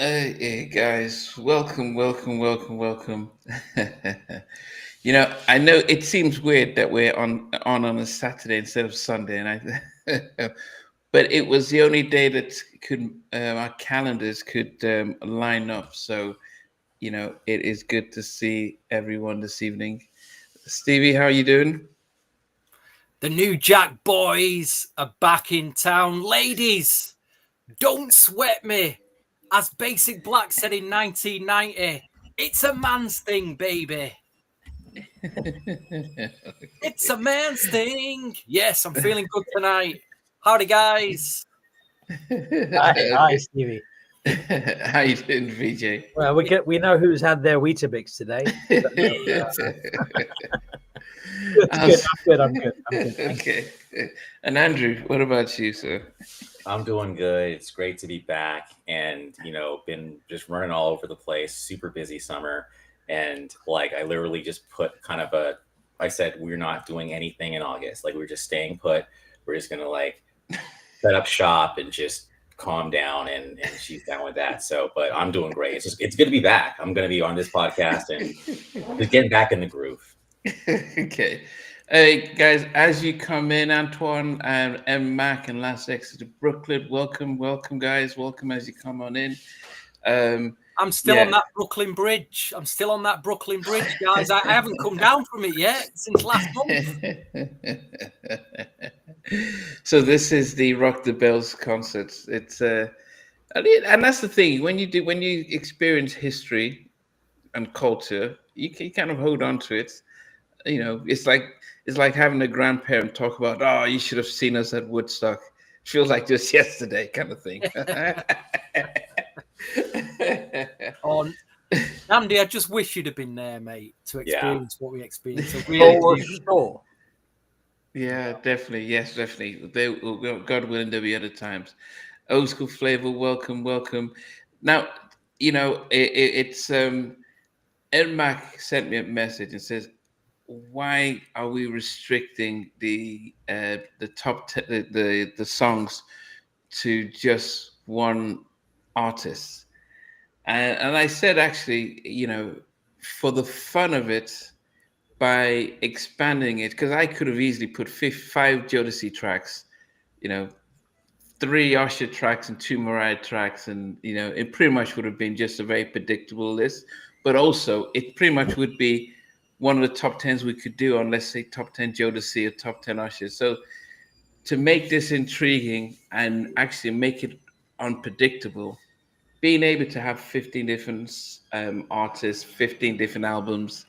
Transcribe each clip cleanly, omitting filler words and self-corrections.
Hey guys, welcome. I know it seems weird that we're on a Saturday instead of Sunday, but it was the only day that could our calendars could line up. So it is good to see everyone this evening. Stevie, how are you doing? The New Jack Boys are back in town. Ladies, don't sweat me. As Basic Black said in 1990, it's a man's thing, baby. It's a man's thing. Yes, I'm feeling good tonight. Howdy, guys. Hi, Stevie. How you doing, VJ? Well, we know who's had their Weetabix today. I'm good. Okay. And Andrew, what about you, sir? I'm doing good. It's great to be back, and been just running all over the place. Super busy summer, and I literally just put I said we're not doing anything in August. Like we're just staying put. We're just gonna set up shop and just calm down, and she's down with that. So, but I'm doing great. It's good to be back. I'm gonna be on this podcast and just getting back in the groove. Okay. Hey guys, as you come in, Antoine and Mac and Last Exit to Brooklyn, welcome guys, welcome as you come on in. I'm still on that Brooklyn Bridge. Guys. I haven't come down from it yet since last month. So this is the Rock the Bells concert. It's and that's the thing, when you experience history and culture, you kind of hold on to it. It's like having a grandparent talk about, oh, you should have seen us at Woodstock. It feels like just yesterday, kind of thing. Andy, I just wish you'd have been there, mate, to experience what we experienced. So sure. Yeah, definitely. Yes, definitely. God willing, there'll be other times. Old school flavor, welcome. Now, it's Ed Mac sent me a message and says, why are we restricting the the songs to just one artist? And I said, actually, for the fun of it, by expanding it, because I could have easily put five Jodeci tracks, 3 Usher tracks and 2 Mariah tracks, and it pretty much would have been just a very predictable list. But also, it pretty much would be one of the top 10s we could do on, let's say, top 10 Jodeci or top 10 Usher. So to make this intriguing and actually make it unpredictable, being able to have 15 different artists, 15 different albums,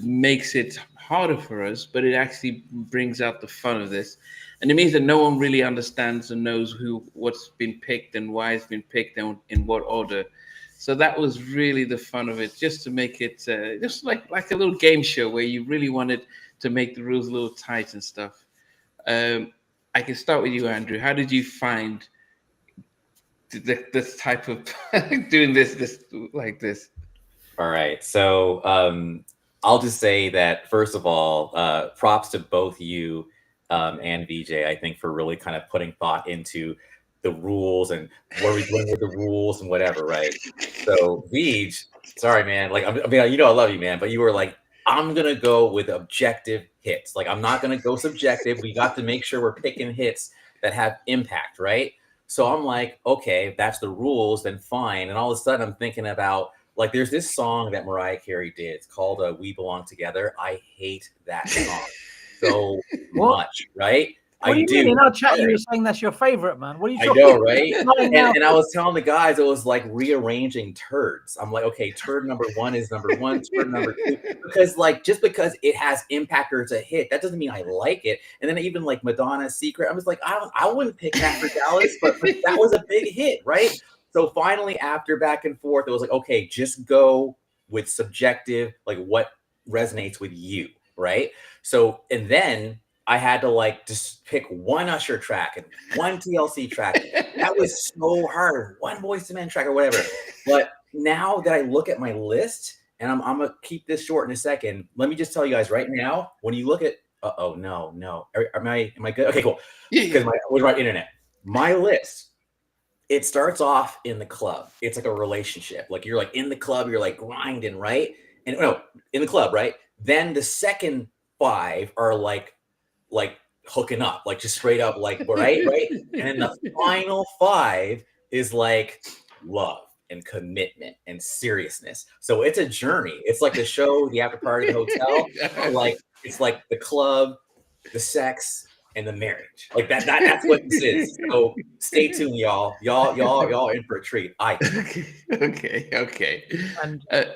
makes it harder for us, but it actually brings out the fun of this. And it means that no one really understands and knows what's been picked and why it's been picked and in what order. So that was really the fun of it, just to make it just like a little game show where you really wanted to make the rules a little tight and stuff. I can start with you, Andrew. How did you find this type of doing this like this? All right. So I'll just say that, first of all, props to both you and VJ, I think, for really kind of putting thought into the rules and what are we doing with the rules and whatever, right? So VJ, sorry, man. I love you, man, but you were like, I'm going to go with objective hits. I'm not going to go subjective. We got to make sure we're picking hits that have impact, right? So I'm like, okay, that's the rules, then fine. And all of a sudden I'm thinking about, there's this song that Mariah Carey did. It's called We Belong Together. I hate that song so much, right? What do you mean? In our chat, you were saying that's your favorite, man. What are you talking about? I know, right? And I was telling the guys, it was like rearranging turds. I'm like, okay, turd number 1 is number 1, turd number 2. Because just because it has impact or it's a hit, that doesn't mean I like it. And then even Madonna's Secret, I was like, I wouldn't pick that for Dallas, but that was a big hit, right? So finally, after back and forth, it was like, okay, just go with subjective, what resonates with you, right? So, and then I had to just pick one Usher track and one TLC track. That was so hard. One Boyz II Men track or whatever. But now that I look at my list, and I'm going to keep this short in a second, let me just tell you guys right now, when you look at, no. Am I good? Okay, cool. Because where's my internet? My list it starts off in the club. It's like a relationship. Like you're like in the club, you're like grinding, right? And no, in the club, right? Then the second 5 are like hooking up, like just straight up, like right. And then the final 5 is like love and commitment and seriousness. So it's a journey. It's like the show, the after party, the hotel. Like it's like the club, the sex, and the marriage. Like that's what this is. So stay tuned, y'all. Y'all in for a treat. Okay. And to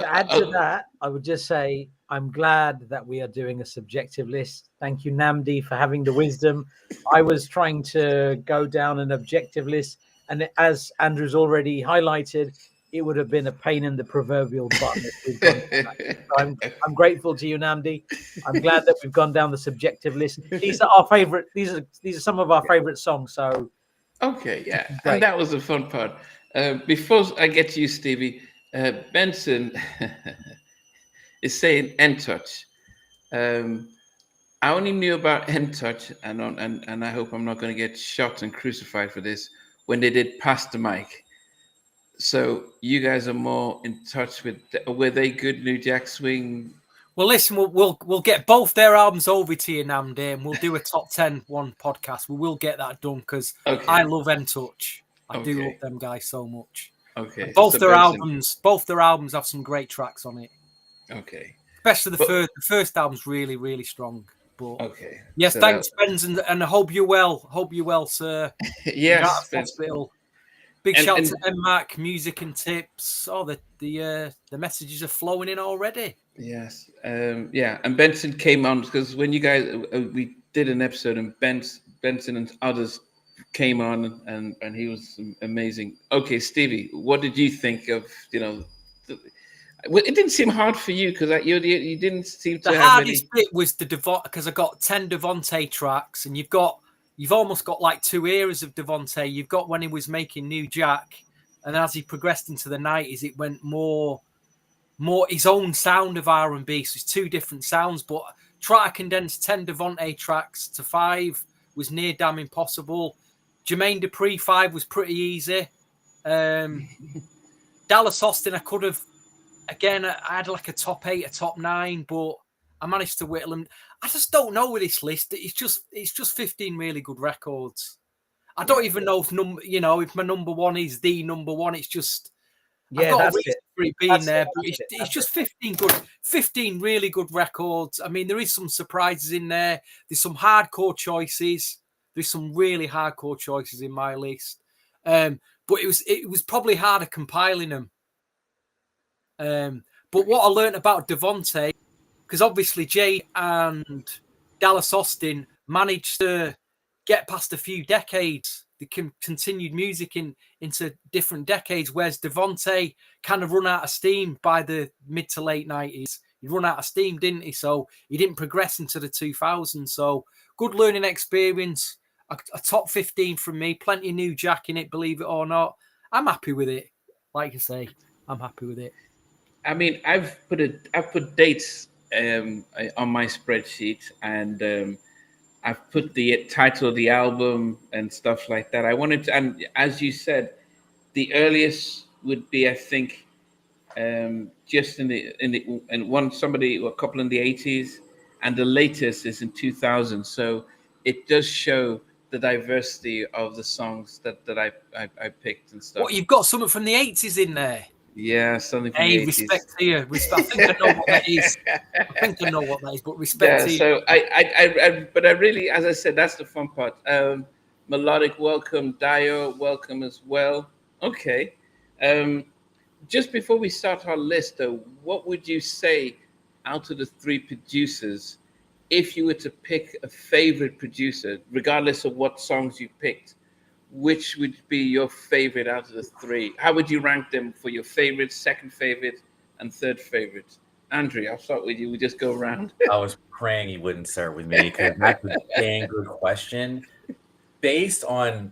add to that, I would just say I'm glad that we are doing a subjective list. Thank you, Namdi, for having the wisdom. I was trying to go down an objective list, and as Andrew's already highlighted, it would have been a pain in the proverbial butt. So I'm grateful to you, Namdi. I'm glad that we've gone down the subjective list. These are our favorite. These are some of our favorite songs. So okay, yeah, and that was the fun part. Before I get to you, Stevie, Benson is saying "End Touch." I only knew about "End Touch," and I hope I'm not going to get shot and crucified for this when they did "Pass the Mic." So you guys are more in touch with. Were they good, New Jack Swing? Well, listen, we'll get both their albums over to you, Namdi, and we'll do a top 10 one podcast. We will get that done because I love End Touch. I do love them guys so much. Okay. And both their albums have some great tracks on it. Okay. Especially the first album's really, really strong. But yes, so thanks, Benz, and I hope you're well. Hope you're well, sir. Yes, hospital. Big shout to MMAC, music and tips. Oh, the messages are flowing in already. Yes, yeah. And Benson came on because when you guys we did an episode, and Benson and others came on, and he was amazing. Okay, Stevie, what did you think of it didn't seem hard for you because you didn't seem to the have hardest bit was the because I got 10 Devante tracks, and you've almost got like 2 eras of Devante. You've got when he was making New Jack, and as he progressed into the 90s, it went more his own sound of R&B. So it's 2 different sounds, but try to condense 10 Devante tracks to 5 was near damn impossible. Jermaine Dupri 5 was pretty easy. Dallas Austin, I could have, again, I had like a top 8, a top 9, but I managed to whittle them. I just don't know with this list. It's just 15 really good records. I don't even know if my number one is the number one. It's just I've got a reason for it being there, but it's just 15 really good records. I mean, there is some surprises in there. There's some hardcore choices. There's some really hardcore choices in my list. But it was probably harder compiling them. But what I learned about Devante, because obviously Jay and Dallas Austin managed to get past a few decades. They continued music into different decades, whereas Devante kind of run out of steam by the mid to late 90s. He run out of steam, didn't he? So he didn't progress into the 2000s. So good learning experience. A top 15 from me. Plenty of New Jack in it, believe it or not. I'm happy with it. Like I say, I'm happy with it. I mean, I've put dates on my spreadsheet, and I've put the title of the album and stuff like that. I wanted to, and as you said, the earliest would be, I think, just a couple in the 80s, and the latest is in 2000. So it does show the diversity of the songs that I picked and stuff. What, you've got something from the 80s in there? Yeah, something from the 80s. Respect to you. Respect. I think I know what that is. But respect to you. So I really, as I said, that's the fun part. Melodic, welcome. Dio, welcome as well. Okay. Just before we start our list, though, what would you say out of the 3 producers, if you were to pick a favorite producer, regardless of what songs you picked? Which would be your favorite out of the 3? How would you rank them for your favorite, second favorite, and third favorite? Andrew, I'll start with you. We just go around. I was praying you wouldn't start with me because that's a dang good question. Based on,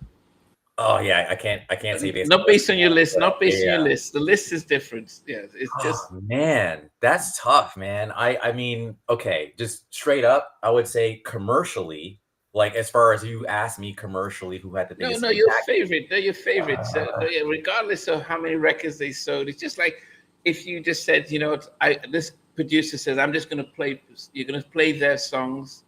I can't say based. Not based on your list. Not based on your list. The list is different. Yeah, it's just. Man, that's tough, man. I mean, okay, just straight up, I would say commercially, Like, as far as you asked me commercially, who had the biggest No, your impact? favorite. They're your favorites. Yeah, regardless of how many records they sold, it's just like if you just said, you know, this producer says, I'm just going to play. You're going to play their songs,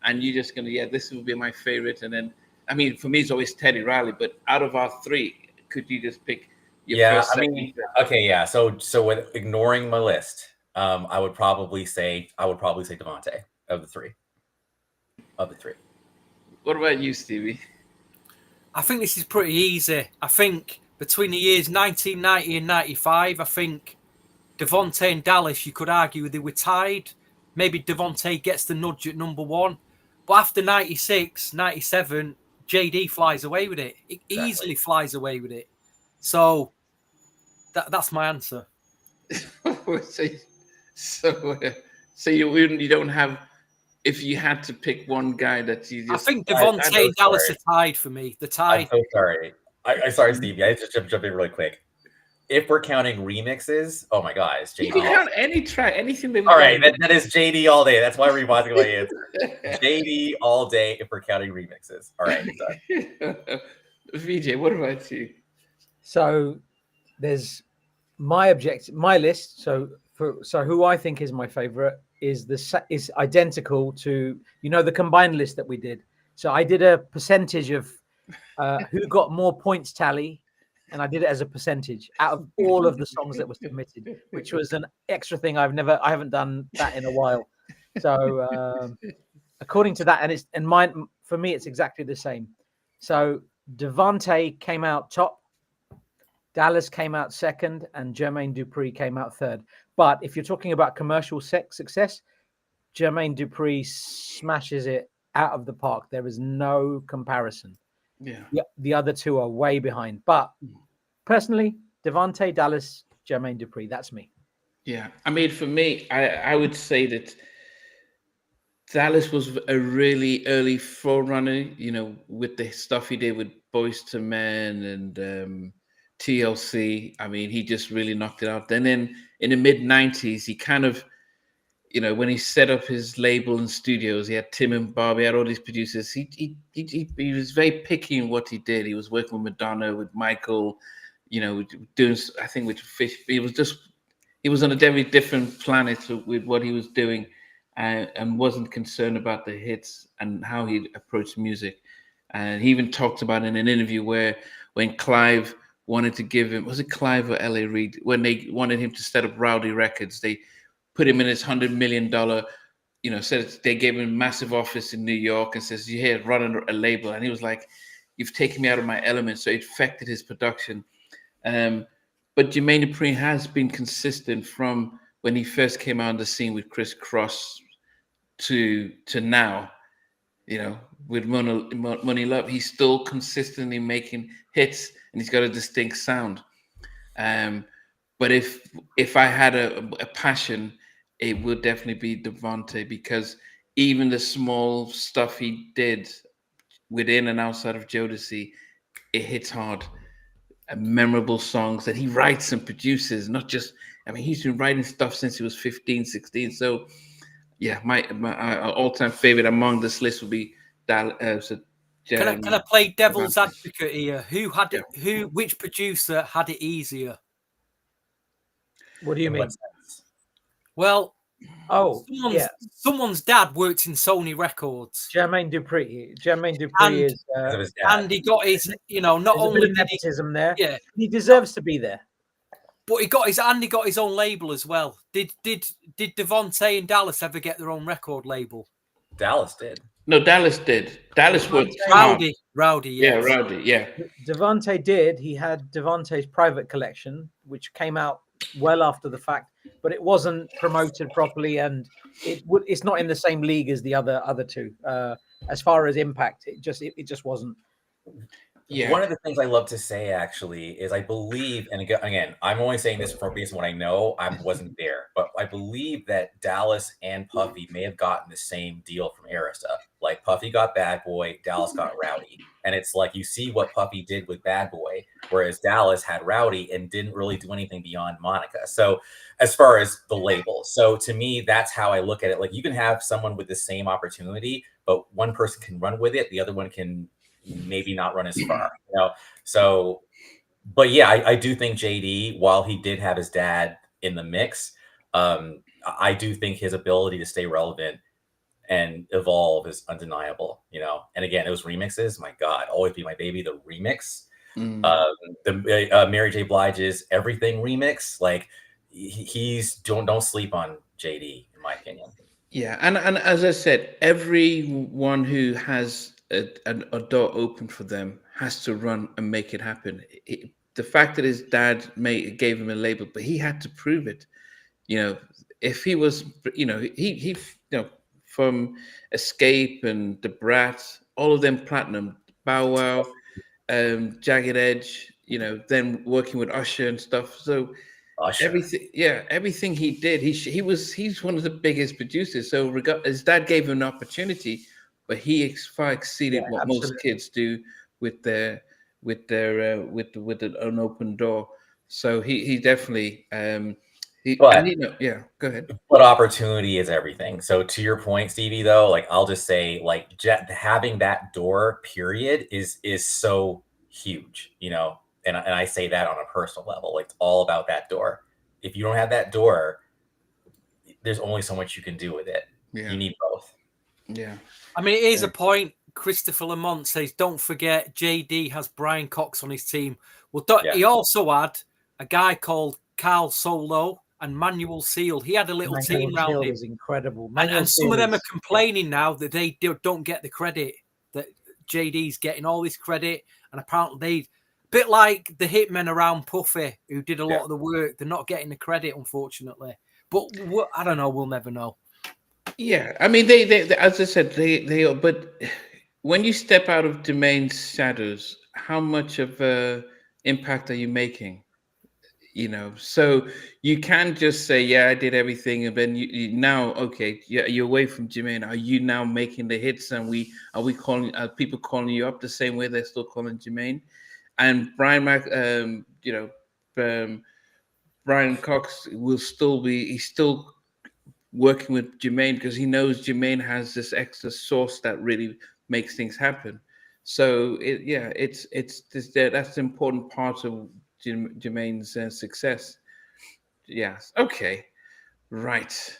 and you're just going to, yeah, this will be my favorite. And then, I mean, for me, it's always Teddy Riley. But out of our three, could you just pick your first? I mean, okay, yeah. So with ignoring my list, I would probably say Devante of the three. What about you, Stevie? I think this is pretty easy. I think between the years 1990 and 95, I think Devante and Dallas, you could argue they were tied. Maybe Devante gets the nudge at number one. But after 96, 97, JD flies away with it. It easily flies away with it. So that's my answer. So you don't have. If you had to pick one guy that you just... I think Devante and Dallas are tied for me. The tied. I'm so sorry. I'm sorry, Stevie. I just jump in really quick. If we're counting remixes, oh my God, it's JD. You can count any track, anything. All right, that is JD all day. That's why we're rewatching my answer. JD all day if we're counting remixes. All right. VJ, what about you? So there's my list. So who I think is my favorite is identical to, you know, the combined list that we did. So I did a percentage of who got more points tally, and I did it as a percentage out of all of the songs that were submitted, which was an extra thing. I haven't done that in a while. So according to that, and mine, for me, it's exactly the same. So Devante came out top, Dallas came out second, and Jermaine Dupri came out third. But if you're talking about commercial success, Jermaine Dupri smashes it out of the park. There is no comparison. Yeah. The other two are way behind. But personally, Devante, Dallas, Jermaine Dupri, that's me. Yeah. I mean, for me, I would say that Dallas was a really early forerunner, you know, with the stuff he did with Boyz II Men and TLC. I mean, he just really knocked it out. Then in the mid-90s, he kind of, you know, when he set up his label and studios, he had Tim and Bob, he had all these producers. He was very picky in what he did. He was working with Madonna, with Michael, you know, doing, I think, with Fish. He was on a very different planet with what he was doing, and wasn't concerned about the hits and how he approached music. And he even talked about in an interview where when Clive wanted to give him, was it Clive or L.A. Reid, when they wanted him to set up Rowdy Records, they put him in his $100 million, you know, said they gave him a massive office in New York and says, "You here, run a label." And he was like, "You've taken me out of my element." So it affected his production. But Jermaine Dupri has been consistent from when he first came out on the scene with Criss Cross to now, you know, with Money Love. He's still consistently making hits, and he's got a distinct sound. But if I had a passion, it would definitely be Devante, because even the small stuff he did within and outside of Jodeci, it hits hard. Memorable songs that he writes and produces, not just, I mean, he's been writing stuff since he was 15, 16. So yeah, my all-time favorite among this list would be Dallas. Can I play devil's advocate here? Which producer had it easier? What do you mean? Well, someone's dad worked in Sony Records. Jermaine Dupri is, and he got his, you know, not only nepotism there. Yeah, he deserves to be there. But he got his own label as well. Did Devante and Dallas ever get their own record label? Dallas did. No, Dallas did. Dallas worked Rowdy, yeah. Yeah, Rowdy, yeah. Devante did. He had Devante's private collection, which came out well after the fact, but it wasn't promoted properly, and it's not in the same league as the other two. As far as impact, it just wasn't. Yeah. One of the things I love to say actually is I believe, and again, I'm only saying this from based on what I know. I wasn't there, but I believe that Dallas and Puffy may have gotten the same deal from Arista. Like Puffy got Bad Boy, Dallas got Rowdy. And it's like you see what Puffy did with Bad Boy, whereas Dallas had Rowdy and didn't really do anything beyond Monica. So as far as the label, so to me, that's how I look at it. Like you can have someone with the same opportunity, but one person can run with it, the other one can maybe not run as far. So but yeah, I do think JD, while he did have his dad in the mix, I do think his ability to stay relevant and evolve is undeniable, And again, those remixes, my God, Always Be My Baby, the remix, the Mary J. Blige's Everything remix, like he's don't sleep on JD, in my opinion. Yeah, and as I said, everyone who has a door open for them has to run and make it happen. The fact that his dad gave him a label, but he had to prove it. If he was, he from Escape and The Brat, all of them platinum, Bow Wow, Jagged Edge, then working with Usher and stuff. So Usher. everything he did, he's one of the biggest producers. So his dad gave him an opportunity, but he far exceeded what most kids do with an open door. So he definitely go ahead. But opportunity is everything. So to your point, Stevie, though, like I'll just say, like having that door, period, is so huge, And I say that on a personal level. Like it's all about that door. If you don't have that door, there's only so much you can do with it. Yeah. You need both. Yeah. I mean, it is a point. Christopher Lamont says, don't forget JD has Brian Cox on his team. Well, he also had a guy called Carl Solo and Manuel Seal. He had a little team around him. Is incredible. And some of them are complaining now that they don't get the credit, that JD's getting all this credit. And apparently a bit like the hitmen around Puffy, who did a lot of the work, they're not getting the credit, unfortunately. But I don't know. We'll never know. Yeah. I mean, they as I said, they are, but when you step out of Jermaine's shadows, how much of an impact are you making? So you can just say, yeah, I did everything, and then you now, okay, you're away from Jermaine. Are you now making the hits? And are people calling you up the same way they're still calling Jermaine? And Brian Cox will still he's still working with Jermaine because he knows Jermaine has this extra sauce that really makes things happen. So that's the important part of Jermaine's success. Yes. Okay. Right.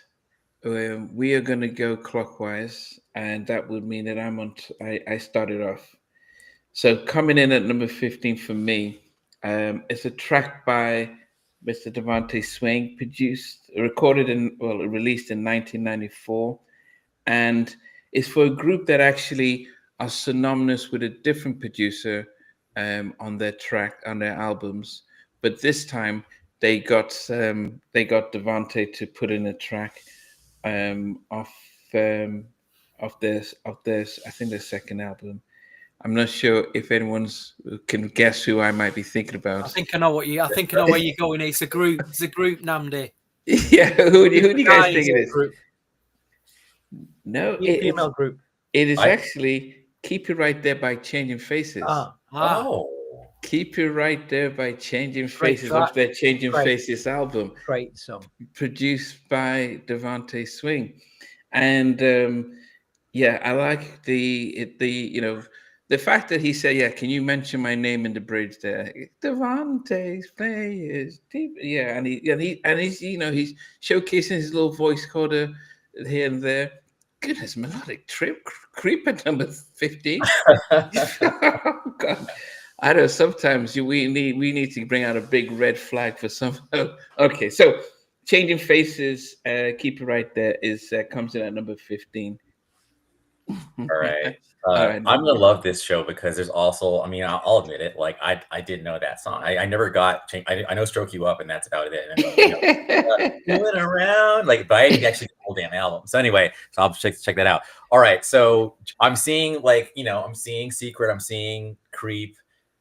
We are going to go clockwise, and that would mean that I started off. So coming in at number 15 for me, it's a track by Mr. Devante Swing, released in 1994, and it's for a group that actually are synonymous with a different producer on their albums, but this time they got Devante to put in a track off this I think their second album. I'm not sure if anyone can guess who I might be thinking about. I think I know where you're going. It's a group, Namdi. Yeah, who do you guys think it is? Group. No, female group. It is actually Keep It Right There by Changing Faces. Keep It Right There by Changing Faces of their Changing Faces album. Great song. Produced by Devante Swing. And I like the fact that he said, yeah, can you mention my name in the bridge there? Devante's play is deep. Yeah, and he's he's showcasing his little voice recorder here and there. Goodness, melodic creep at number 15. Oh, God. I don't know. Sometimes we need to bring out a big red flag for some. Okay, so Changing Faces, Keep It Right There comes in at number 15. All right. I'm gonna love this show because there's also, I mean, I'll admit it, like I didn't know that song. I never got. I know "Stroke You Up" and that's about it. And moving around, but I didn't actually get the whole damn album. So anyway, I'll check that out. All right, so I'm seeing I'm seeing Secret, I'm seeing Creep,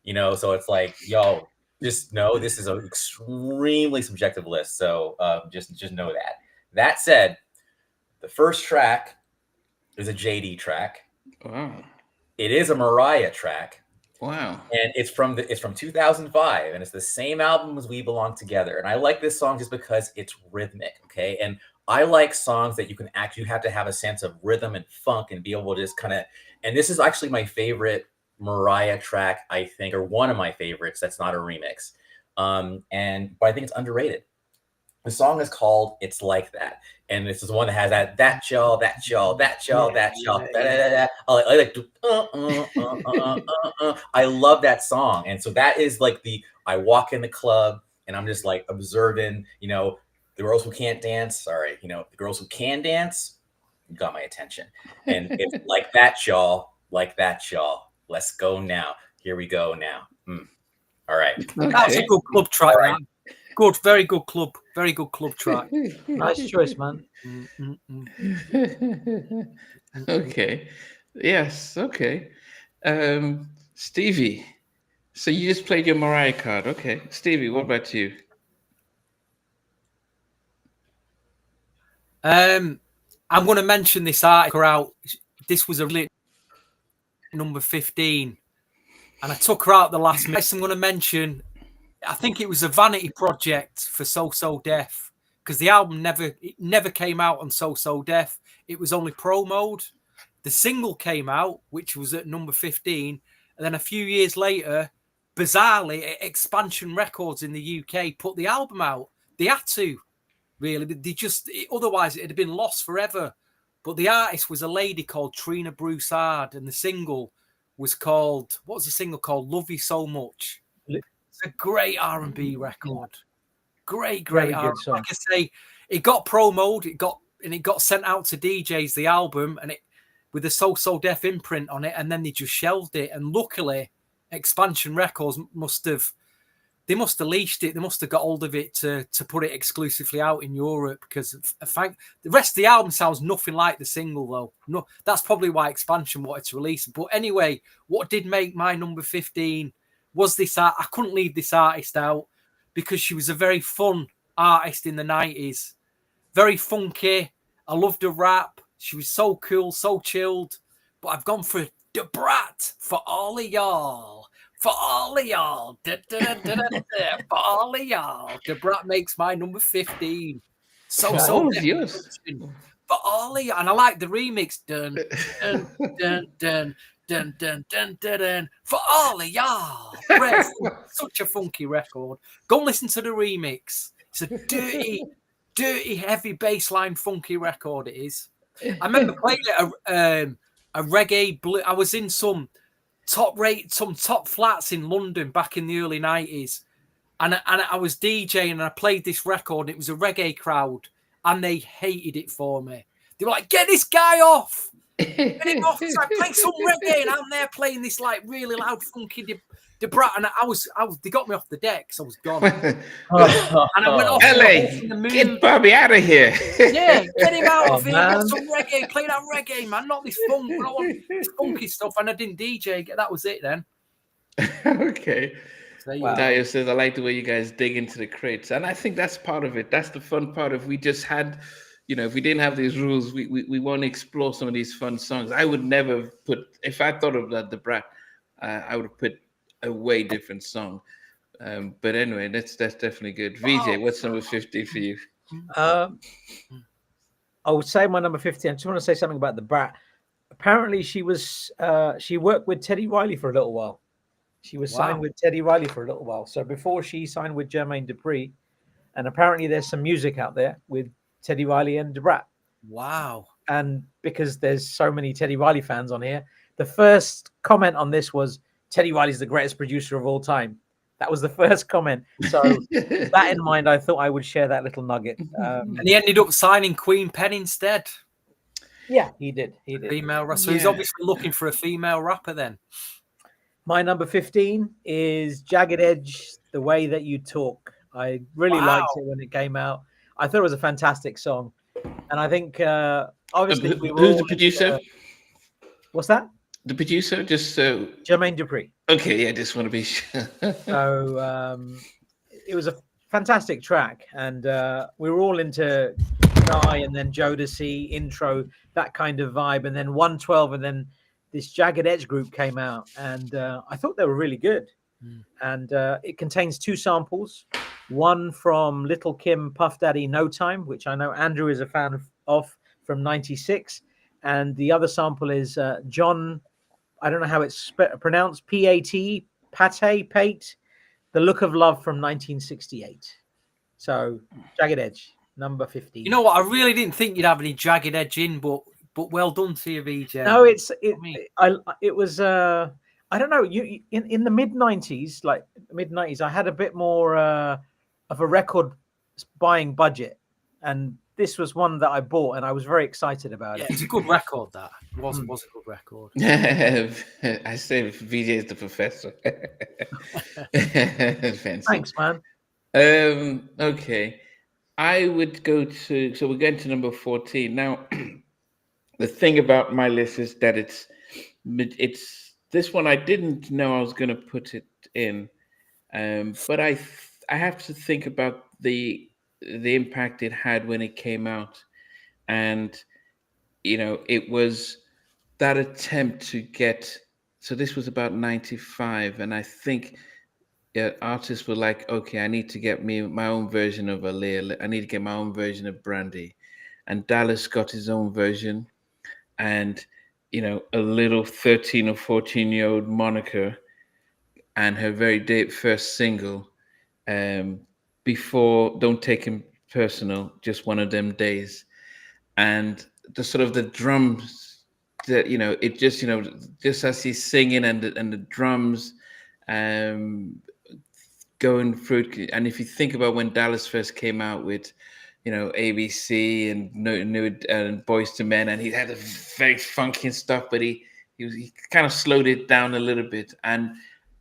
so it's like, yo, just know this is an extremely subjective list. So just know that. That said, the first track is a JD track. Wow. It is a Mariah track. Wow. And it's from 2005, and it's the same album as We Belong Together. And I like this song just because it's rhythmic, okay? And I like songs that you have to have a sense of rhythm and funk and be able to just kind of, and this is actually my favorite Mariah track, I think, or one of my favorites that's not a remix. But I think it's underrated. The song is called "It's Like That," and this is one that has that y'all. I love that song, and so that is like I walk in the club and I'm just like observing, the girls who can't dance. Sorry, the girls who can dance got my attention, and it's like that y'all, Let's go now. Here we go now. All right, that's a good club track. Right. Good, very good club track. Nice choice, man. Okay. Yes. Okay. Stevie. So you just played your Mariah card. Okay. Stevie, what about you? I'm going to mention this article out. This was a number 15, and I took her out the last minute. I'm going to mention, I think it was a vanity project for So Def, because the album never came out on So Def. It was only promoed. The single came out, which was at number 15, and then a few years later, bizarrely, Expansion Records in the UK put the album out. They had to, really. Otherwise it had been lost forever. But the artist was a lady called Trina Broussard, and the single was called, what was the single called? Love You So Much. It's a great R&B record. Great R&B. Like I say, it got promoted, it got sent out to DJs, the album, and it with the So Def imprint on it, and then they just shelved it. And luckily, Expansion Records must have leashed it. They must have got hold of it to put it exclusively out in Europe, because the rest of the album sounds nothing like the single, though. No, that's probably why Expansion wanted to release it. But anyway, what did make my number 15 was this art. I couldn't leave this artist out because she was a very fun artist in the 90s. Very funky. I loved her rap. She was so cool, so chilled. But I've gone for Da Brat, for all of y'all. For all of y'all. Da, da, da, da, da, da, for all of y'all. Da Brat makes my number 15. So yours. For all of y'all. And I like the remix. Dun, dun, dun, dun. Dun, dun, dun, dun, dun, for all of y'all. Such a funky record. Go and listen to the remix. It's a dirty, heavy bassline funky record. It is. I remember playing it a reggae blue. I was in some top flats in London back in the early 90s, and I was DJing and I played this record. It was a reggae crowd, and they hated it for me. They were like, "Get this guy off! Get him off!" So I played some reggae, and I'm there playing this like really loud, funky Da Brat, and I was. They got me off the deck, so I was gone. And I went off. LA, get Bobby out of here. Yeah, get him out of here. Get some reggae. Play that reggae, man. Not this funk. I don't want this funky stuff. And I didn't DJ. That was it then. Okay. So, wow. Dio says, I like the way you guys dig into the crates, and I think that's part of it. That's the fun part. If we just had, if we didn't have these rules, we want to explore some of these fun songs. I would never put, if I thought of that, Da Brat, I would have put a way different song. But anyway, that's definitely good. VJ, what's number 50 for you? I would say my number 50. I just want to say something about Da Brat. Apparently, she worked with Teddy Riley for a little while. She was signed with Teddy Riley for a little while. So before she signed with Jermaine Dupri, and apparently there's some music out there with Teddy Riley and Da Brat. Wow. And because there's so many Teddy Riley fans on here, the first comment on this was, Teddy Riley's the greatest producer of all time. That was the first comment. So with that in mind, I thought I would share that little nugget. And he ended up signing Queen Pen instead. Yeah, he did. Female rapper. So he's obviously looking for a female rapper then. My number 15 is Jagged Edge, The Way That You Talk. I really liked it when it came out. I thought it was a fantastic song. And I think, obviously... Who's the producer? What's that? The producer, just so... Jermaine Dupri. Okay, yeah, just want to be sure. So it was a fantastic track. And we were all into Guy and then Jodeci, intro, that kind of vibe. And then 112 and then this Jagged Edge group came out, and I thought they were really good. And it contains 2 samples, one from Little Kim Puff Daddy No Time, which I know Andrew is a fan of from 96, and the other sample is John, I don't know how it's pronounced, P-A-T, Pate, The Look of Love from 1968. So Jagged Edge, number 15. You know what? I really didn't think you'd have any Jagged Edge in, but well done to you, VJ. No, it was I don't know. You in the mid 90s, like mid 90s, I had a bit more of a record buying budget, and this was one that I bought, and I was very excited about it. It's a good record. That was a good record. I say VJ is the professor. Thanks, man. Okay, I would go to. So we're going to number 14 now. The thing about my list is that it's this one. I didn't know I was going to put it in, but I have to think about the impact it had when it came out, and it was that attempt to get. So this was about 95, and I think artists were like, okay, I need to get me my own version of Aaliyah. I need to get my own version of Brandy, and Dallas got his own version. And, a little 13 or 14-year-old Monica and her very first single, before Don't Take Him Personal, Just One of Them Days. And the sort of the drums that, it just, just as he's singing and the drums going through. And if you think about when Dallas first came out with, ABC and Boys to Men, and he had a very funky and stuff, but he kind of slowed it down a little bit, and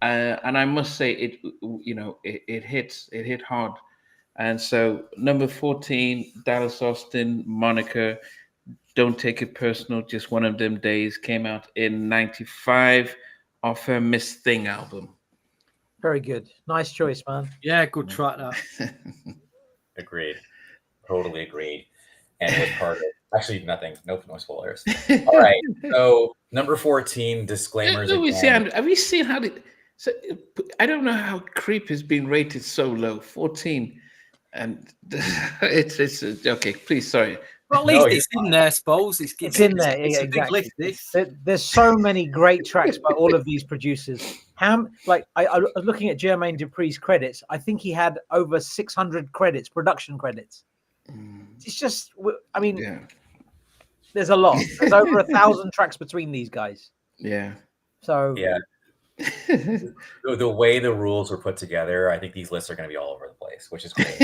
I must say it hit hard, and so number 14, Dallas Austin, Monica, Don't Take It Personal, Just One of Them Days, came out in 95 off her Miss Thing album. Very good, nice choice, man. Yeah, good track that. Agreed. Totally agreed. And it was part of actually nothing. No spoilers. All right. So number 14, disclaimers. Have you seen how so I don't know how Creep has been rated so low, 14, and it's okay. Please, sorry. Well, at least it's in there, I suppose. It's in there. It's a big list, there's so many great tracks by all of these producers. I was looking at Jermaine Dupri's credits. I think he had over 600 credits, production credits. It's just, there's a lot. There's over 1,000 tracks between these guys. Yeah. So yeah. The way the rules were put together, I think these lists are going to be all over the place, which is great.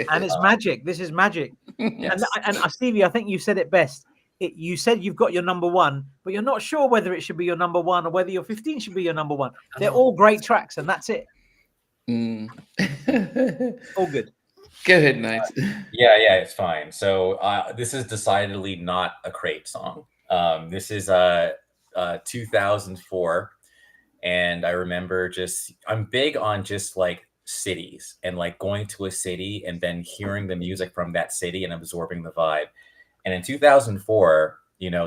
And it's magic. This is magic. Yes. And Stevie, I think you said it best. You said you've got your number 1, but you're not sure whether it should be your number 1 or whether your 15 should be your number 1. They're all great tracks, and that's it. All good. Go ahead, Knight. Yeah, it's fine. So this is decidedly not a Crate song. This is 2004. And I remember I'm big on just like cities and like going to a city and then hearing the music from that city and absorbing the vibe. And in 2004,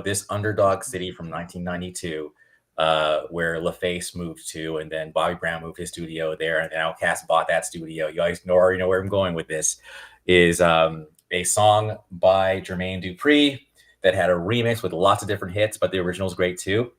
this underdog city from 1992, where LaFace moved to, and then Bobby Brown moved his studio there, and then Outkast bought that studio. You guys already know where I'm going with this. Is a song by Jermaine Dupri that had a remix with lots of different hits, but the original is great too.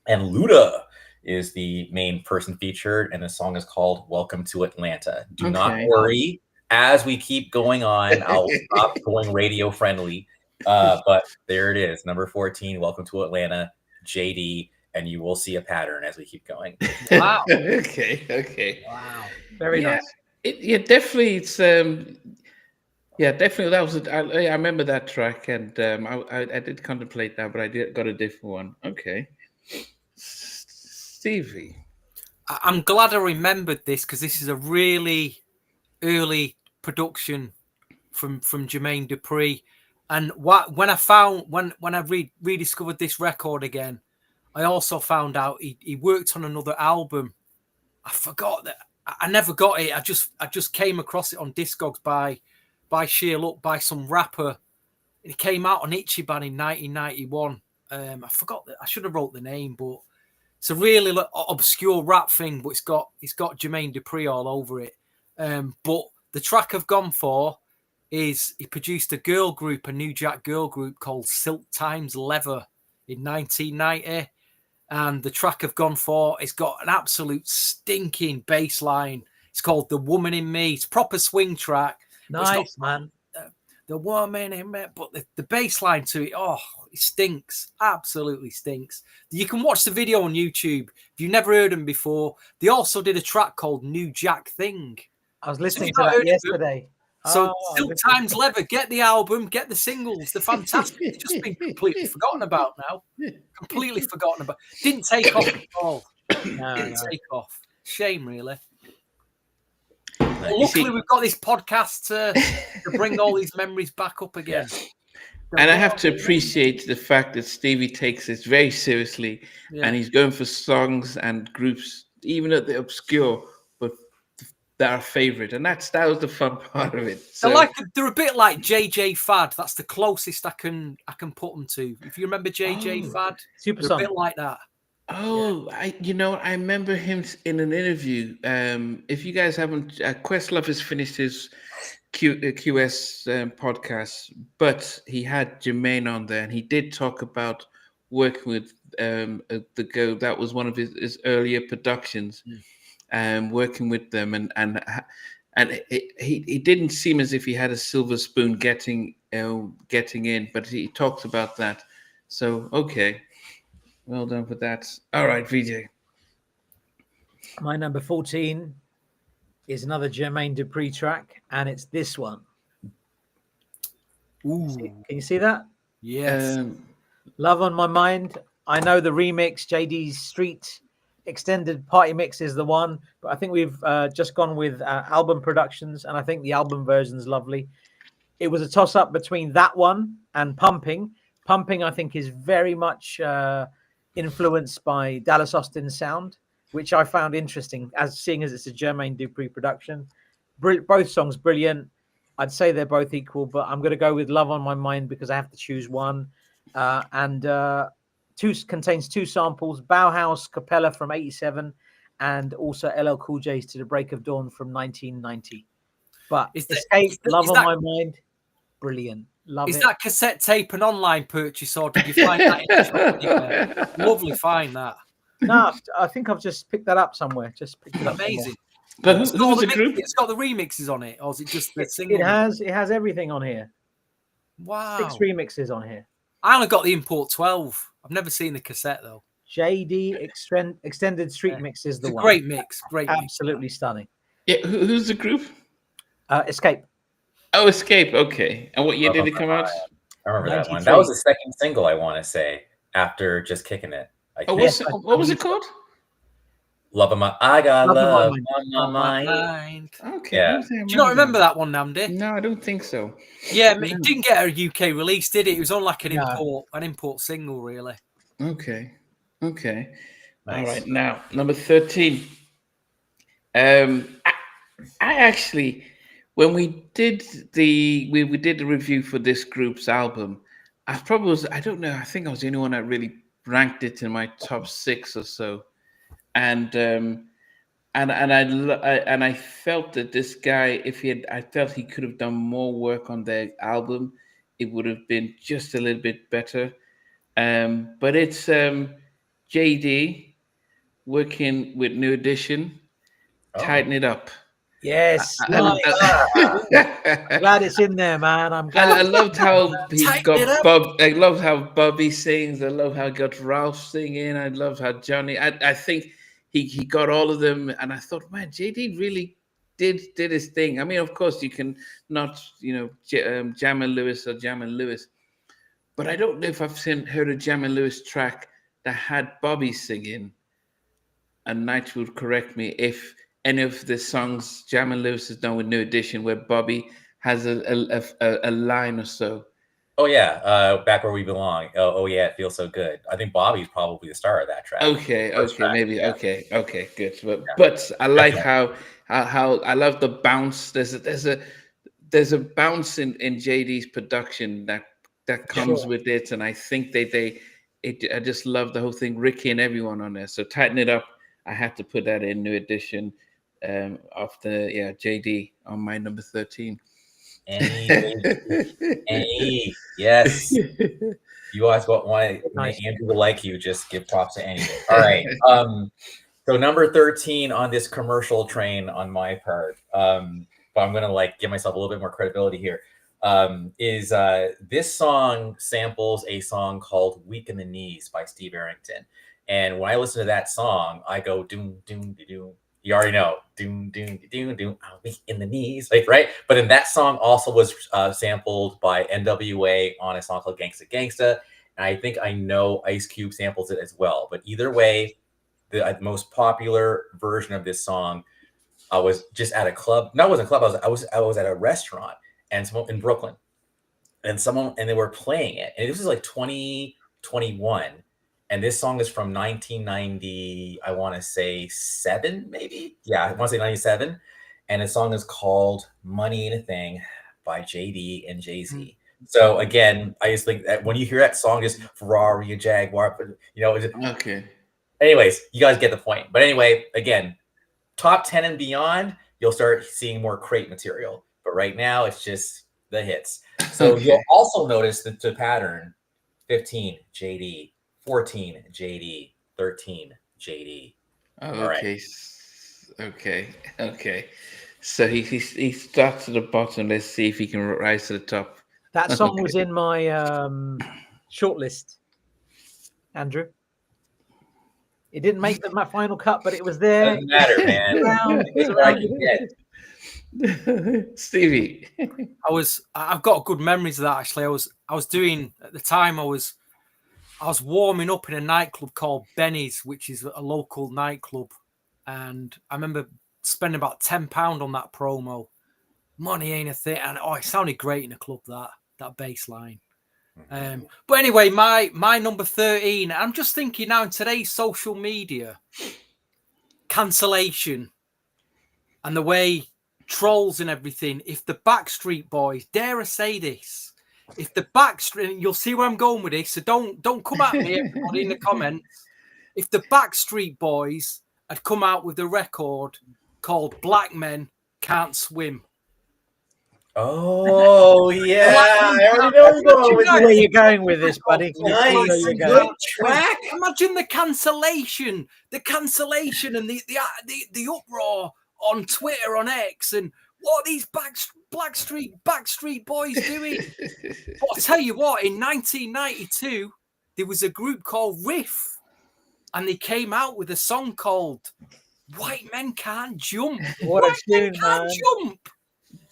And Luda is the main person featured, and the song is called Welcome to Atlanta. Do not worry. As we keep going on, I'll stop going radio friendly. But there it is, number 14, Welcome to Atlanta, JD, and you will see a pattern as we keep going. Wow. Okay. Wow. Very nice. Definitely. It's definitely. That was. I remember that track, and I did contemplate that, but I got a different one. Okay. Stevie. I'm glad I remembered this because this is a really early production from Jermaine Dupri. And when I rediscovered this record again, I also found out he worked on another album. I forgot that. I never got it. I just came across it on Discogs by sheer luck by some rapper. It came out on Ichiban in 1991. I forgot that I should have wrote the name, but it's a really obscure rap thing, but it's got Jermaine Dupri all over it. But the track I've gone for is he produced a girl group, a New Jack girl group called Silk Times Leather in 1990. And the track I've gone for, it's got an absolute stinking bass line. It's called The Woman in Me. It's a proper swing track. Nice, man. The woman in me. But the bass line to it, it stinks. Absolutely stinks. You can watch the video on YouTube. If you've never heard them before, they also did a track called New Jack Thing. I was listening to that yesterday. So Silk Times Leather, get the album, get the singles. They're fantastic. It's just been completely forgotten about now. Completely forgotten about. Didn't take off at all. Didn't take off. Shame, really. Well, luckily, we've got this podcast to bring all these memories back up again. Yes. And I have to appreciate the fact that Stevie takes this very seriously, and he's going for songs and groups, even at the obscure, but that are favorite, and that was the fun part of it. So they're a bit like JJ Fad. That's the closest I can put them to. If you remember JJ Fad, Super they're a bit like that. Oh, I remember him in an interview. If you guys haven't, Questlove has finished his QS podcast, but he had Jermaine on there, and he did talk about working with the girl. That was one of his earlier productions. Working with them, and he didn't seem as if he had a silver spoon getting in, but he talked about that. So okay, well done for that. All right, VJ. My number 14 is another Jermaine Dupri track, and it's this one. Ooh. Can you see that? Yes. Love on My Mind. I know the remix, JD's Street Extended Party Mix is the one, but I think we've just gone with album productions, and I think the album version's lovely. It was a toss-up between that one and Pumping. Pumping, I think, is very much influenced by Dallas Austin's sound, which I found interesting, seeing as it's a Jermaine Dupri production. Both songs brilliant. I'd say they're both equal, but I'm going to go with Love on My Mind because I have to choose one. Contains two samples, Bauhaus Capella from 87 and also LL Cool J's To the Break of Dawn from 1990. But Escape, Love on My Mind, brilliant. Love it. Is that cassette tape an online purchase, or did you find that in the shop anywhere? Lovely find that. No, I think I've just picked that up somewhere. Just picked it up. Amazing. But who's the group? It's got the remixes on it, or is it just the single? It has everything on here. Wow. 6 remixes on here. I only got the Import 12. I've never seen the cassette though. JD Extended Street Mix is the one. Great mix. Absolutely stunning. Yeah, who's the group? Escape. Oh, Escape. Okay. And what year did it come out? I remember that one. That was the second single, I want to say, after Just Kicking It. What was it called? Love of My. I got love on my mind. Okay. Yeah. Do you not remember that one, Namdi? No, I don't think so. Yeah, it didn't get a UK release, did it? It was on like an import single, really. Okay. Nice. All right. Now, number 13. I actually, when we did the review for this group's album, I don't know. I think I was the only one that really ranked it in my top 6 or so. And I felt that this guy, I felt he could have done more work on their album. It would have been just a little bit better. But it's JD working with New Edition, Tighten It Up. Yes. Glad it's in there, man. I'm glad. I loved how he's got Bob. I love how Bobby sings. I love how he got Ralph singing. I love how Johnny. I think he got all of them, and I thought, man, JD really did his thing. I mean, of course, you can not, Jammin' Lewis, but I don't know if I've heard a Jammin' Lewis track that had Bobby singing. And Knight would correct me if any of the songs Jammin' Lewis has done with New Edition where Bobby has a line or so. Oh yeah, Back Where We Belong. Oh yeah, it feels so good. I think Bobby's probably the star of that track. Okay, maybe. Yeah. Okay, good. But I like how I love the bounce. There's a bounce in JD's production that comes with it, and I think it I just love the whole thing, Ricky and everyone on there. So Tighten It Up, I had to put that in, new edition, after JD on my number 13. Any, yes. You guys want Andrew will like you, just give props to any. All right. So number 13 on this commercial train on my part, but I'm gonna give myself a little bit more credibility here. Is this song samples a song called "Weak in the Knees" by Steve Arrington, and when I listen to that song, I go doom doom doom. You already know doom doom doom doom. I'll be in the knees, right? But then that song also was sampled by NWA on a song called "Gangsta Gangsta," and I think I know Ice Cube samples it as well. But either way, the most popular version of this song, I was just at a club. No, it wasn't a club. I was at a restaurant and someone in Brooklyn, and they were playing it. And this was like 2021. And this song is from 1990, I want to say 7, maybe. Yeah, I want to say 97. And the song is called "Money Ain't a Thing" by JD and Jay-Z. So again, I just think that when you hear that song, just Ferrari, a Jaguar, okay. Anyways, you guys get the point. But anyway, again, top 10 and beyond, you'll start seeing more crate material. But right now, it's just the hits. So you'll also notice the pattern: 15, JD, 14, JD, 13, JD. Okay. Okay. So he starts at the bottom. Let's see if he can rise to the top. That song was in my shortlist, Andrew. It didn't make my final cut, but it was there. Doesn't matter, man. Stevie. I've got good memories of that, actually. I was doing, at the time, I was warming up in a nightclub called Benny's, which is a local nightclub. And I remember spending about £10 on that promo. Money ain't a thing. And it sounded great in a club, that bass line. But anyway, my number 13, I'm just thinking now in today's social media, cancellation and the way trolls and everything, if the Backstreet Boys, dare I say this, if the Backstreet, you'll see where I'm going with this, so don't come at me, everybody, in the comments. If the Backstreet Boys had come out with a record called "Black Men Can't Swim." Oh yeah, I already know where you're going with this, buddy. Nice, good track. Imagine the cancellation, and the uproar on Twitter, on X, and what are these Backstreet Boys doing? But I'll tell you what, in 1992, there was a group called Riff, and they came out with a song called "White Men Can't Jump." What a tune, man! Jump.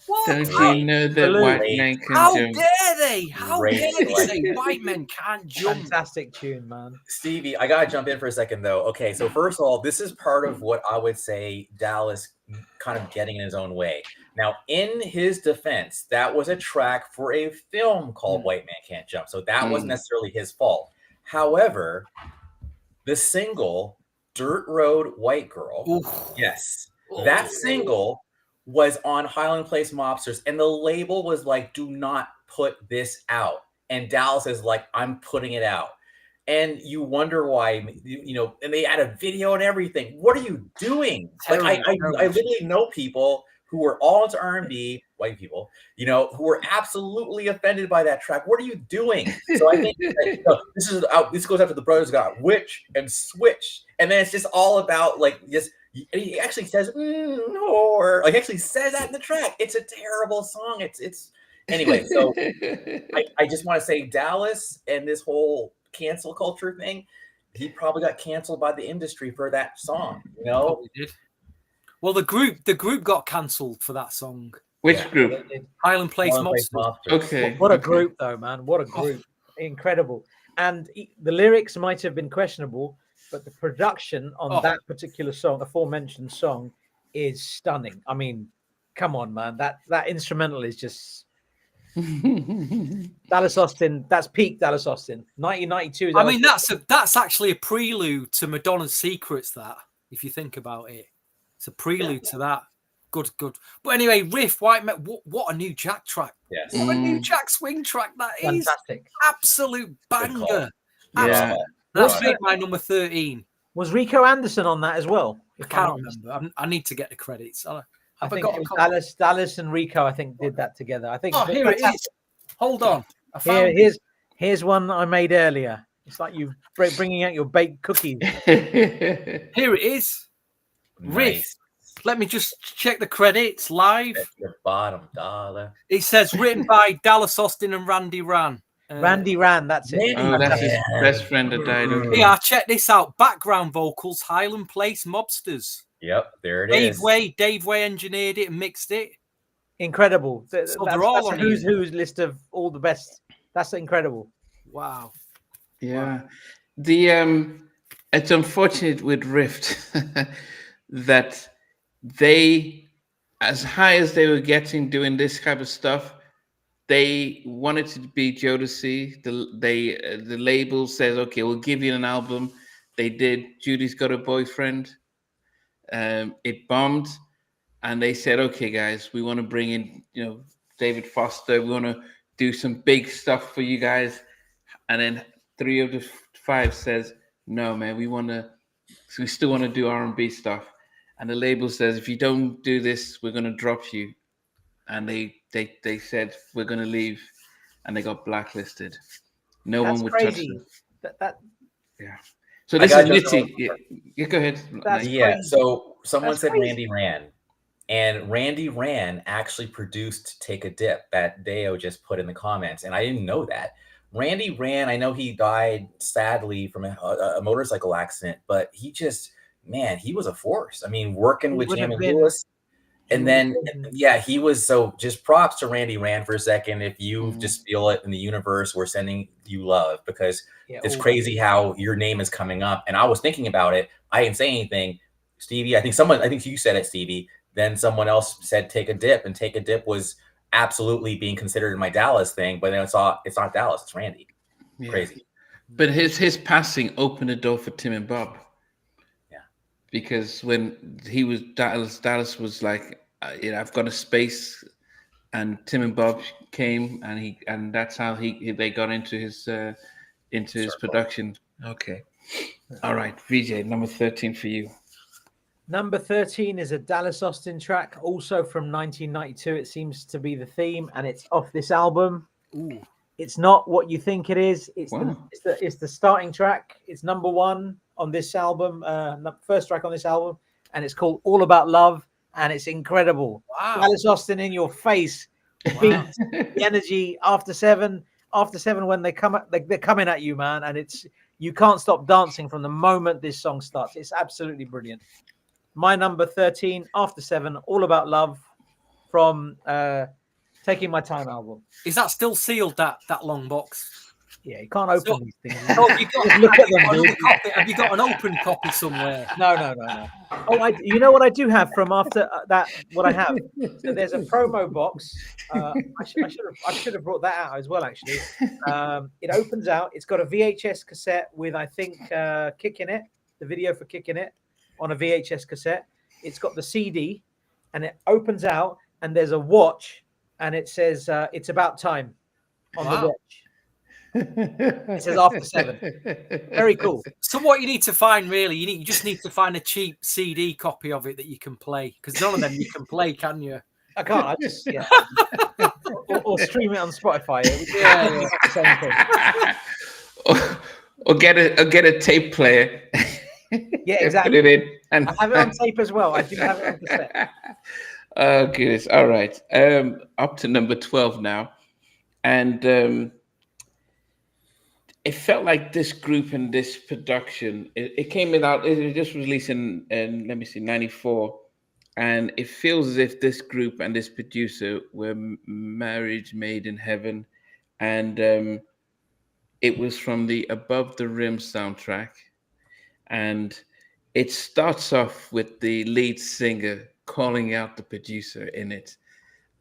What? Don't you know that white men can jump? Dare they? How dare they say white men can't jump? Fantastic tune, man. Stevie, I gotta jump in for a second though. Okay, so first of all, this is part of what I would say Dallas kind of getting in his own way. Now, in his defense, that was a track for a film called "White Man Can't Jump," so that wasn't necessarily his fault. However, the single "Dirt Road White Girl," that single was on Highland Place Mobsters, and the label was like, "Do not put this out." And Dallas is like, "I'm putting it out." And you wonder why, and they had a video and everything. What are you doing? I literally know people who were all into R&B, white people, who were absolutely offended by that track. What are you doing? So I think this goes after the brothers got Witch and Switch, and then it's just all about he actually says or actually says that in the track. It's a terrible song. It's anyway. So I just want to say Dallas and this whole cancel culture thing, he probably got canceled by the industry for that song. Probably did. Well, the group got cancelled for that song. Which group? Highland Place Monsters. Okay. What a group, though, man! What a group! Incredible. And the lyrics might have been questionable, but the production on that particular song, aforementioned song, is stunning. I mean, come on, man. That instrumental is just Dallas Austin. That's peak Dallas Austin. 1992. I mean, that's actually a prelude to Madonna's Secrets. That, if you think about it, it's a prelude to that. Good. But anyway, Riff, White Men. What a new Jack track. Yes. What a new Jack Swing track that is. Fantastic. Absolute banger. Yeah. That's made my number 13. Was Rico Anderson on that as well? I can't remember. I need to get the credits. I think it was Dallas and Rico. I think did that together. I think. Oh, here it is. Hold on. I found here's one I made earlier. It's like you bringing out your baked cookies. Here it is. Riff. Nice. Let me just check the credits live. At your bottom dollar. It says written by Dallas Austin and Randy Ran. Randy Ran, that's it. Oh, that's his best friend that died. Okay. Yeah, check this out. Background vocals, Highland Place Mobsters. Yep, there it is. Dave Way engineered it and mixed it. Incredible. That's on a who's list of all the best. That's incredible. Wow. Yeah. The it's unfortunate with Rift that they, as high as they were getting doing this type of stuff, they wanted to be Jodeci. The label says, okay, we'll give you an album. They did Judy's Got a Boyfriend. It bombed, and they said, okay, guys, we want to bring in, David Foster. We want to do some big stuff for you guys. And then 3 of the 5 says, no, man, we still want to do R&B stuff. And the label says, if you don't do this, we're going to drop you. And they said, we're going to leave. And they got blacklisted. That's one would crazy. touch them. Yeah. So this is nitty. Yeah, go ahead. Yeah. So someone said crazy. Randy Ran. And Randy Ran actually produced Take a Dip that Deo just put in the comments. And I didn't know that. Randy Ran, I know he died sadly from a motorcycle accident, but he was a force. I mean, working with Jam and Lewis. And then, he was. So just props to Randy Ran for a second. If you just feel it in the universe, we're sending you love, because it's crazy how your name is coming up. And I was thinking about it. I didn't say anything. Stevie, I think you said it, Stevie. Then someone else said Take a Dip, and Take a Dip was absolutely being considered in my Dallas thing. But then it's not Dallas, it's Randy. Yeah. Crazy. But his passing opened the door for Tim and Bob. Because when he was Dallas was like, I've got a space, and Tim and Bob came, and that's how they got into his production. Okay, all right, VJ, number 13 for you. Number 13 is a Dallas Austin track, also from 1992. It seems to be the theme, and it's off this album. Ooh. It's not what you think it is. It's the starting track. It's number 1 on this album, first track on this album, and it's called All About Love, and it's incredible. Wow. Dallas Austin in your face. Wow. The energy after seven when they're coming at you, man, and you can't stop dancing from the moment this song starts. It's absolutely brilliant. My number 13, After 7, All About Love, from Taking My Time album. Is that still sealed, that long box? Yeah, you can't open these things. Oh, look at them, dude. Have you got an open copy somewhere? No. Oh, you know what I do have from after that? What I have? So there's a promo box. I should have brought that out as well. Actually, it opens out. It's got a VHS cassette with, I think, Kick in It, the video for Kick in It, on a VHS cassette. It's got the CD, and it opens out, and there's a watch, and it says "It's About Time" on the watch. It says After 7. Very cool. So what you need to find, really, you just need to find a cheap CD copy of it that you can play, because none of them you can play, can you? I can't. I just or stream it on Spotify. Yeah. Or get a tape player. Yeah, exactly. Put it in, and I have it on tape as well. I do have it on cassette. Oh goodness! All right, up to number 12 now, and. It felt like this group and this production, it came out, it was just released in 94. And it feels as if this group and this producer were marriage made in heaven. And it was from the Above the Rim soundtrack. And it starts off with the lead singer calling out the producer in it.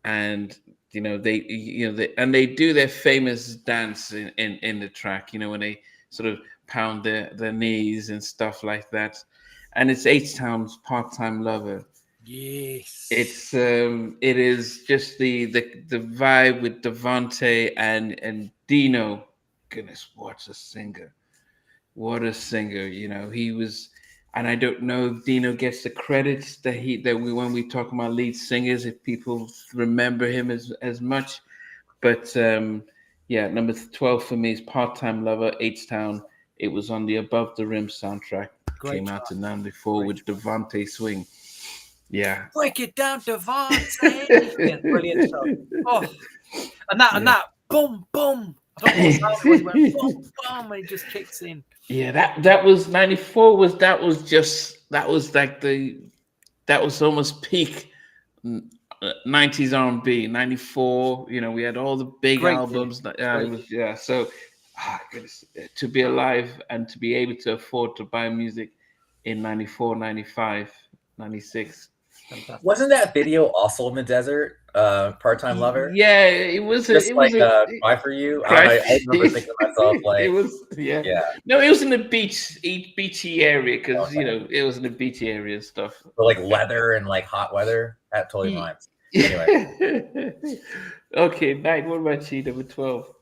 And they do their famous dance in the track, when they sort of pound their knees and stuff like that. And it's H-Town's Part-Time Lover. Yes. It is just the vibe with Devante and Dino. Goodness, what a singer. what a singer! You know, he was, and I don't know if Dino gets the credits when we talk about lead singers, if people remember him as much. But yeah, number 12 for me is Part Time Lover, H-Town. It was on the Above the Rim soundtrack. Great Came track. out in '94 with Devante Swing. Yeah. Break it down, Devante. Brilliant stuff. Oh, and that boom, boom. I don't know what sound it was. It went boom, boom, and it just kicks in. Yeah, that was '94. That was almost peak 90s R&B. '94. You know, we had all the big Great albums. year. So goodness, to be alive and to be able to afford to buy music in '94, '95, '96. Fantastic. Wasn't that video also in the desert? Part-Time Lover. Yeah, it was Just Cry for You. I remember thinking to myself, like, it was, yeah. No, it was in the beachy area because you know it was in the beachy area and stuff. But like leather and like hot weather. That totally rhymes. Anyway. Okay, Knight. What about you? Number 12.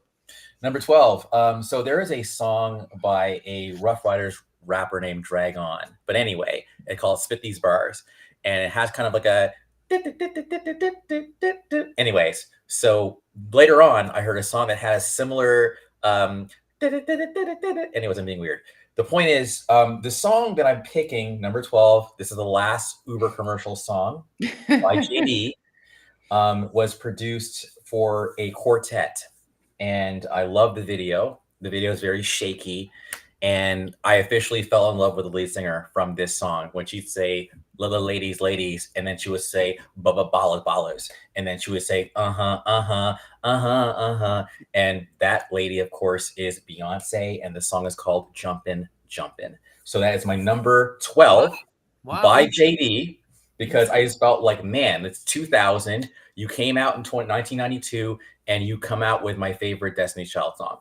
Number 12. So there is a song by a Rough Riders rapper named Drag On. But anyway, it's called Spit These Bars. And it has kind of like a anyways. So later on, I heard a song that had a similar anyways, I'm being weird. The point is, the song that I'm picking, number 12, this is the last Uber commercial song by JD, was produced for a quartet. And I love the video. The video is very shaky. And I officially fell in love with the lead singer from this song when she'd say, "Little ladies, ladies," and then she would say, "Bubba ballers, ballers," and then she would say, and that lady, of course, is Beyonce, and the song is called "Jumpin', Jumpin'." So that is my number 12 by JD, because I just felt like, man, it's 2000. You came out in 1992, and you come out with my favorite Destiny's Child song.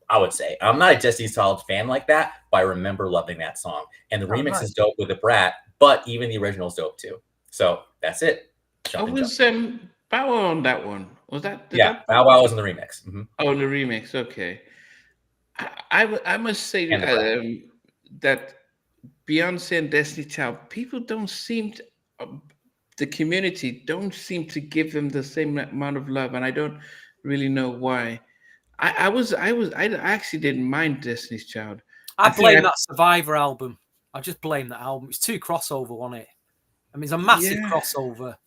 I would say I'm not a Destiny's Child fan like that, but I remember loving that song. And the remix is dope with the Brat, but even the original is dope too. So that's it. Bow Wow on that one? Was that? Bow Wow was in the remix. Mm-hmm. Oh, in the remix. Okay. I must say that Beyonce and Destiny Child, people don't seem to, the community don't seem to give them the same amount of love, and I don't really know why. I actually didn't mind Destiny's Child. I blame that Survivor album. I just blame that album. It's too crossover, wasn't it? I mean, it's a massive crossover.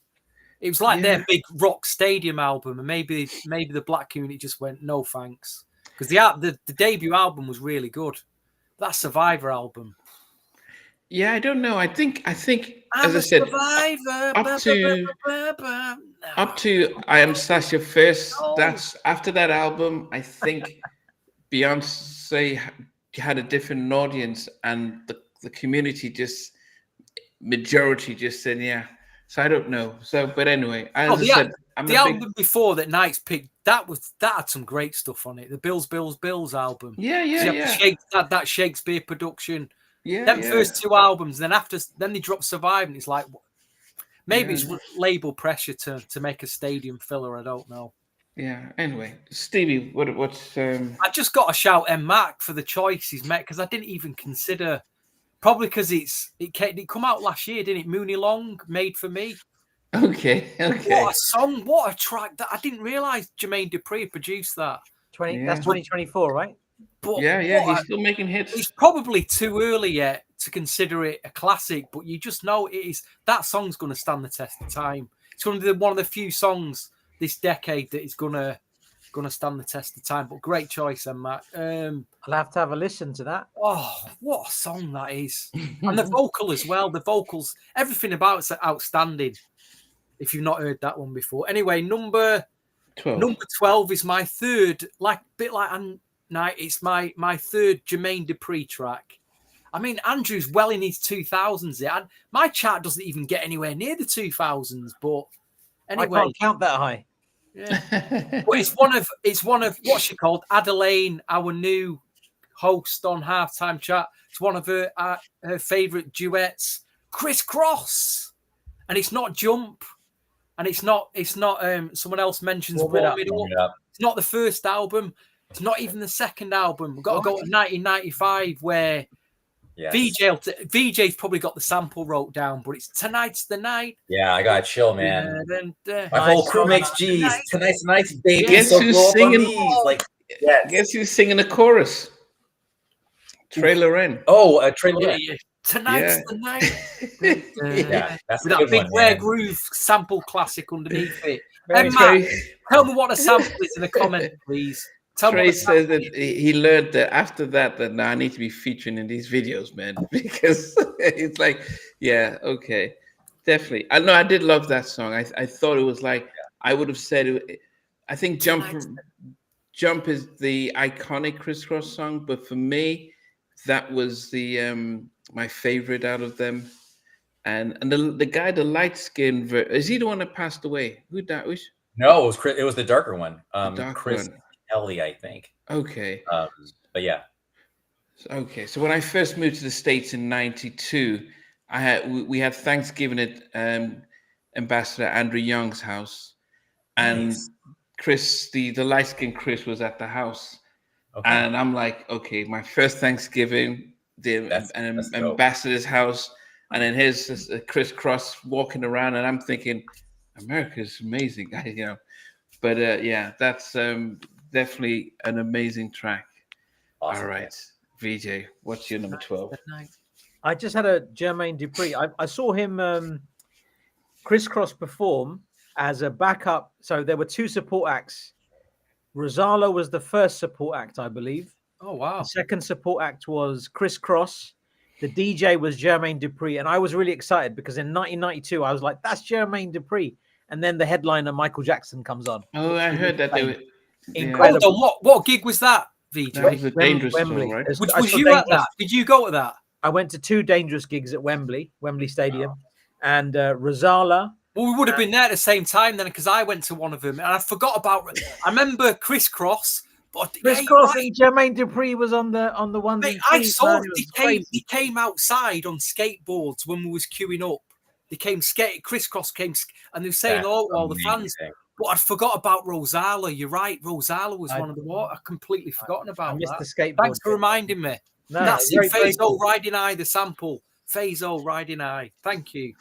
It was like their big rock stadium album, and maybe the black community just went, no thanks, because the debut album was really good. That Survivor album. Yeah, I don't know. I think as I said, up to I Am Sasha Fierce. That's after that album. I think Beyonce had a different audience, and the community majority just said yeah. So I don't know. So, but anyway, as I said, the album before that Knight's picked, that had some great stuff on it. The Bills album. That Shakespeare production. First two albums, then they dropped Survive, and it's like maybe it's label pressure to make a stadium filler. I don't know. Yeah. Anyway, Stevie, what's I just got to shout M Mac for the choice he's made, because I didn't even consider. Probably because it come out last year, didn't it? Mooney Long, Made for Me. Okay. What a song! What a track! That I didn't realize Jermaine Dupri produced that. That's 2024, right? But he's still making hits. It's probably too early yet to consider it a classic, but you just know it is. That song's going to stand the test of time. It's going to be one of the few songs this decade that is going to stand the test of time. But great choice, Matt. I'll have to have a listen to that. Oh, what a song that is! And the vocal as well. The vocals, everything about it's outstanding. If you've not heard that one before, anyway, number 12. Number 12 is my third, Night. It's my third Jermaine Dupri track. I mean, Andrew's well in his 2000s. My chart doesn't even get anywhere near the 2000s. But anyway, I can't count that high. Yeah, well, it's one of what's she called? Adeline, our new host on Halftime Chat. It's one of her favorite duets, Crisscross, and it's not Jump, and it's not. Someone else mentions Warm It Up. It's not the first album. It's not even the second album. We've got to go to 1995 where VJ's probably got the sample wrote down, but it's Tonight's the Night. Yeah, I got chill, man. My whole crew makes G's. Tonight's baby. Guess So who's blow up on singing? these. Like, yes. Guess who's singing the chorus? Trey Loren. Oh, Trey Loren. Tonight's the night. Yeah, that's with that big rare groove sample classic underneath it. And Matt, tell me what a sample is in the comment, please. Trey says that he learned that after that now I need to be featuring in these videos, man, because it's like, yeah, okay, definitely. I know I did love that song. I thought it was like I would have said it. I think Jump is the iconic Criss Cross song, but for me, that was the my favorite out of them. And the guy, the light skin, is he the one that passed away? Who died? No, it was Chris. It was the darker one. Chris Kelly, I think. Okay. But yeah. Okay. So when I first moved to the States in '92, we had Thanksgiving at Ambassador Andrew Young's house, and Chris, the light skinned Chris, was at the house, and I'm like, okay, my first Thanksgiving, Ambassador's house. And then here's this, Criss Cross walking around, and I'm thinking, America's amazing, But that's definitely an amazing track. Awesome. All right, VJ, what's your number 12? I just had a Jermaine Dupri. I saw him Criss Cross perform as a backup. So there were two support acts. Rosala was the first support act, I believe. Oh wow! The second support act was Criss Cross. The DJ was Jermaine Dupri, and I was really excited because in 1992 I was like, "That's Jermaine Dupri," and then the headliner Michael Jackson comes on. Oh, I heard that. They were incredible. What gig was that, VJ? That was a Dangerous Wembley. tour, right? Was you at that? Did you go to that? I went to two Dangerous gigs at Wembley Stadium, and Rosala. Well, we would have been there at the same time then, because I went to one of them, and I forgot about. I remember Criss Cross. Criss Cross and Jermaine Dupri was on the one. Mate, I saw he came outside on skateboards when we was queuing up. They came Criss Cross came, and they were saying all the fans. But I forgot about Rosala. You're right, Rosala was one of the what I completely forgotten about. I missed that. The skateboard. Thanks for reminding me. No, that's it. Fazo riding high, the sample. Fazo riding high. Thank you.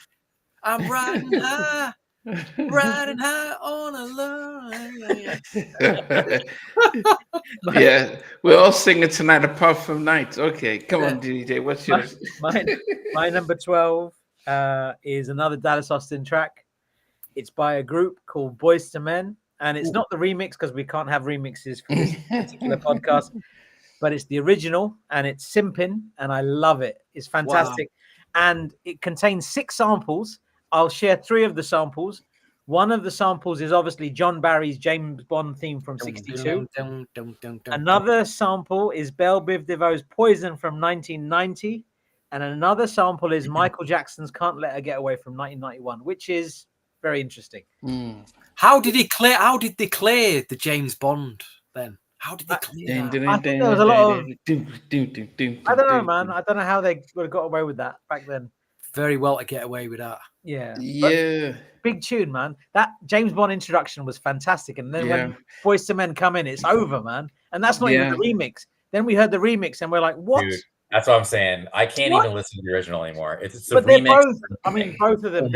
I'm riding high. Riding high on a line. Yeah, we're all singing tonight apart from Night. Okay, come on, DJ. What's yours? My number 12 is another Dallas Austin track. It's by a group called Boyz II Men, and it's not the remix because we can't have remixes for this particular podcast, but it's the original, and it's Simpin', and I love it. It's fantastic, and it contains 6 samples. I'll share 3 of the samples. One of the samples is obviously John Barry's James Bond theme from '62. Another sample is Belle Biv DeVoe's Poison from 1990. And another sample is Michael Jackson's Can't Let Her Get Away from 1991, which is very interesting. How did they clear the James Bond then? How did they clear that? I think there was a lot of... I don't know, man. I don't know how they would have got away with that back then. Very well to get away with that. Yeah. Yeah. Big tune, man. That James Bond introduction was fantastic. And then when Boyz II Men come in, it's over, man. And that's not even the remix. Then we heard the remix and we're like, what? Dude, that's what I'm saying. I can't even listen to the original anymore. It's a but remix. They're both, I mean, both of them,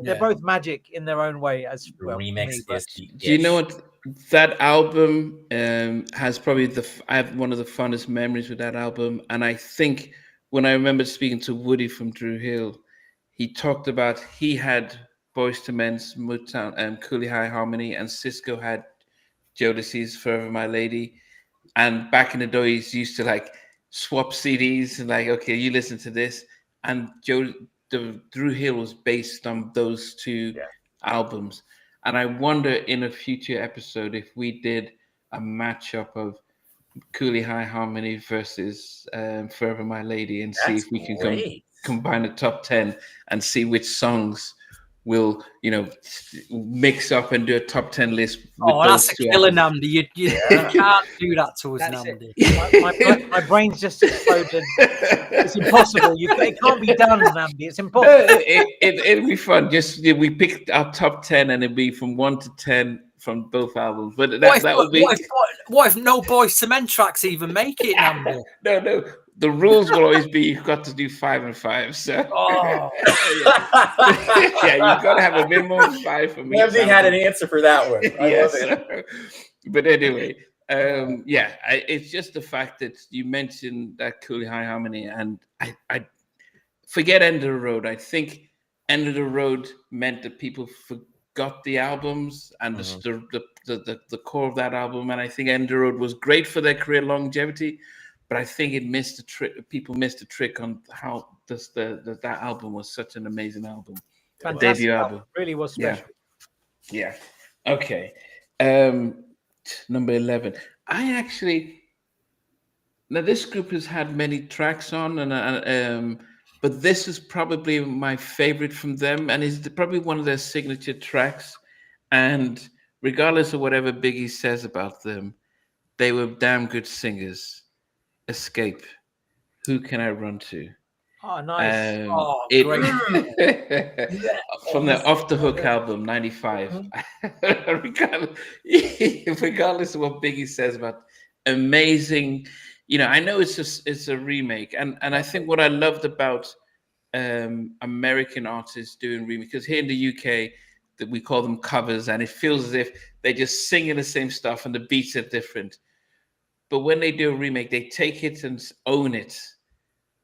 they're both magic in their own way. As well. Remix is do you know what? That album has probably I have one of the funnest memories with that album. And I think when I remember speaking to Woody from Drew Hill, he talked about he had Boyz II Men's Motown and Cooley High Harmony, and Cisco had Jodeci's Forever My Lady. And back in the day, he used to like swap CDs and like, okay, you listen to this. And Drew Hill was based on those 2 albums. And I wonder in a future episode if we did a matchup of Cooley High Harmony versus Forever My Lady and see if we can combine a top 10 and see which songs will, mix up and do a top 10 list. That's a killer, Namdi. You can't do that to us, Namdi. My brain's just exploded. It's impossible. It can't be done, Namdi. It's impossible. It'll be fun. We picked our top 10 and it'll be from 1 to 10 from both albums. But that would be what if no Boys to Men tracks even make it, Namdi? no. The rules will always be you've got to do 5 and 5. So yeah, you've got to have a minimum of 5 for me. Namdi had an answer for that one. I love it. But anyway, it's just the fact that you mentioned that Cooley High Harmony, and I forget End of the Road. I think End of the Road meant that people forgot the albums and the core of that album. And I think End of the Road was great for their career longevity, but I think it missed the trick. People missed the trick on how that album was such an amazing album. Fantastic Debut album. Really was special. Yeah. Okay. Number 11. Now this group has had many tracks on, and but this is probably my favorite from them, and is probably one of their signature tracks. And regardless of whatever Biggie says about them, they were damn good singers. Escape. Who Can I Run To? Oh, nice. Great. From the Off the Hook album, 95. Regardless of what Biggie says about amazing, I know it's a remake, and I think what I loved about American artists doing remake, because here in the UK that we call them covers, and it feels as if they just singing the same stuff and the beats are different. But when they do a remake, they take it and own it.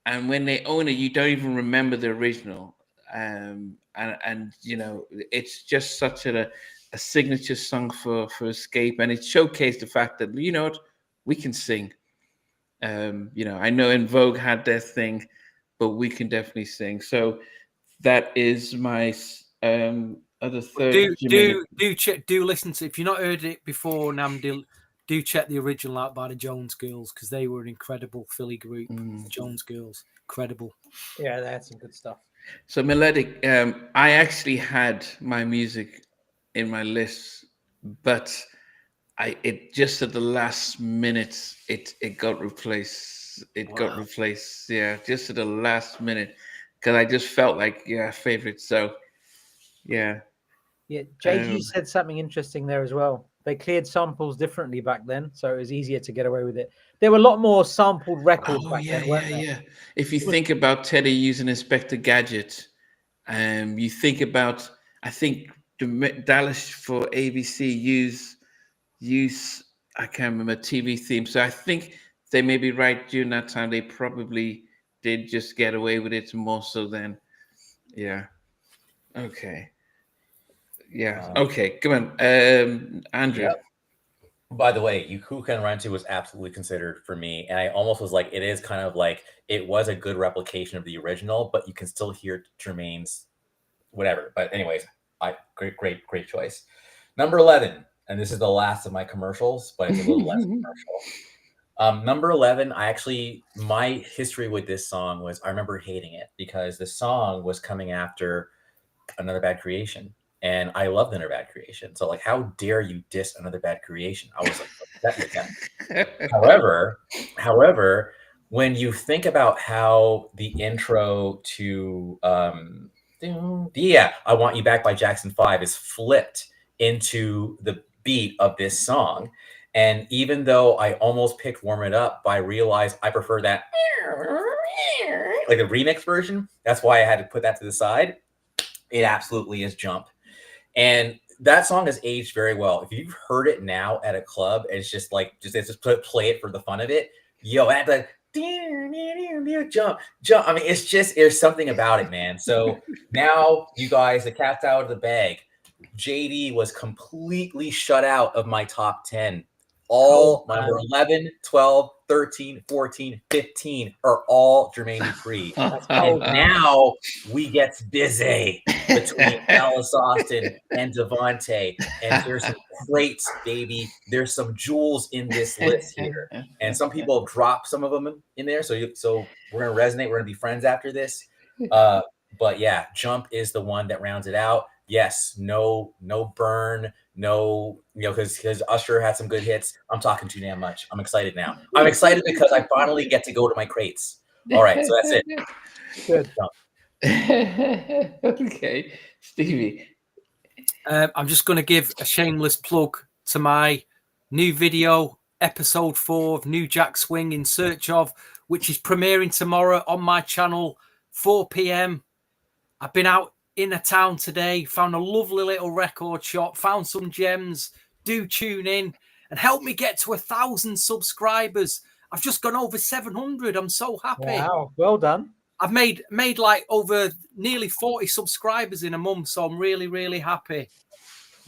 And when they own it, you don't even remember the original. And it's just such a signature song for Escape. And it showcased the fact that, we can sing. I know In Vogue had their thing, but we can definitely sing. So that is my other third. Do listen to, if you've not heard it before, Namdi, do check the original out by the Jones Girls, because they were an incredible Philly group. Jones Girls, incredible. Yeah, they had some good stuff. So melodic. I actually had my music in my list, but it just at the last minute it got replaced. Got replaced. Yeah, just at the last minute, because I just felt like favorite. So yeah. Yeah, Jake, you said something interesting there as well. They cleared samples differently back then, so it was easier to get away with it. There were a lot more sampled records back then, weren't there? Yeah. If you think about Teddy using Inspector Gadget, you think about, I think Dallas for ABC use I can't remember, TV theme. So I think they may be right during that time. They probably did just get away with it more so than, Okay. Yeah. Okay. Come on, Andrew. Yep. By the way, Who Can I Run To was absolutely considered for me, and I almost was like, it is kind of like it was a good replication of the original, but you can still hear Jermaine's whatever. But anyways, great choice. Number 11, and this is the last of my commercials, but it's a little less commercial. Number 11, my history with this song was I remember hating it because the song was coming after Another Bad Creation. And I love Another Bad Creation. So like, how dare you diss Another Bad Creation? I was like, upset with them. However, when you think about how the intro to I Want You Back by Jackson 5 is flipped into the beat of this song. And even though I almost picked Warm It Up, but I realized I prefer that like the remix version. That's why I had to put that to the side. It absolutely is Jump. And that song has aged very well. If you've heard it now at a club, it's just like, play it for the fun of it. At the jump. I mean, there's something about it, man. So now you guys, the cat's out of the bag. JD was completely shut out of my top 10. All number 11, 12, 13, 14, 15 are all Jermaine Dupri. And now we get busy between Alice Austin and Devante. And there's some crates, baby. There's some jewels in this list here. And some people have dropped some of them in there. So we're going to resonate. We're going to be friends after this. But yeah, Jump is the one that rounds it out. Yes, no burn, because Usher had some good hits. I'm talking too damn much. I'm excited now. I'm excited because I finally get to go to my crates. All right, so that's it. Good. Okay, Stevie. I'm just going to give a shameless plug to my new video, episode 4 of New Jack Swing in Search Of, which is premiering tomorrow on my channel, 4 p.m. I've been out in a town today, found a lovely little record shop, found some gems. Do tune in and help me get to 1,000 subscribers. I've just gone over 700. I'm so happy. Wow, well done. I've made like over nearly 40 subscribers in a month, so I'm really, really happy.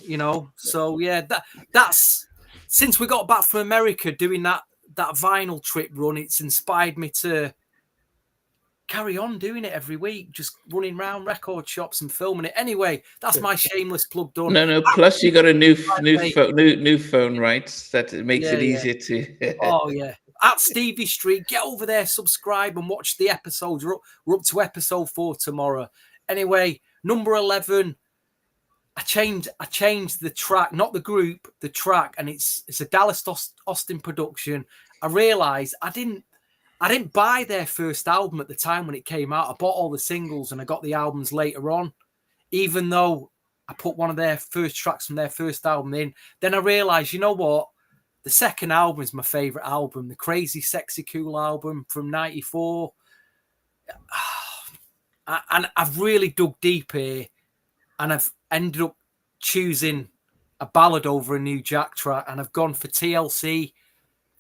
You know, so yeah, that's since we got back from America doing that vinyl trip run, it's inspired me to carry on doing it every week, just running around record shops and filming it. Anyway, that's my shameless plug done. No. Plus, you got a new phone, right? That makes it easier to. Oh yeah, at Stevie Street. Get over there, subscribe, and watch the episodes. We're up to episode 4 tomorrow. Anyway, number 11. I changed the track, not the group, the track, and it's a Dallas Austin production. I realized I didn't buy their first album at the time when it came out. I bought all the singles and I got the albums later on, even though I put one of their first tracks from their first album in. Then I realized, you know what? The second album is my favorite album, the Crazy Sexy Cool album from '94. And I've really dug deep here, and I've ended up choosing a ballad over a New Jack track, and I've gone for TLC,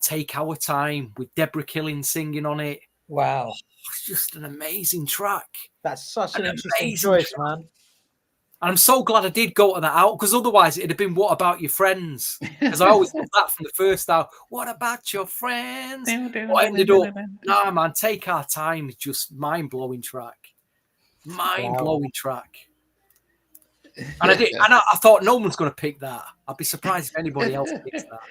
Take Our Time, with Deborah Killing singing on it. Wow. It's just an amazing track. That's such an interesting choice, man. And I'm so glad I did go to that out, because otherwise it'd have been What About Your Friends? Because I always love that from the first album. What about your friends? What ended up, nah, man, Take Our Time is just mind-blowing track. Mind-blowing track. And I thought no one's going to pick that. I'd be surprised if anybody else picks that.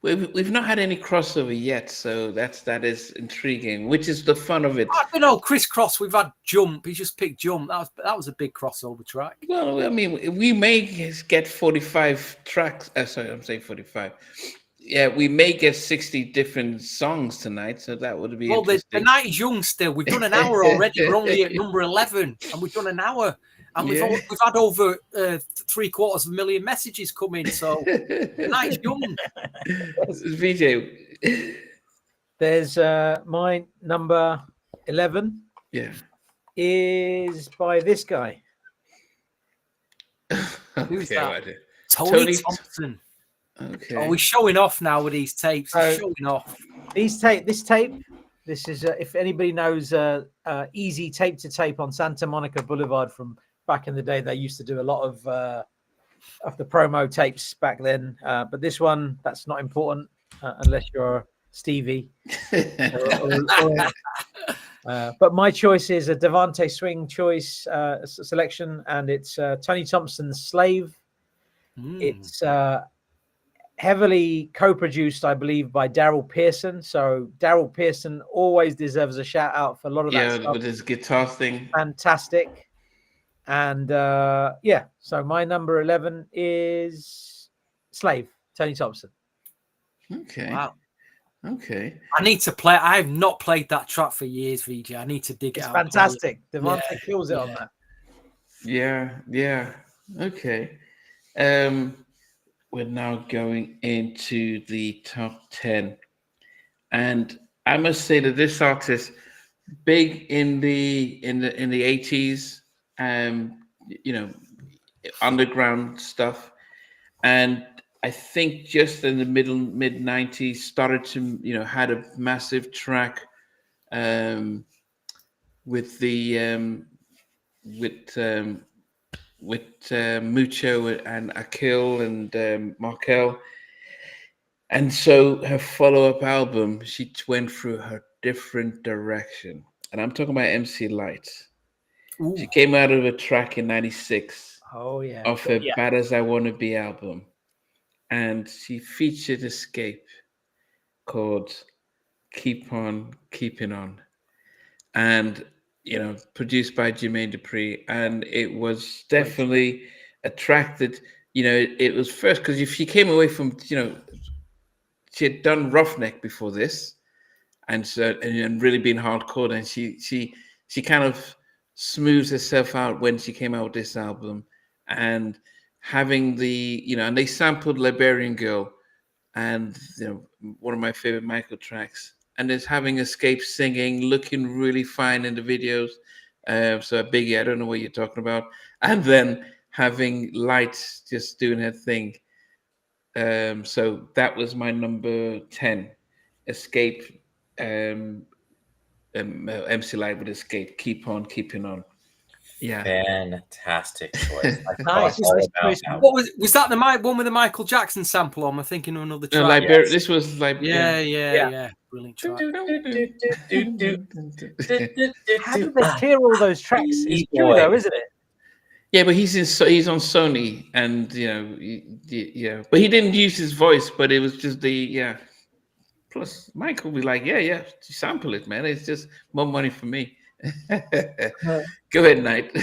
We've not had any crossover yet, so that is intriguing, which is the fun of it. I don't know, crisscross. We've had Jump. He just picked Jump. That was a big crossover track. Well, I mean, we may get 45 tracks. Sorry, I'm saying 45. Yeah, we may get 60 different songs tonight, so that would be interesting. The night is young still. We've done an hour already. We're only at number 11, and we've done an hour. And we've had over 750,000 messages come in, so the night's young. VJ. There's my number 11. Yeah. Is by this guy. Who's that? Right. Tony Thompson. Okay. Oh, we're showing off now with these tapes. Showing off. This tape. This is if anybody knows Easy Tape to Tape on Santa Monica Boulevard from back in the day. They used to do a lot of the promo tapes back then. But this one, that's not important unless you're Stevie. But my choice is a Devante Swing choice selection, and it's Tony Thompson's Slave. It's heavily co-produced, I believe, by Daryl Pearson. So Daryl Pearson always deserves a shout out for a lot of that stuff. With his guitar thing. Fantastic. And so my number 11 is Slave, Tony Thompson. Okay. Wow. Okay. I need to play. I have not played that track for years, VJ. I need to dig it out. It's fantastic. Devante kills it on that. Yeah. Okay. We're now going into the top 10. And I must say that this artist, big in the 80s, underground stuff, and I think just in the mid 90s started to had a massive track with Mucho and Akil and Markel, and so her follow-up album, she went through her different direction, and I'm talking about MC Lyte. Ooh. She came out of a track in '96. Oh yeah, off her Bad As I Wanna Be album, and she featured Escape called Keep On Keeping On, and produced by Jermaine Dupri, and it was definitely a track that it was first, because if she came away from she had done Roughneck before this, and really been hardcore, and she kind of smoothed herself out when she came out with this album, and having the, and they sampled Liberian Girl, and one of my favorite Michael tracks, and there's having Escape singing, looking really fine in the videos. So Biggie, I don't know what you're talking about, and then having Lights just doing her thing. So that was my number 10, Escape. MC Light with Escape, Keep On Keeping On. Yeah, Fantastic choice. Nice. What was that? The one with the Michael Jackson sample on? I'm thinking of another track. No, Liberia. This was like yeah. Brilliant track. How did they clear all those tracks? It's true though, isn't it? Yeah, but he's on Sony, and but he didn't use his voice, but it was just the. Plus, Michael will be like, yeah, sample it, man. It's just more money for me. Go ahead, Knight.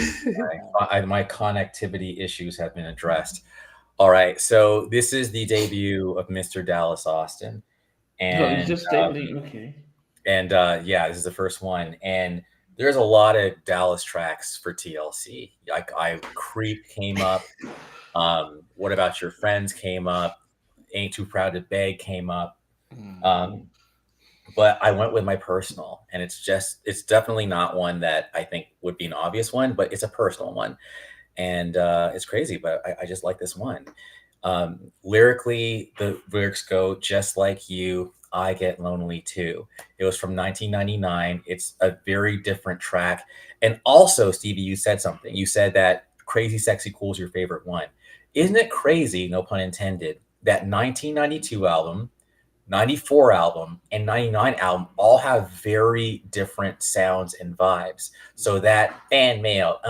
My connectivity issues have been addressed. All right, so this is the debut of Mr. Dallas Austin, and okay. And this is the first one, and there's a lot of Dallas tracks for TLC. Like Creep came up. What About Your Friends came up. Ain't Too Proud to Beg came up. But I went with my personal, and it's definitely not one that I think would be an obvious one, but it's a personal one, and it's crazy, but I just like this one. Lyrically, the lyrics go, just like you, I get lonely too. It was from 1999. It's a very different track. And also, Stevie, you said something. You said that Crazy Sexy Cool is your favorite one. Isn't it crazy, no pun intended, that 1992 album, 94 album, and 99 album all have very different sounds and vibes. So that fan mail,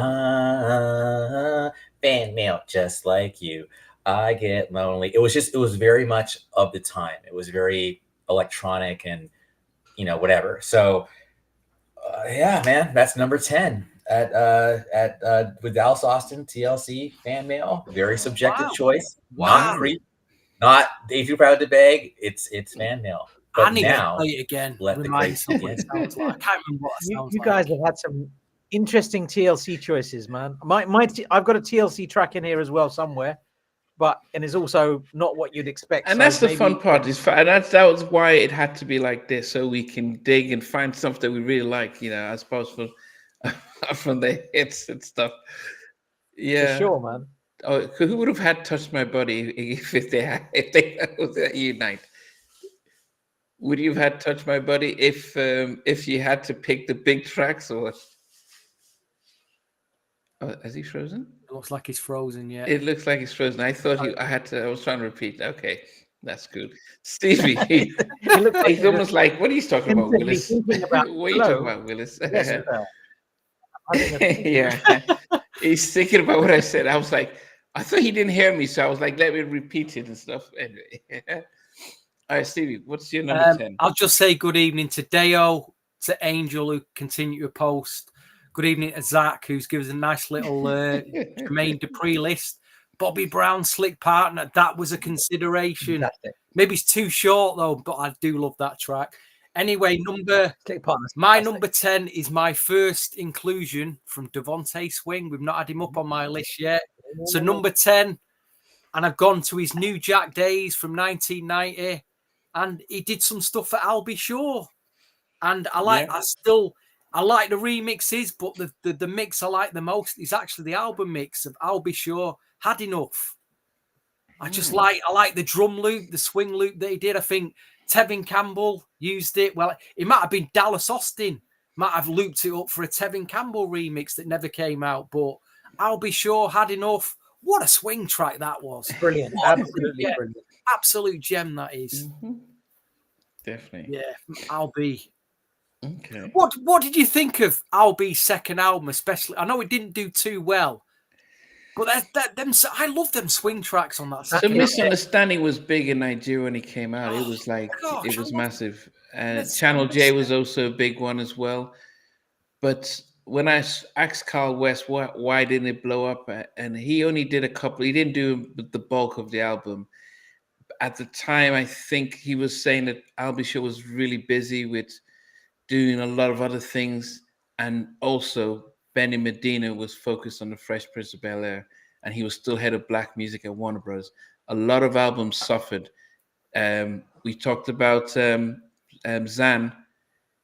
just like you, I get lonely. It was very much of the time. It was very electronic and whatever. So man, that's number 10 at with Dallas Austin, TLC, fan mail. Very subjective choice. Not Creep. Not Ain't Too Proud to Beg. It's fan mail. But I need now, to play it again. let the Reminds me crazy what it sounds like. I can't remember what it sounds You like. guys have had some interesting TLC choices, man. I've got a TLC track in here as well somewhere, and it's also not what you'd expect. And that's the fun part. That was why it had to be like this, so we can dig and find stuff that we really like. I suppose from the hits and stuff. Yeah, for sure, man. Oh, who would have had Touch My Body if they was at Unite? Would you have had Touch My Body if you had to pick the big tracks, or what? Oh, is he frozen? It looks like he's frozen, yeah. It looks like he's frozen. I thought I was trying to repeat. Okay, that's good. Stevie, he's almost like, what are you talking about, Willis? What are you talking about, Willis? Yeah. He's thinking about what I said. I was like, I thought he didn't hear me, so I was like, let me repeat it and stuff. Anyway. All right, Stevie, what's your number 10? I'll just say good evening to Deo, to Angel, who continue to post. Good evening to Zach, who's given us a nice little Jermaine Dupri list. Bobby Brown, Slick Partner, that was a consideration. Fantastic. Maybe it's too short, though, but I do love that track. Anyway, my number 10 is my first inclusion from Devante Swing. We've not had him up on my list yet. So number 10, and I've gone to his New Jack days from 1990, and he did some stuff for I'll Be Sure. And I like the remixes, but the mix I like the most is actually the album mix of I'll Be Sure, Had Enough. I like the drum loop, the swing loop that he did. I think Tevin Campbell used it. Well, it might have been Dallas Austin, might have looped it up for a Tevin Campbell remix that never came out, but I'll Be Sure, Had Enough. What a swing track that was. Brilliant. Absolutely brilliant. Absolute gem that is. Mm-hmm. Definitely. Yeah, I'll Be. Okay. What did you think of I'll Be's second album, especially? I know it didn't do too well, but I love them swing tracks on that. The Misunderstanding was big in Nigeria when it came out. It was like, it was massive. And Channel J was also a big one as well. But when I asked Carl West why didn't it blow up, and he only did a couple, he didn't do the bulk of the album. At the time, I think he was saying that I'll Be Sure was really busy with doing a lot of other things, and also Benny Medina was focused on the Fresh Prince of Bel-Air, and he was still head of black music at Warner Bros. A lot of albums suffered. We talked about Zan.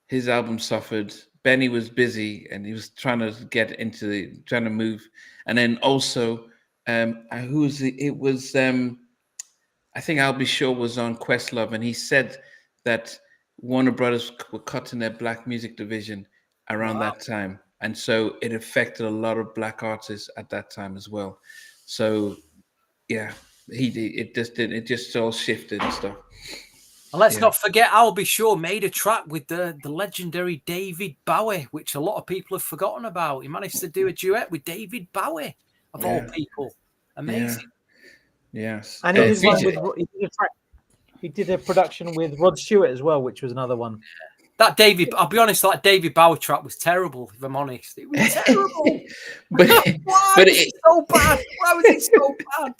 His album suffered. Benny was busy, and he was trying to move. And then also, who was it? It was I think Albie Shaw was on Questlove, and he said that Warner Brothers were cutting their black music division around that time, and so it affected a lot of black artists at that time as well. So, yeah, it just all shifted and stuff. And let's not forget, Albie Shaw made a track with the legendary David Bowie, which a lot of people have forgotten about. He managed to do a duet with David Bowie, of all people. Amazing. Yes. And he did a production with Rod Stewart as well, which was another one. I'll be honest, that David Bowie track was terrible, if I'm honest. It was terrible. Why was it so bad? Why was it so bad?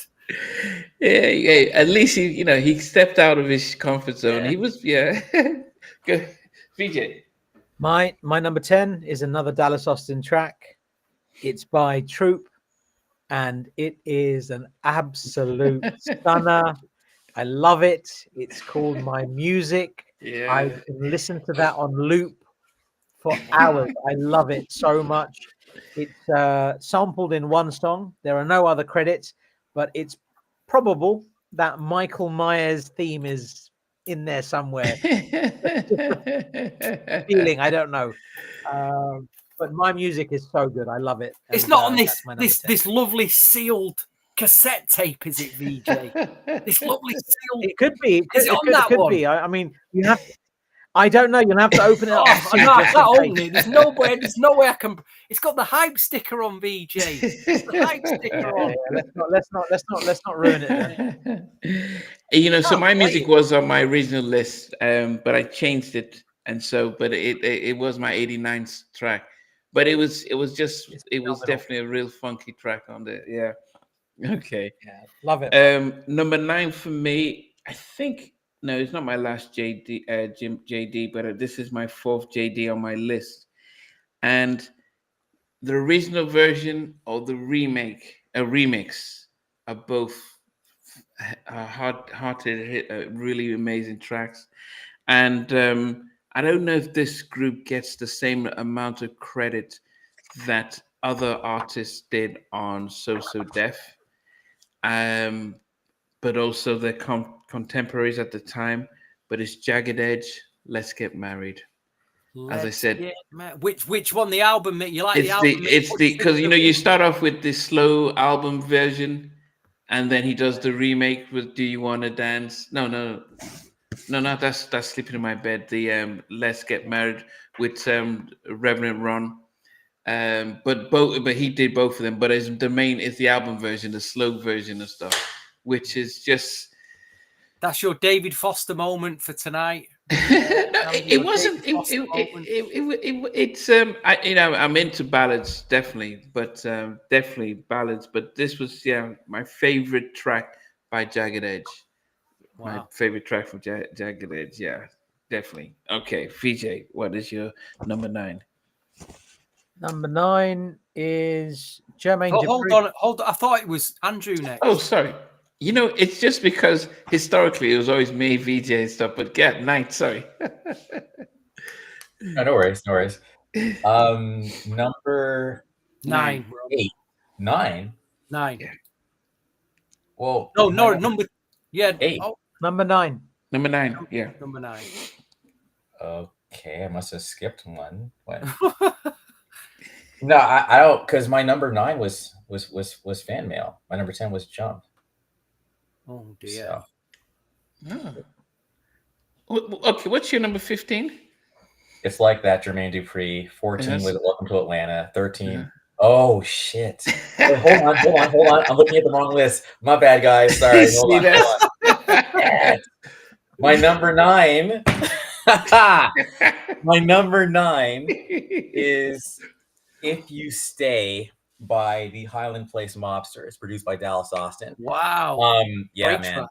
Yeah. At least he stepped out of his comfort zone. He was Good. VJ. My number 10 is another Dallas Austin track. It's by Troop, and it is an absolute stunner. I love it. It's called My Music. Yeah. I can listen to that on loop for hours. I love it so much. It's sampled in one song. There are no other credits, but it's probable that Michael Myers' theme is in there somewhere. Feeling, I don't know. But My Music is so good. I love it. It's not on this lovely sealed cassette tape, is it, VJ? This lovely sealed. It could be. It could be. I mean, you have. I don't know. You'll have to open it up. I can't open it. There's no way I can. It's got the hype sticker on, VJ. It's the hype sticker on. Let's not ruin it then. So My Music was on my original list, but I changed it, and so it was my 89th track. But it was definitely a real funky track on there. Yeah. Okay. Yeah, love it. Number 9 for me, I think. No, it's not my last JD, but this is my 4th JD on my list. And the original version or the remix are both hard-hearted, really amazing tracks. And I don't know if this group gets the same amount of credit that other artists did on So Def. But also their contemporaries at the time. But it's Jagged Edge, Let's Get Married. As I said, which one? The album? You like the album? It's because you start off with the slow album version, and then he does the remake with "Do You Wanna Dance?" No, that's Sleeping in My Bed. The Let's Get Married with Reverend Ron. But he did both of them. But the main is the album version, the slow version of stuff, which is just. That's your David Foster moment for tonight. It wasn't. It's I'm into ballads definitely, but definitely ballads. But this was my favorite track by Jagged Edge. Wow. My favorite track from Jagged Edge. Yeah, definitely. Okay, VJ, what is your number 9? Number 9 is Jermaine Dupri. Hold on. I thought it was Andrew next. Oh, sorry. It's just because historically it was always me, VJ, and stuff. But get 9. Sorry. No worries. Number 9. 8. 9. 9. Yeah. Well, no, number 8. Oh. Number 9. Number 9. Yeah. Number 9. Okay, I must have skipped one. What? No, I don't, because my number 9 was Fan Mail. My number 10 was Jump. Oh dear. So. Oh. Okay, what's your number 15? It's like that, Jermaine Dupri. 14 was Welcome to Atlanta. 13. Yeah. Oh shit. Wait, hold on. I'm looking at the wrong list. My bad, guys. Sorry. Hold on. My number 9. My number 9 is If You Stay by the Highland Place Mobsters, produced by Dallas Austin. Wow. Yeah, man.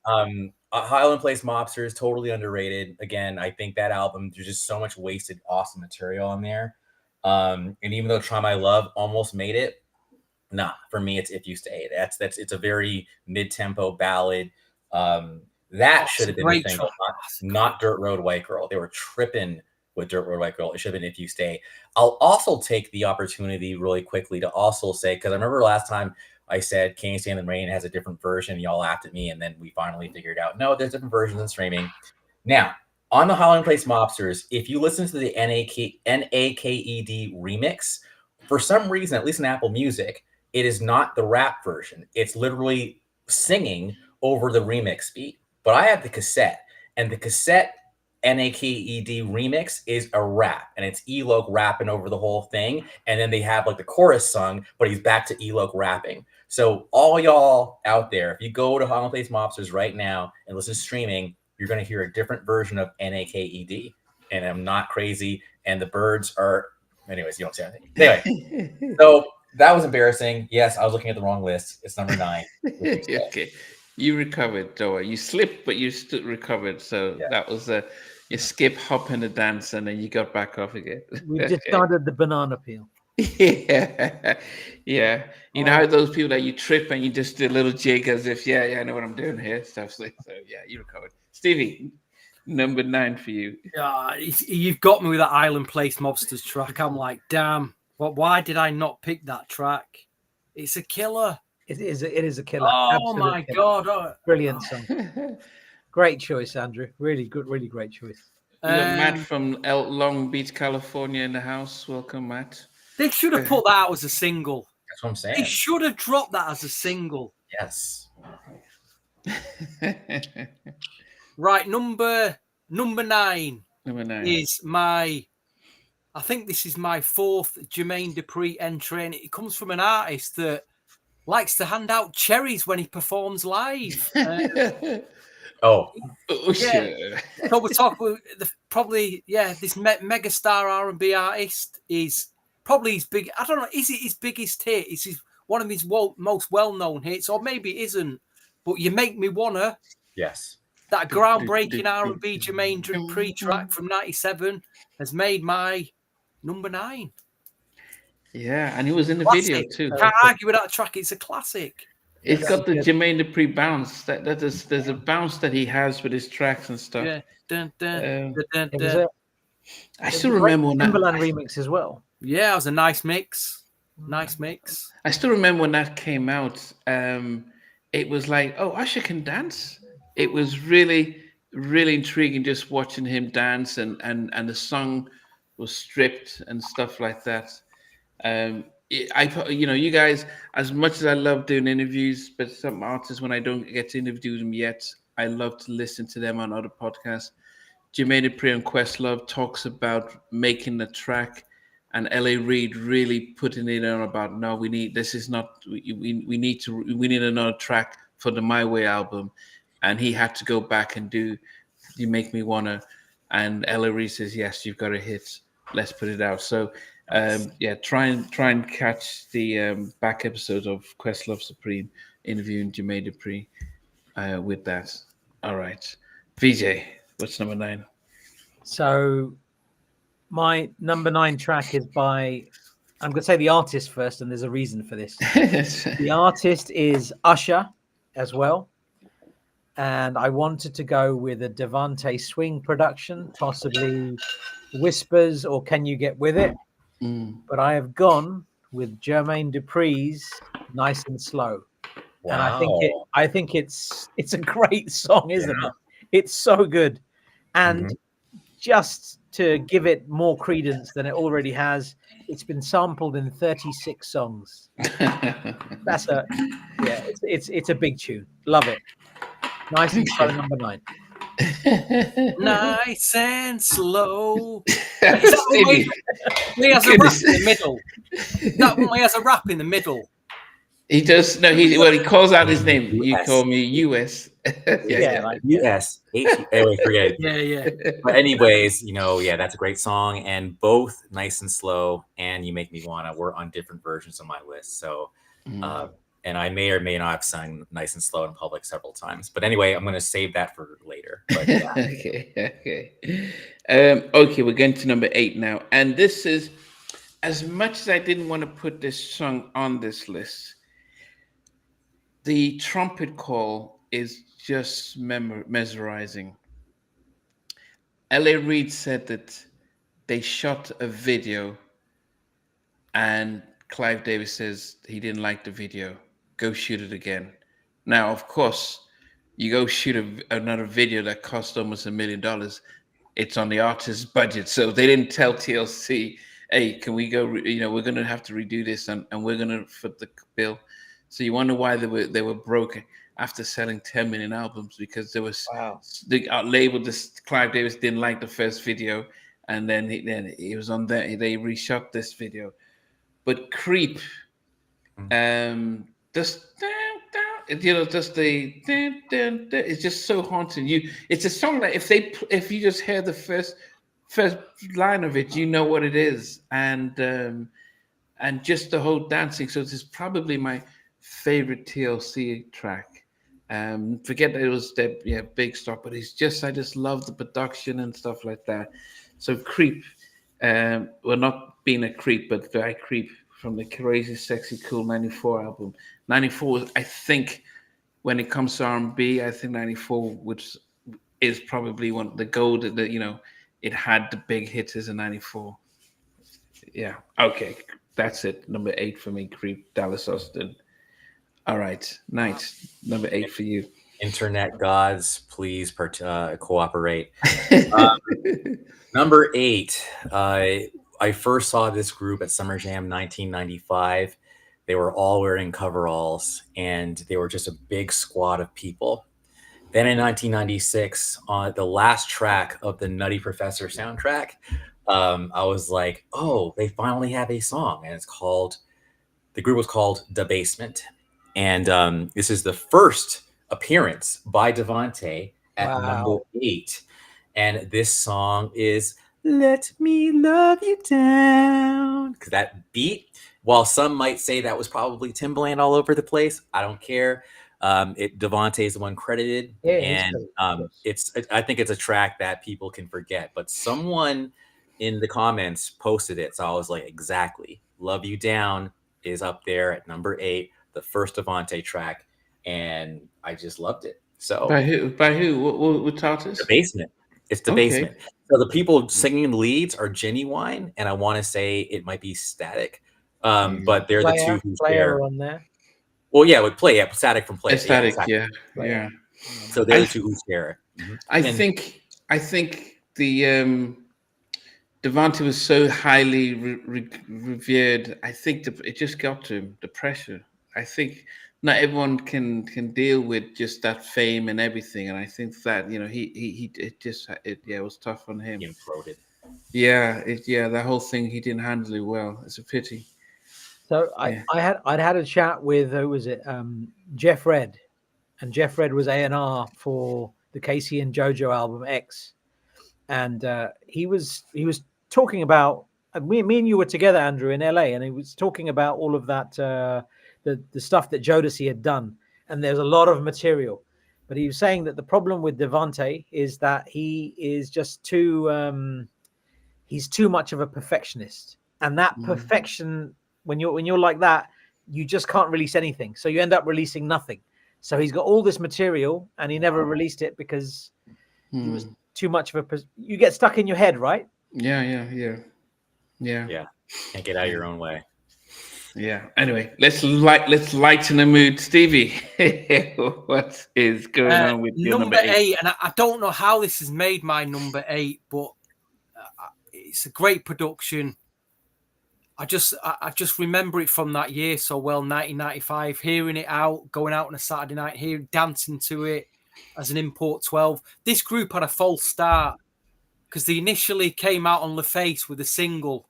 Highland Place Mobsters, totally underrated. Again, I think that album, there's just so much wasted awesome material on there. And even though Try My Love almost made it, Nah, for me, it's If You Stay. It's a very mid-tempo ballad. That should have been the thing, not Dirt Road White Girl. They were tripping with Dirt Road White Girl. It should have been If You Stay. I'll also take the opportunity really quickly to also say, because I remember last time I said Can't Stand the Rain has a different version. Y'all laughed at me, and then we finally figured out, no, there's different versions in streaming. Now, on the Howling Place Mobsters, if you listen to the NAKED remix, for some reason, at least in Apple Music, it is not the rap version. It's literally singing over the remix beat. But I have the cassette, and the cassette NAKED remix is a rap, and it's Elok rapping over the whole thing. And then they have like the chorus sung, but he's back to Elok rapping. So all y'all out there, if you go to Howling Place Mobsters right now and listen to streaming, you're going to hear a different version of NAKED. And I'm not crazy. And the birds are, anyways, you don't say anything. Anyway, so that was embarrassing. Yes, I was looking at the wrong list. It's number 9. Okay. You recovered, Doa. You slipped, but you still recovered. So that was you skip, hop, and a dance, and then you got back off again. We just started the banana peel. Yeah. You know how those people that you trip and you just do a little jig as if, I know what I'm doing here. Stuff. So yeah, you recovered. Stevie, number 9 for you. You've got me with that Island Place Mobsters track. I'm like, damn. Why did I not pick that track? It's a killer. It is a killer. Oh, Absolute my killer. God. Oh. Brilliant song. Great choice, Andrew. Really good, really great choice. You got Matt from Long Beach, California in the house. Welcome, Matt. They should have put that out as a single. That's what I'm saying. They should have dropped that as a single. Yes. Right, number 9. Number 9 is my. I think this is my 4th Jermaine Dupri entry, and it comes from an artist that likes to hand out cherries when he performs live. Sure. So we're talking probably this megastar R&B artist is probably his big. I don't know. Is it his biggest hit? Is one of his most well-known hits, or maybe it isn't? But You Make Me Wanna. Yes. That groundbreaking R&B Jermaine Dupri track from '97 has made my number 9. Yeah, and he was in the Classic. video too. Can't argue with that track. It's a classic. It's got the Jermaine Dupri bounce. There's a bounce that he has with his tracks and stuff. Yeah. I still remember when Timberland remix as well. Yeah, it was a nice mix. Nice mix. I still remember when that came out. It was like, oh, Usher can dance. It was really, really intriguing just watching him dance, and the song was stripped and stuff like that. You guys, as much as I love doing interviews, but some artists, when I don't get to interview them yet, I love to listen to them on other podcasts. Jermaine Dupri and Questlove talks about making the track, and L.A. Reid really putting it on about, no, we need another track for the My Way album, and he had to go back and do You Make Me Wanna, and L.A. Reid says, yes, you've got a hit, let's put it out. So try and catch the back episodes of Questlove Supreme interviewing Jermaine Dupri with that. All right, VJ, what's number 9? So my number 9 track is by, I'm going to say the artist first, and there's a reason for this. The artist is Usher as well. And I wanted to go with a Devante Swing production, possibly Whispers or Can You Get With It? But I have gone with Jermaine Dupri's Nice and Slow. Wow. And I think it's a great song, isn't it? It's so good. And just to give it more credence than it already has, it's been sampled in 36 songs. It's a big tune. Love it. Nice and Slow, number 9. Nice and slow. He has a rap in the middle. That one, he has a rap in the middle. He does. No, he calls out his name. US. You call me US. Like US. Anyway, forget it. Yeah. But anyways, that's a great song, and both Nice and Slow and You Make Me Wanna were on different versions of my list. So, and I may or may not have sung Nice and Slow in public several times. But anyway, I'm going to save that for later. But, Okay. Okay, we're going to number 8 now. And this is as much as I didn't want to put this song on this list, the trumpet call is just mesmerizing. L.A. Reid said that they shot a video, and Clive Davis says he didn't like the video. Go shoot it again. Now, of course, you go shoot another video that cost almost $1 million. It's on the artist's budget, so they didn't tell TLC, "Hey, can we go? We're going to have to redo this, and we're going to foot the bill." So you wonder why they were broke after selling 10 million albums, because there was the label. This Clive Davis didn't like the first video, and then he was on there. They reshot this video, but Creep, just just the it's just so haunting. It's a song that if you just hear the first line of it, you know what it is, and just the whole dancing. So this is probably my favorite TLC track. Forget that it was that big stuff, but I just love the production and stuff like that. So Creep, well, not being a creep, but I Creep, from the Crazy Sexy Cool 94 album. 94, I think, when it comes to R&B, I think 94, which is probably one of the gold that, it had the big hits in 94. Yeah. Okay. That's it. Number 8 for me, Creep, Dallas Austin. All right. Nice. Number 8 for you. Internet gods, please cooperate. Number 8, I first saw this group at Summer Jam 1995. They were all wearing coveralls, and they were just a big squad of people. Then in 1996, on the last track of the Nutty Professor soundtrack, I was like, oh, they finally have a song. And the group was called The Basement. And this is the first appearance by Devante at number 8. And this song is Let Me Love You Down. Because that beat, while some might say that was probably Timbaland all over the place, I don't care. Devante is the one credited. I think it's a track that people can forget. But someone in the comments posted it. So I was like, exactly. Love You Down is up there at number 8, the first Devante track. And I just loved it. So by who? What artist? The Basement. It's The Basement. So the people singing the leads are Genuine, and I want to say it might be Static, but they're the two who share on there. Well, yeah, with Play, Static from Play. Static, yeah. So they're the two who share it. Mm-hmm. I think the Devante was so highly revered. I think it just got to him, the pressure. I think not everyone can deal with just that fame and everything, and I think that it was tough on him. He imploded. The whole thing, he didn't handle it well. It's a pity. So I'd had a chat with Jeff Redd, and Jeff Redd was A&R for the Casey and JoJo album X, and he was talking about me and you were together, Andrew, in LA, and he was talking about all of that. The stuff that Jodeci had done, and there's a lot of material, but he was saying that the problem with Devante is that he is just he's too much of a perfectionist, and that perfection, when you're like that, you just can't release anything, so you end up releasing nothing. So he's got all this material and he never released it because he was too much of you get stuck in your head, right? Yeah. Can't get out of your own way. Yeah. Anyway, let's lighten the mood, Stevie. What is going on with your number 8? And I don't know how this has made my number 8, but it's a great production. I just remember it from that year so well, 1995. Hearing it going out on a Saturday night, dancing to it as an import 12. This group had a false start because they initially came out on LaFace with a single,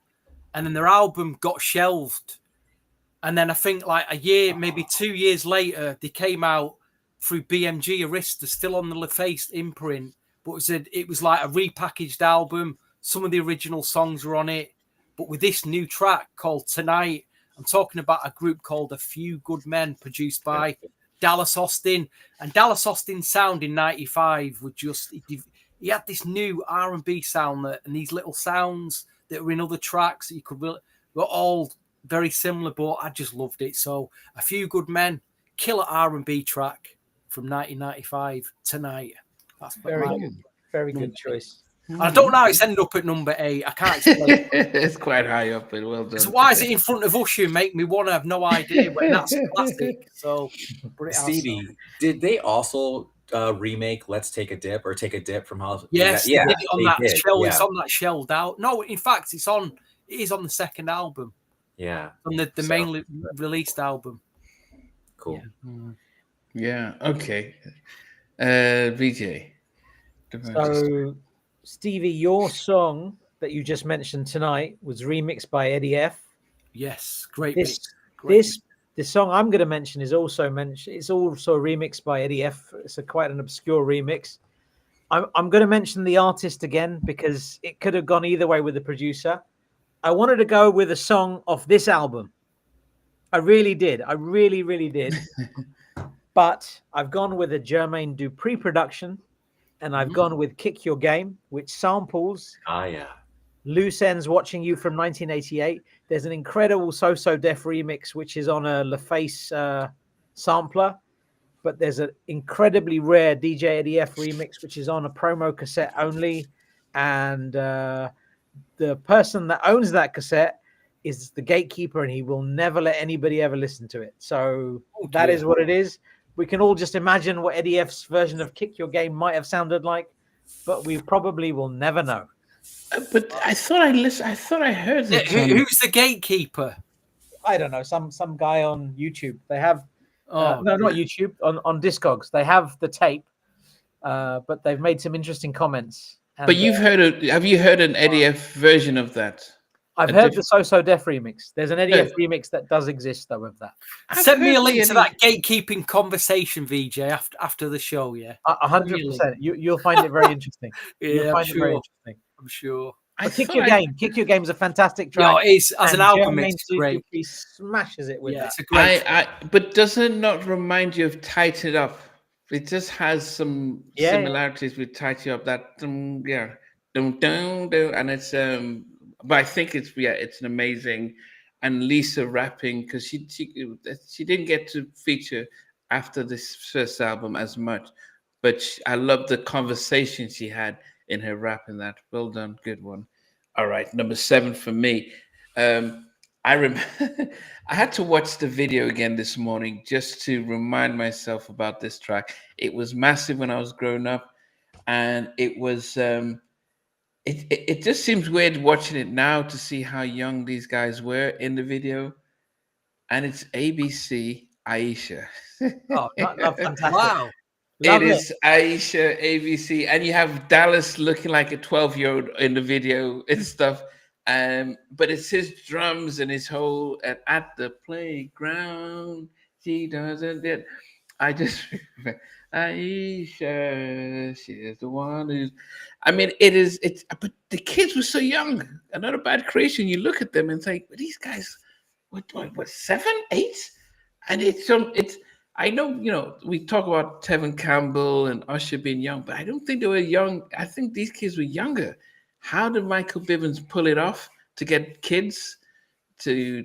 and then their album got shelved. And then I think like a year, maybe 2 years later, they came out through BMG Arista, still on the LaFace imprint, but it was like a repackaged album. Some of the original songs were on it, but with this new track called Tonight, I'm talking about a group called A Few Good Men, produced by Dallas Austin. And Dallas Austin's sound in 95 was just, he had this new R&B sound and these little sounds that were in other tracks that you could We're all very similar, but I just loved it. So, A Few Good Men, killer R&B track from 1995 tonight. That's Very good. Very good choice. I don't know how it's ended up at number 8. I can't explain. It's quite high up, but well done. So why is it in front of Usher? Make me want to have no idea. But that's classic. So, Stevie, did they also remake "Let's Take a Dip" or "Take a Dip" from House? Yes, yeah, they did it on that did. shell. Yeah. It's on that shelled out. No, in fact, it is on the second album. Yeah, on the mainly released album. Cool. Yeah. Okay. VJ. So, Stevie, your song that you just mentioned tonight was remixed by Eddie F. Yes, great mix. Great The song I'm going to mention is also It's also remixed by Eddie F. It's quite an obscure remix. I'm going to mention the artist again because it could have gone either way with the producer. I wanted to go with a song off this album. I really did. I really, really did. But I've gone with a Jermaine Dupri production, and I've gone with Kick Your Game, which samples Loose Ends Watching You from 1988. There's an incredible So Def remix, which is on a LaFace sampler. But there's an incredibly rare DJ Eddie F remix, which is on a promo cassette only. And the person that owns that cassette is the gatekeeper, and he will never let anybody ever listen to it. So that is what it is. We can all just imagine what Eddie F's version of Kick Your Game might have sounded like, but we probably will never know. But I thought I heard it. Who's the gatekeeper? I don't know. Some guy on YouTube. They have not YouTube, on Discogs. They have the tape, but they've made some interesting comments. And, but have you heard an Eddie F version of that? I've heard the So Def remix. There's an Eddie F remix that does exist, though, of that. Send me a link to that gatekeeping conversation, VJ, after the show, yeah? 100%. You'll find it very interesting. Yeah, I'm sure. I'm sure. But Kick Your Game. Kick Your Game is a fantastic track. No, it is. As an album, it's great. He smashes it with that. It's a great but does it not remind you of Tighten It Up? It just has some similarities with Tighten It Up. That and it's but I think it's an amazing, and Lisa rapping, because she didn't get to feature after this first album as much, but I love the conversation she had in her rap in that. Well done, good one. All right, number 7 for me. I had to watch the video again this morning just to remind myself about this track. It was massive when I was growing up, and it was. It just seems weird watching it now to see how young these guys were in the video, and it's ABC Aisha. Oh, fantastic! Wow. It is Aisha, ABC, and you have Dallas looking like a 12-year-old in the video and stuff. But it's his drums and his whole at the playground. She doesn't it. I just Aisha, she is the one who's. I mean, it's. But the kids were so young. Another bad creation. You look at them and think, well, these guys, what, 7, 8, and it's. I know, we talk about Tevin Campbell and Usher being young, but I don't think they were young. I think these kids were younger. How did Michael Bivins pull it off to get kids to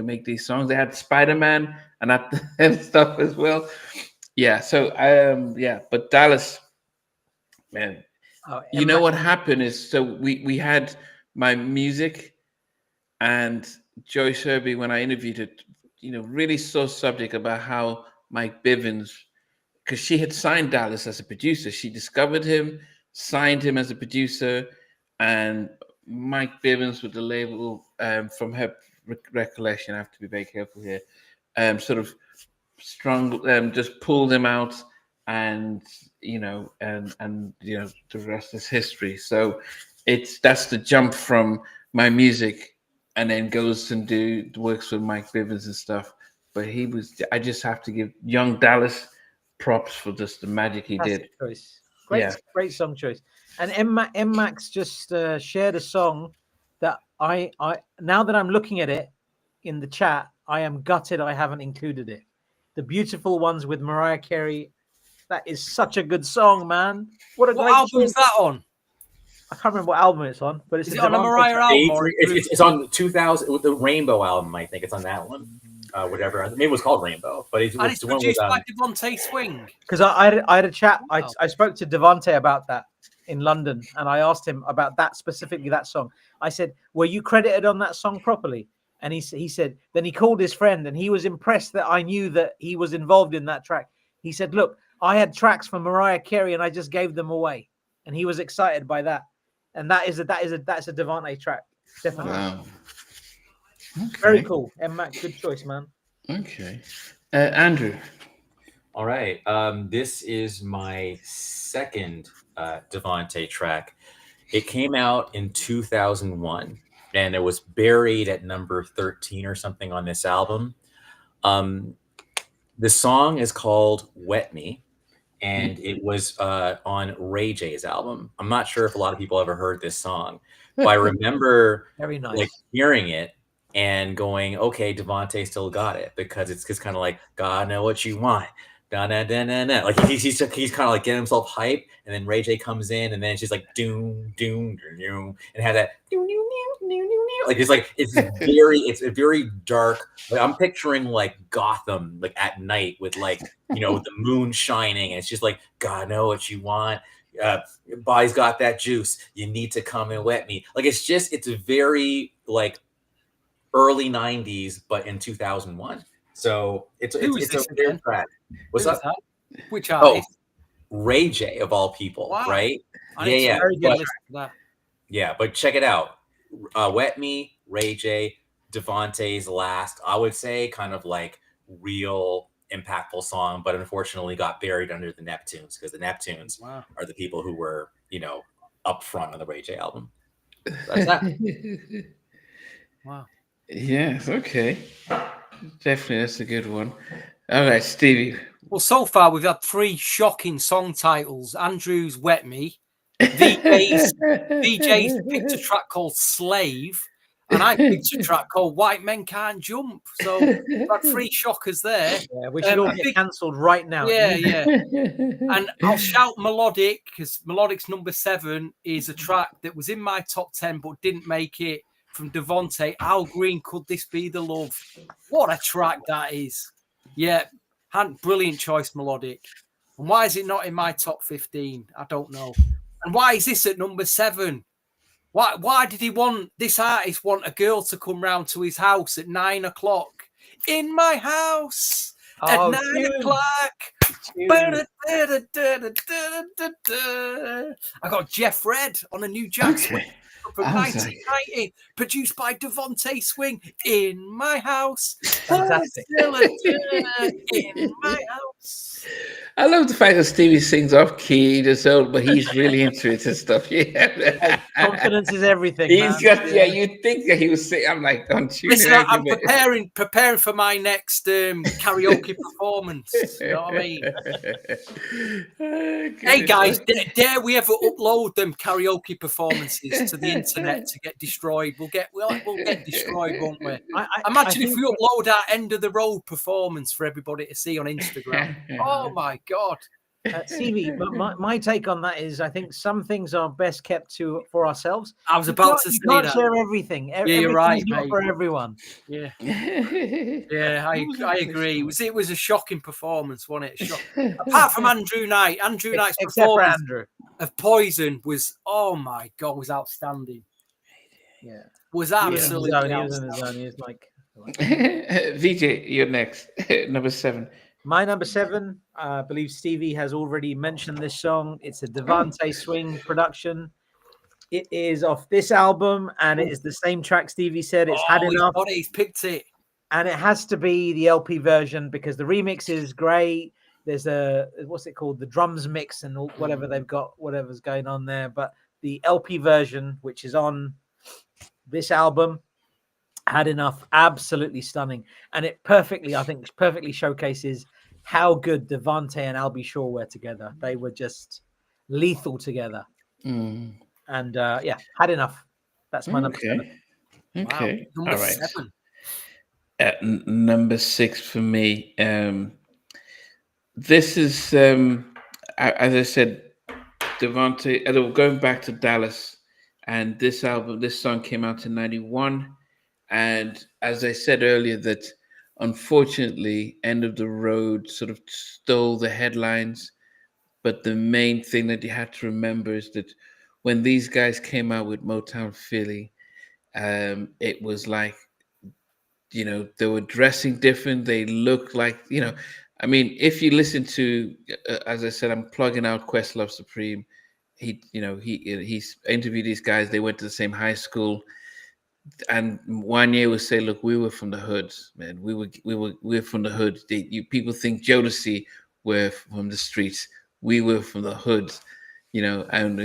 make these songs? They had Spider-Man and stuff as well. Yeah. So but Dallas, man, you know what happened is, so we had my music, and Joy Sherby, when I interviewed it, really so subject about how Mike Bivins, because she had signed Dallas as a producer. She discovered him, signed him as a producer, and Mike Bivins with the label, from her recollection, I have to be very careful here, sort of strong, just pulled him out, and the rest is history. So that's the jump from my music, and then goes and works with Mike Bivins and stuff. But I just have to give young Dallas props for just the magic he did. Choice. Great song choice. And M Max just shared a song that I now that I'm looking at it in the chat, I am gutted I haven't included it. The Beautiful Ones with Mariah Carey. That is such a good song, man. What album is that on? I can't remember what album it's on, but it's Is it on a Devante Mariah track. album? Or It's on 2000 with the Rainbow album. I think it's on that one. Whatever. Maybe it was called Rainbow, but it's and it's the one produced with by Devante Swing. Because I had a chat. Wow. I spoke to Devante about that in London, and I asked him about that specifically, that song. I said, "Were you credited on that song properly?" And he said. Then he called his friend, and he was impressed that I knew that he was involved in that track. He said, "Look, I had tracks from Mariah Carey, and I just gave them away," and he was excited by that. And that's a Devante track, definitely. Wow. Okay. Very cool. And Matt, good choice, man. Okay. Andrew. All right. This is my second Devante track. It came out in 2001, and it was buried at number 13 or something on this album. The song is called "Wet Me," and it was on Ray J's album. I'm not sure if a lot of people ever heard this song, but I remember Very nice. like hearing it and going, okay, Devante still got it, because it's just kind of like, God know what you want. Da, da, da, da, da. Like he's kind of like getting himself hype, and then Ray J comes in, and then she's like doom doom doom, and had that like it's a very dark. Like, I'm picturing like Gotham like at night with like the moon shining, and it's just like, God know what you want. Body's got that juice. You need to come and wet me. Like it's a very like early 90s, but in 2001. So it's a weird track. What's up? Which artist? Ray J of all people, Wow. right? Yeah. Yeah, but check it out. Wet Me, Ray J, Devante's last, I would say, kind of like real impactful song, but unfortunately got buried under the Neptunes, because the Neptunes are the people who were, up front on the Ray J album. That's that. Wow. Yes, okay. Definitely, that's a good one. All right, Stevie. Well, so far we've had 3 shocking song titles. Andrew's "Wet Me," VJ's picked a track called "Slave," and I picked a track called "White Men Can't Jump." So we've had 3 shockers there. Yeah, we should all get cancelled right now. Yeah. And I'll shout Melodic, because Melodic's number 7 is a track that was in my top 10 but didn't make it, from Devante. Al Green, Could This Be the Love? What a track that is. Yeah, brilliant choice, Melodic. And why is it not in my top 15? I don't know. And why is this at number 7? Why did this artist want a girl to come round to his house at 9 o'clock? In my house at 9 o'clock. I got Jeff Red on a new Jack Swing from 1990, produced by Devante Swing. In my house. Fantastic. In my house. I love the fact that Stevie sings off key, but he's really into it and stuff. Yeah, confidence is everything. He's got, you'd think that he was singing. I'm like, don't you? Listen, I'm preparing for my next karaoke performance. You know what I mean? Hey guys, dare we ever upload them karaoke performances to the internet to get destroyed? We'll get destroyed, won't we? Imagine if we upload our end of the road performance for everybody to see on Instagram. Oh my God. Stevie, my take on that is, I think some things are best kept for ourselves. I was about to say that. You can't share everything. You're right, not for everyone. Yeah. Yeah, I agree. It was a shocking performance, wasn't it? Apart from Andrew Knight. Andrew Knight's performance of Poison was, oh my God, was outstanding. Yeah. Was absolutely outstanding. He was like... VJ, you're next. Number 7. My number 7, I believe Stevie has already mentioned this song. It's a Devante Swing production. It is off this album, and it is the same track Stevie said. It's Had Enough. He's picked it. And it has to be the LP version, because the remix is great. There's what's it called? The drums mix and whatever they've got, whatever's going on there. But the LP version, which is on this album, Had Enough, absolutely stunning. And it perfectly showcases how good Devante and Albie Shaw were together. They were just lethal together. And Had Enough. That's my number 7. Okay. Wow. Number 7. Number 6 for me. This is, as I said, Devante, going back to Dallas. And this song came out in 91. And as I said earlier, that unfortunately, End of the Road sort of stole the headlines. But the main thing that you had to remember is that when these guys came out with Motown Philly, it was like, they were dressing different. They looked like, I mean, if you listen to, as I said, I'm plugging out Questlove Supreme. He's interviewed these guys. They went to the same high school, and Wanye would say, "Look, we were from the hood, man. We were from the hood. People think Jodeci were from the streets. We were from the hood, and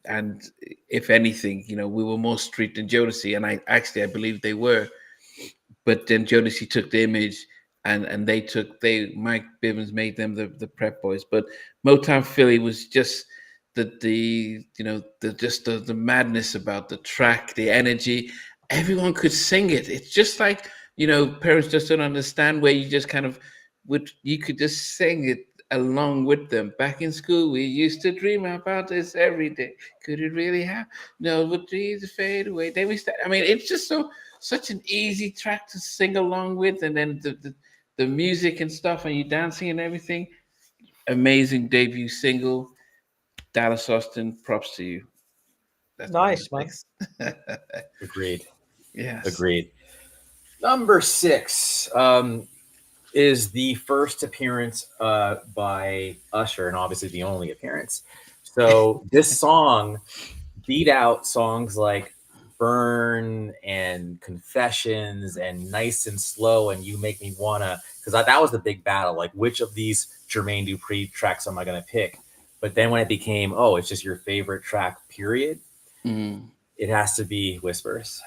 and if anything, we were more street than Jodeci, and I believe they were." But then Jodeci took the image, and Mike Bivins made them the Prep Boys. But Motown Philly was just the madness about the track, the energy. Everyone could sing it. It's just like, parents just don't understand, where you just kind of you could just sing it along with them. Back in school, we used to dream about this every day. Could it really happen? No, but dreams fade away. Then we start. I mean, it's just such an easy track to sing along with, and then the music and stuff, and you dancing and everything. Amazing debut single. Dallas Austin, props to you. That's nice, man. Agreed. Yes. Agreed. Number 6 is the first appearance by Usher, and obviously the only appearance. So this song beat out songs like Burn and Confessions and Nice and Slow and You Make Me Wanna, because that was the big battle. Like, which of these Jermaine Dupri tracks am I going to pick? But then when it became, it's just your favorite track, period, it has to be Whispers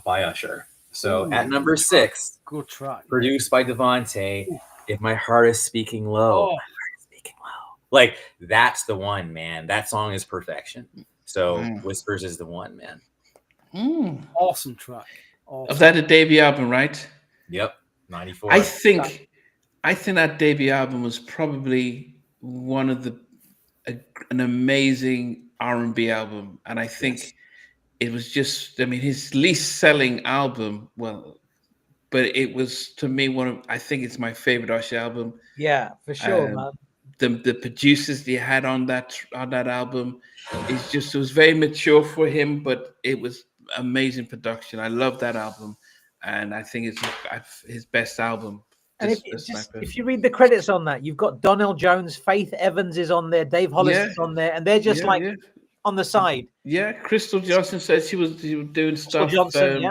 by Usher. So at number 6, good track, produced by Devante, If My Heart Is Speaking Low. Like, that's the one, man. That song is perfection. So Whispers is the one, man. Awesome track. Of that, a debut album, right? Yep, 94. I think that debut album was probably one of an amazing R&B album, and I think it was just, his least selling album. Well, but it was, to me, I think it's my favorite Usher album. Yeah, for sure, man. The producers they had on that album, it was very mature for him, but it was amazing production. I love that album, and I think it's his best album. And if you read the credits on that, you've got Donnell Jones, Faith Evans is on there, Dave Hollis is on there, and they're just on the side. Yeah, Crystal Johnson said she was doing stuff. Johnson,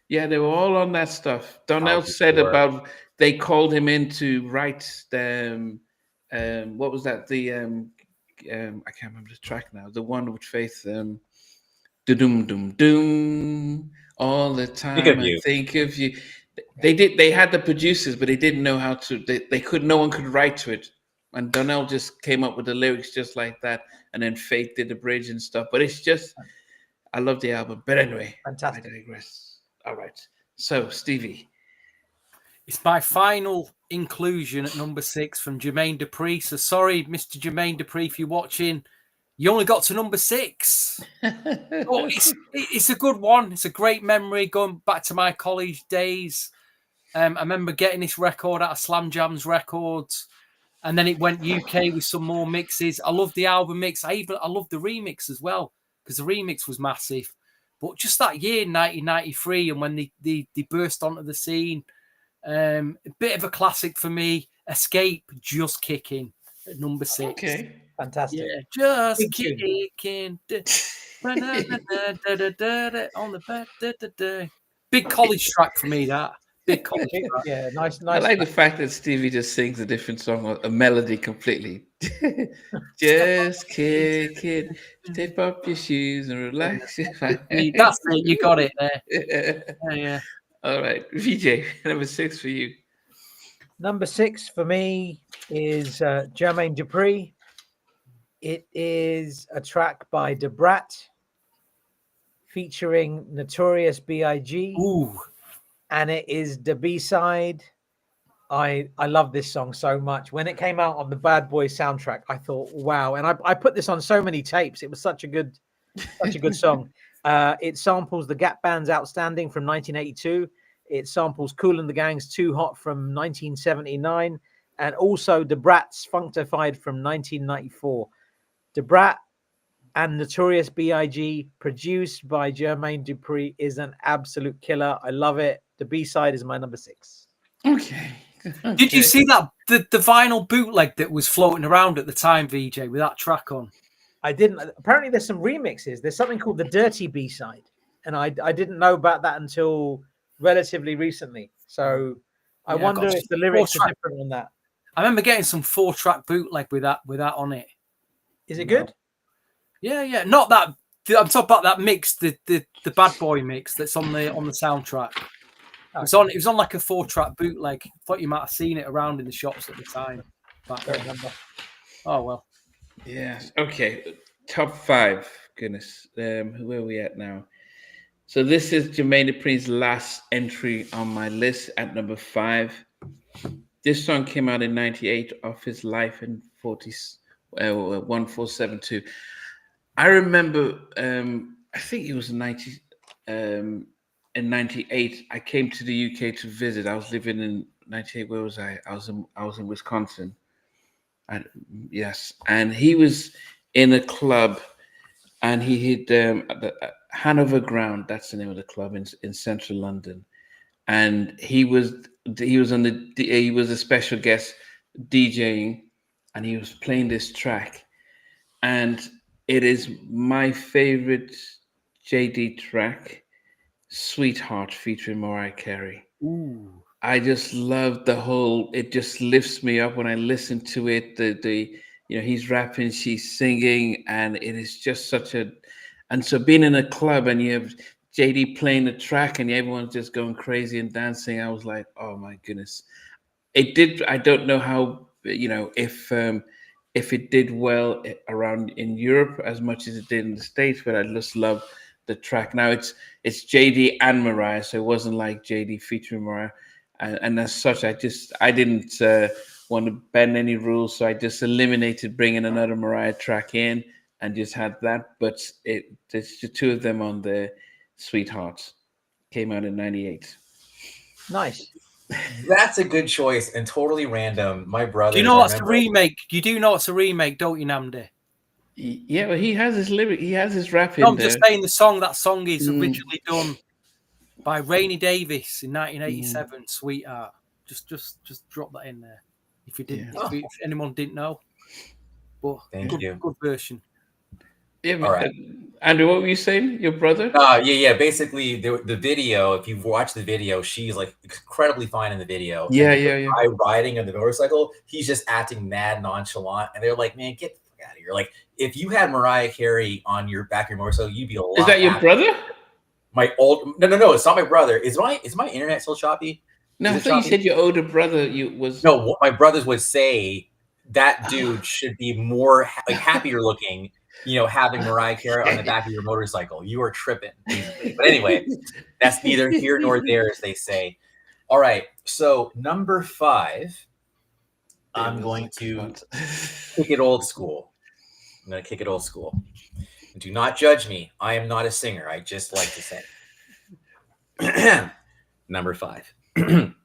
yeah, they were all on that stuff. Donnell said about they called him in to write what was that? The I can't remember the track now. The one with Faith. Doom doom doom. All the time think of you. They had the producers, but they didn't know how to. No one could write to it, and Donnell just came up with the lyrics just like that, and then Faith did the bridge and stuff. But it's just, I love the album. But anyway, fantastic. I digress. All right, so Stevie, it's my final inclusion at number 6 from Jermaine Dupri. So sorry, Mr. Jermaine Dupri, if you're watching, you only got to number 6. It's a good one. It's a great memory going back to my college days. I remember getting this record out of Slam Jams Records, and then it went UK with some more mixes. I love the album mix. I love the remix as well, because the remix was massive. But just that year, 1993, and when they burst onto the scene, a bit of a classic for me. Escape, Just Kicking at number 6. Okay. Fantastic. Yeah, just kicking. On the back. Big college track for me, that. Big college track. Yeah, nice. I like the fact that Stevie just sings a different song, a melody completely. Just kicking. Tape up your shoes and relax. That's it. You got it there. Yeah. All right. VJ, number 6 for you. Number 6 for me is Jermaine Dupri. It is a track by Da Brat featuring Notorious B.I.G. Ooh. And it is the B-side. I love this song so much. When it came out on the Bad Boys soundtrack, I thought, wow. And I put this on so many tapes. It was such a good Such a good song. It samples the Gap Band's Outstanding from 1982. It samples Kool and the Gang's Too Hot from 1979. And also Da Brat's Functified from 1994. Da Brat and Notorious B.I.G., produced by Jermaine Dupri, is an absolute killer. I love it. The B-side is my number 6. Okay. Did you see that the vinyl bootleg that was floating around at the time, VJ, with that track on? I didn't. Apparently, there's some remixes. There's something called the Dirty B-side, and I didn't know about that until relatively recently. So I wonder if the lyrics are different on that. I remember getting some 4-track bootleg with that on it. Is it good? Yeah. Not that. I'm talking about that mix, the Bad Boy mix that's on the soundtrack. It was on like a 4-track bootleg. I thought you might have seen it around in the shops at the time. But I don't remember. Oh well. Yes. Okay. Top 5. Goodness. Where are we at now? So this is Jermaine Dupri's last entry on my list at number 5. This song came out in 98 off his Life in 1472. I remember, I think it was 90, in 98. I came to the UK to visit. I was living in 98. Where was I? I was in Wisconsin. Yes, and he was in a club, and he hit the Hanover Ground. That's the name of the club in central London, and he was a special guest DJing, and he was playing this track, and it is my favorite JD track, "Sweetheart" featuring Mariah Carey. Ooh. I just love the whole. It just lifts me up when I listen to it. He's rapping, she's singing, and it is just such a. And so being in a club and you have JD playing the track and everyone's just going crazy and dancing, I was like, oh my goodness, it did. I don't know how if it did well around in Europe as much as it did in the States, but I just love the track. Now it's JD and Mariah, so it wasn't like JD featuring Mariah. And as such, I didn't want to bend any rules, so I just eliminated bringing another Mariah track in and just had that. But there's the two of them on the Sweethearts. Came out in 98. Nice. That's a good choice and totally random. My brother. Do you know what's a remake? You do know it's a remake, don't you, Namdi? Yeah, but he has his lyric. He has his rap in I'm there. just saying the song. That song is originally done by Rainy Davis in 1987. Sweetheart. Just drop that in there. If you didn't, if anyone didn't know. But good version. Yeah, all right. Andrew, what were you saying? Your brother? Yeah. Basically, the video. If you've watched the video, she's like incredibly fine in the video. Yeah. Guy riding on the motorcycle, he's just acting mad nonchalant, and they're like, "Man, get the fuck out of here!" Like, if you had Mariah Carey on your back of your motorcycle, you'd be a lot. Is that your brother? No. It's not my brother. Is my internet still choppy? No, I thought you said your older brother. No, what my brothers would say, that dude should be more happier looking. Having Mariah Carey on the back of your motorcycle. You are tripping. But anyway, that's neither here nor there, as they say. All right. So number 5, I'm going to kick it old school. Do not judge me. I am not a singer. I just like to sing. Number 5. I'm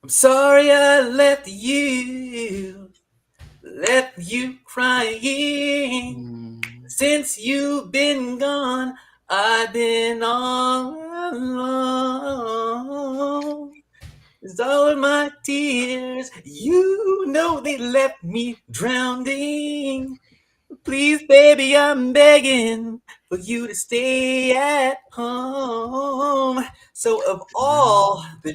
sorry I left you crying. Since you've been gone, I've been all alone. It's all of my tears, they left me drowning. Please, baby, I'm begging for you to stay at home. So of all the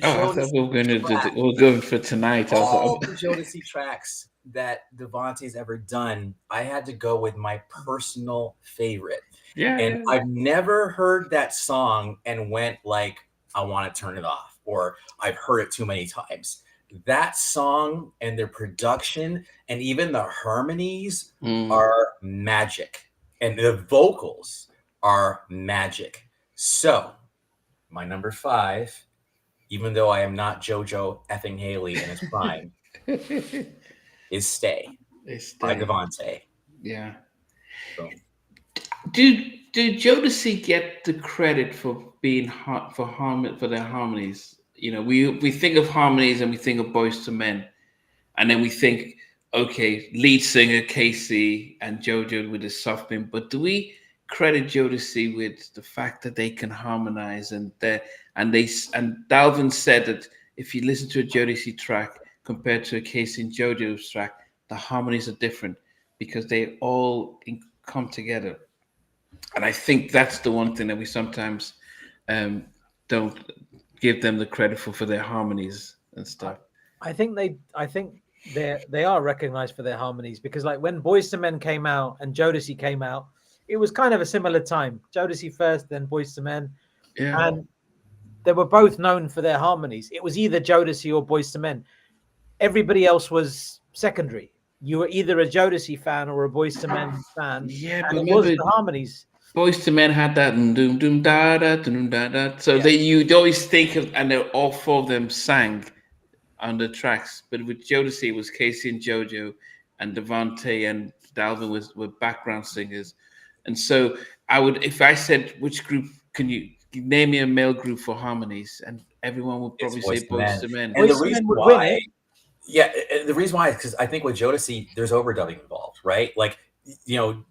we're going for tonight. All the Jodeci tracks that Devante's ever done, I had to go with my personal favorite. Yeah. And I've never heard that song and went like, I want to turn it off, or I've heard it too many times. That song and their production and even the harmonies are magic. And the vocals are magic. So my number 5, even though I am not JoJo effing Haley in his prime, is Stay by Devante. Yeah. So. Do Jodeci get the credit for being for their harmonies? You know, we think of harmonies and we think of Boyz II Men, and then we think, okay, lead singer Casey and JoJo with his soft beat. But do we credit Jodeci with the fact that they can harmonize and Dalvin said that if you listen to a Jodeci track compared to a Casey and JoJo's track, the harmonies are different because they all come together. And I think that's the one thing that we sometimes don't give them the credit for their harmonies and stuff. I think they are recognized for their harmonies because, like, when Boyz II Men came out and Jodeci came out, it was kind of a similar time. Jodeci first, then Boyz II Men, and they were both known for their harmonies. It was either Jodeci or Boyz II Men. Everybody else was secondary. You were either a Jodeci fan or a Boyz II Men fan. Yeah, and but it was the harmonies. Boyz II Men had that doom doom da da doom da da. So you'd always think of, and all four of them sang on the tracks. But with Jodeci, it was Casey and JoJo, and Devante and Dalvin were background singers. And so I would, if I said which group can you name me a male group for harmonies, and everyone would probably say Boyz II Men. And the reason why, the reason why is because I think with Jodeci, there's overdubbing involved, right? Like, you know,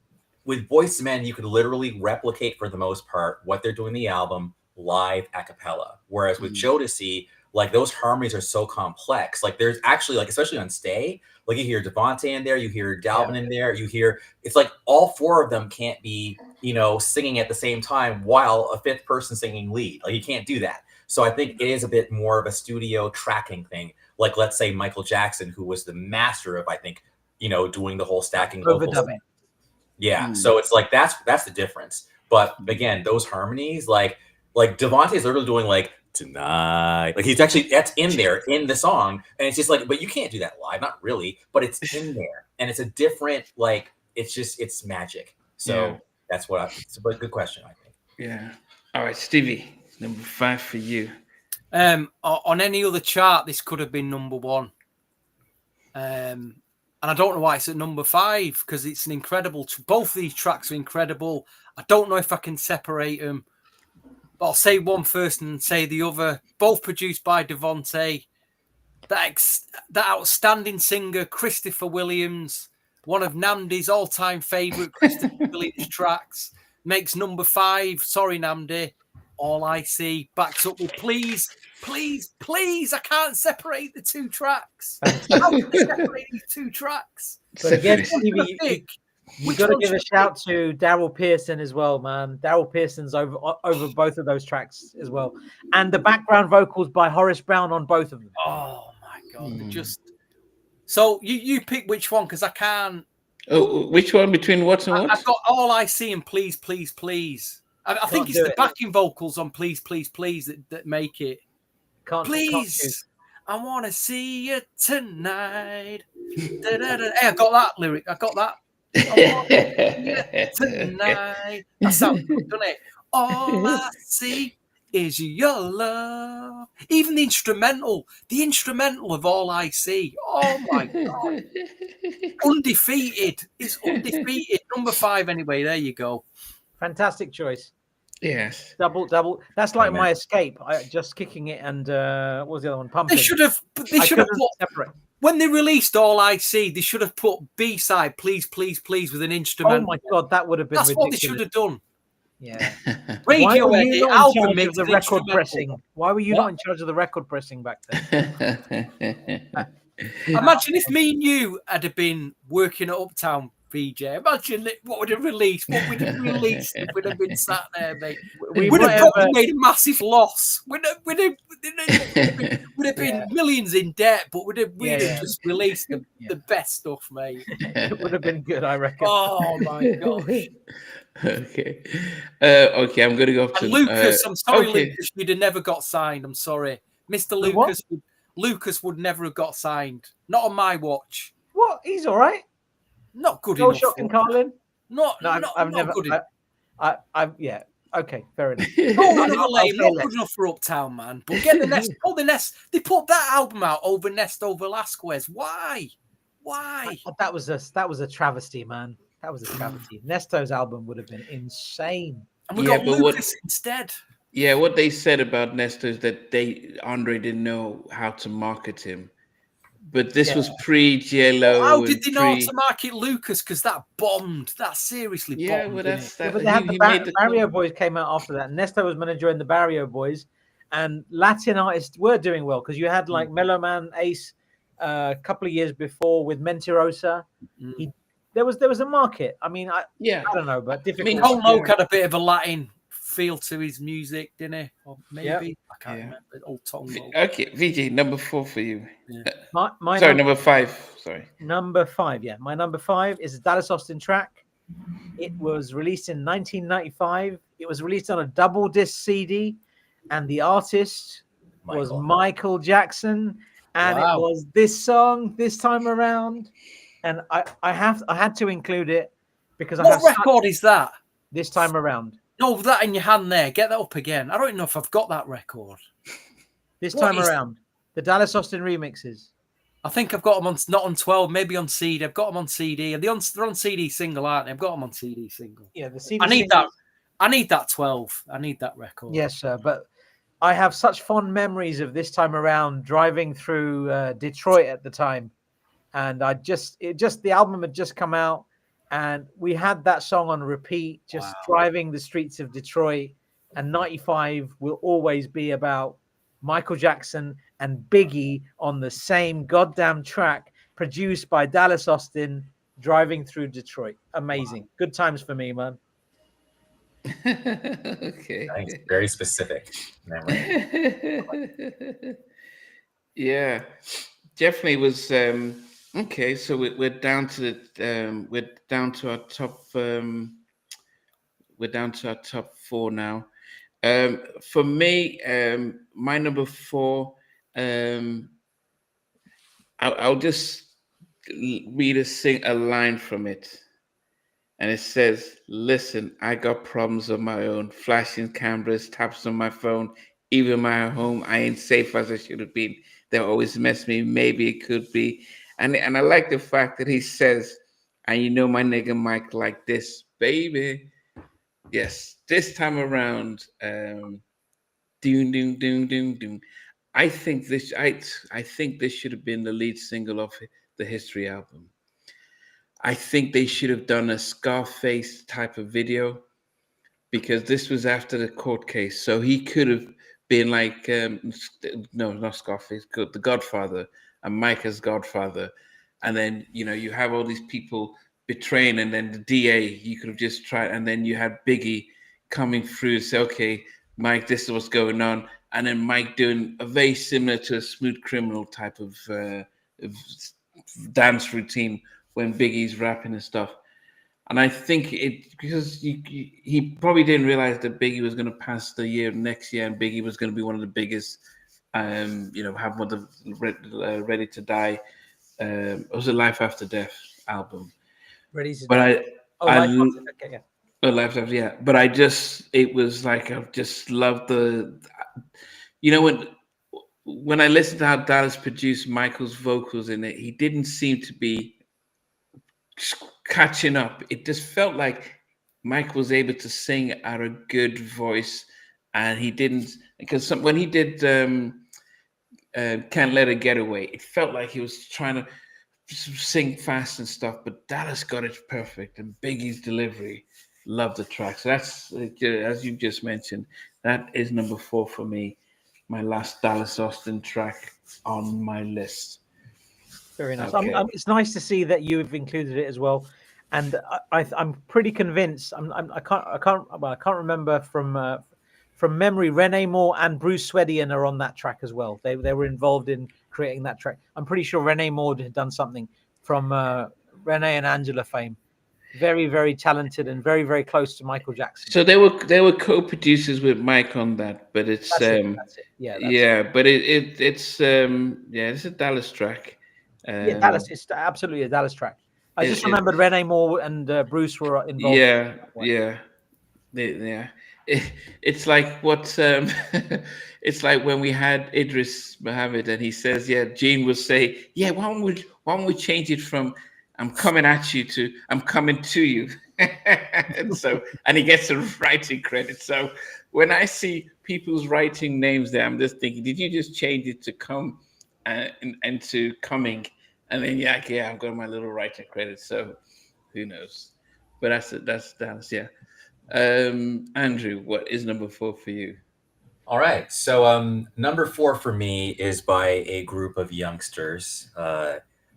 with Boyz II Men, you could literally replicate for the most part what they're doing in the album live a cappella. Whereas with Jodeci, like, those harmonies are so complex. Like, there's actually, like, especially on Stay, like, you hear Devante in there, you hear Dalvin in there, you hear, it's like all four of them can't be, you know, singing at the same time while a fifth person singing lead. Like, you can't do that. So I think it is a bit more of a studio tracking thing. Like, let's say Michael Jackson, who was the master of, I think, you know, doing the whole stacking vocals. Yeah. So it's like, that's the difference. But again, those harmonies, like Devante is literally doing like tonight. Like, he's actually, that's in there in the song. And it's just like, but you can't do that live. Not really, but it's in there. And it's a different, like, it's magic. So that's what it's a good question, I think. Yeah. All right, Stevie, number 5 for you. On any other chart, this could have been number 1. And I don't know why it's at number 5, because it's an incredible. Both of these tracks are incredible. I don't know if I can separate them, but I'll say one first and say the other. Both produced by Devante. That outstanding singer, Christopher Williams, one of Namdi's all-time favorite Christopher Williams tracks, makes number 5. Sorry, Namdi. All I See backs up with Please. Please, please, I can't separate the two tracks. How can I separate these two tracks? But again, Stevie, you got to give a shout to Daryl Pearson as well, man. Daryl Pearson's over both of those tracks as well. And the background vocals by Horace Brown on both of them. Oh, my God. Just So you pick which one, because I can't. Oh, which one between what and what? I've got All I See and Please, Please, Please. I think it's the backing vocals on Please, Please, Please that make it. Please, I want to see you tonight. Hey, I got that lyric. I got that. I want to see you tonight. That sounds good, doesn't it? All I see is your love. Even the instrumental of All I See. Oh, my God. Undefeated. It's undefeated. Number 5, anyway. There you go. Fantastic choice. Yes. Double. That's like my escape. Just kicking it and what was the other one? Pumping. They should have put separate. When they released All I See, they should have put B-side, Please, Please, Please with an instrumental. Oh my God, that would have been ridiculous. What they should have done. Yeah. Radiohead, the album makes the record pressing. Why were you not in charge of the record pressing back then? Imagine if me and you had been working at Uptown, VJ. Imagine what would have released. What would have released if we'd have been sat there, mate. We'd have probably made a massive loss. We'd have been millions in debt, but we'd have just released the best stuff, mate. It would have been good, I reckon. Oh my gosh. Okay. Okay, I'm gonna go up to Lucas. I'm sorry, Lucas. You'd have never got signed. I'm sorry, Mr. Lucas. Lucas would never have got signed. Not on my watch. What? He's all right. Not good enough. Shocking, Carlin. I've never. Good yeah. Okay, fair enough. Not good enough for Uptown, man. But get the Nest. Pull the Nest. They put that album out over Nest over Velasquez. Why? That was a travesty, man. That was a travesty. Nesto's album would have been insane. And we Yeah, got but Lucas instead. Yeah, what they said about Nestor is that Andre didn't know how to market him. But this was pre-JLo How did and they know how to market Lucas? Because that bombed. That seriously bombed. Well, that's Yeah, that. but they had he the made the Barrio Boys came out after that. Nesto was manager in the Barrio Boys, and Latin artists were doing well because you had like Meloman Ace a couple of years before with Mentirosa. There was a market. I mean, I don't know, but difficult. I mean, Tom had a bit of a Latin feel to his music, didn't he? Or maybe I can't remember. Old Tom. Okay, VJ, number 4 for you. Yeah. Sorry, number 5. Sorry. Number 5, yeah. My number 5 is a Dallas Austin track. It was released in 1995. It was released on a double disc CD, and the artist was Michael Jackson. And it was this song this time around. And I had to include it because what record is that? This time around. No, that in your hand there. Get that up again. I don't know if I've got that record. This time around. The Dallas Austin remixes. I think I've got them on, not on 12, maybe on CD. I've got them on CD. They're on CD single, aren't they? I've got them on CD single. Yeah, the CD I need singles. that. I need that 12. I need that record. Yes, sir. But I have such fond memories of this time around driving through Detroit at the time. And the album had just come out, and we had that song on repeat, just driving the streets of Detroit. And 95 will always be about Michael Jackson and Biggie on the same goddamn track, produced by Dallas Austin, driving through Detroit. Amazing. Good times for me, man. Okay. I think it's very specific memory. Yeah, definitely was. Okay, so we're down to our top. We're down to our top 4 now. For me, my number 4. I'll just read a line from it, and it says, "Listen, I got problems of my own. Flashing cameras, taps on my phone, even my home. I ain't safe as I should have been. They always mess me. Maybe it could be." And I like the fact that he says, "And you know my nigga Mike like this, baby." Yes, this time around, doom, doom, doom, doom, doom. I think this should have been the lead single of the History album. I think they should have done a Scarface type of video, because this was after the court case. So he could have been like, no, not Scarface, The Godfather, and Mike as Godfather. And then, you have all these people betraying, and then the DA, you could have just tried, and then you had Biggie coming through and say, okay, Mike, this is what's going on. And then Mike doing a very similar to a Smooth Criminal type of dance routine when Biggie's rapping and stuff. And I think because he probably didn't realize that Biggie was going to pass the next year, and Biggie was going to be one of the biggest, have one of the Ready to Die. It was a Life After Death album. Ready to Die. Life After, yeah. But it was like, I just loved when I listened to how Dallas produced Michael's vocals in it, he didn't seem to be catching up. It just felt like Mike was able to sing at a good voice, and he didn't, because when he did Can't Let It Get Away, it felt like he was trying to sing fast and stuff, but Dallas got it perfect, and Biggie's delivery, love the track. So that's, as you just mentioned, that is number 4 for me, my last Dallas Austin track on my list. Very nice. Okay. It's nice to see that you've included it as well, and I'm pretty convinced. I can't remember from memory. Renee Moore and Bruce Swedian are on that track as well. They were involved in creating that track. I'm pretty sure Renee Moore had done something from Renee and Angela fame. Very, very talented and very, very close to Michael Jackson. So they were co-producers with Mike on that, but it's that's it. But it's a Dallas track. Dallas. It's absolutely a Dallas track. I just remembered Renee Moore and Bruce were involved. It's like what it's like when we had Idris Muhammad, and he says, Gene would say, why don't we change it from I'm coming to you. and he gets a writing credit. So when I see people's writing names there, I'm just thinking, did you just change it to come and to coming? And then I've got my little writing credit. So who knows? But that's yeah. Andrew, what is number 4 for you? All right. So number 4 for me is by a group of youngsters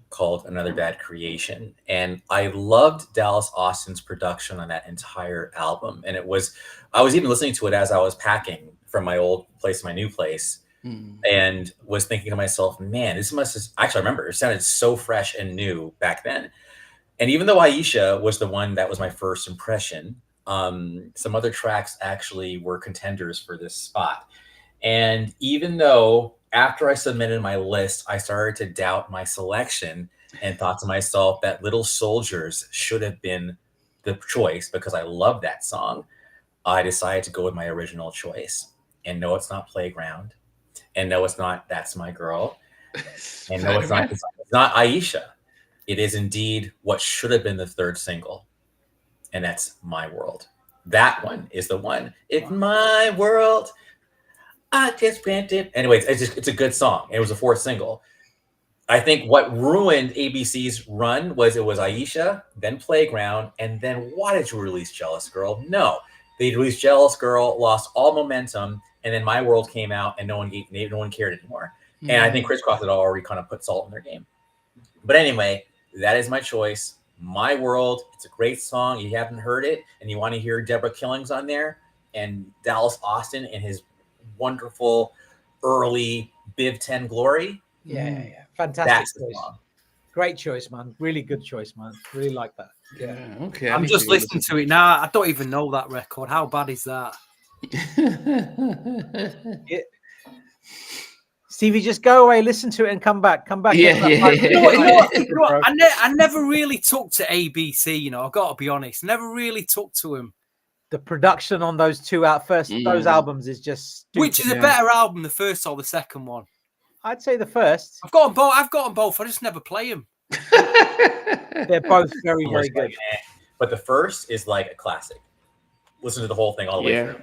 called Another Bad Creation. And I loved Dallas Austin's production on that entire album. And I was even listening to it as I was packing from my old place to my new place, and was thinking to myself, man, this actually, I remember it sounded so fresh and new back then. And even though Aisha was the one that was my first impression, some other tracks actually were contenders for this spot. And even though after I submitted my list, I started to doubt my selection and thought to myself that Little Soldiers should have been the choice because I love that song, I decided to go with my original choice. And no, it's not Playground. And no, it's not That's My Girl. And no, it's not Aisha. It is indeed what should have been the third single. And that's My World. That one is the one. It's my world. I just granted. Anyways, it's a good song. It was a 4th single. I think what ruined ABC's run was it was Aisha, then Playground, and then why did you release Jealous Girl? No. They released Jealous Girl, lost all momentum, and then My World came out and no one cared anymore. Mm-hmm. And I think Criss Cross had already kind of put salt in their game. But anyway, that is my choice. My World. It's a great song. You haven't heard it and you want to hear Deborah Killings on there and Dallas Austin in his wonderful early Biv 10 glory. Yeah. Fantastic choice. Great choice, man. Really good choice, man. Really like that. Yeah. Okay. I'm just listening to it now. I don't even know that record. How bad is that? Yeah. Stevie, just go away, listen to it, and come back. Yeah. You know what? I never really took to ABC. You know, I've got to be honest. Never really took to him. The production on those those albums is just stupid. Which is a better album, the first or the second one? I'd say the first. I've got them both. I just never play them. They're both very, very good. But the first is like a classic. Listen to the whole thing all the way through.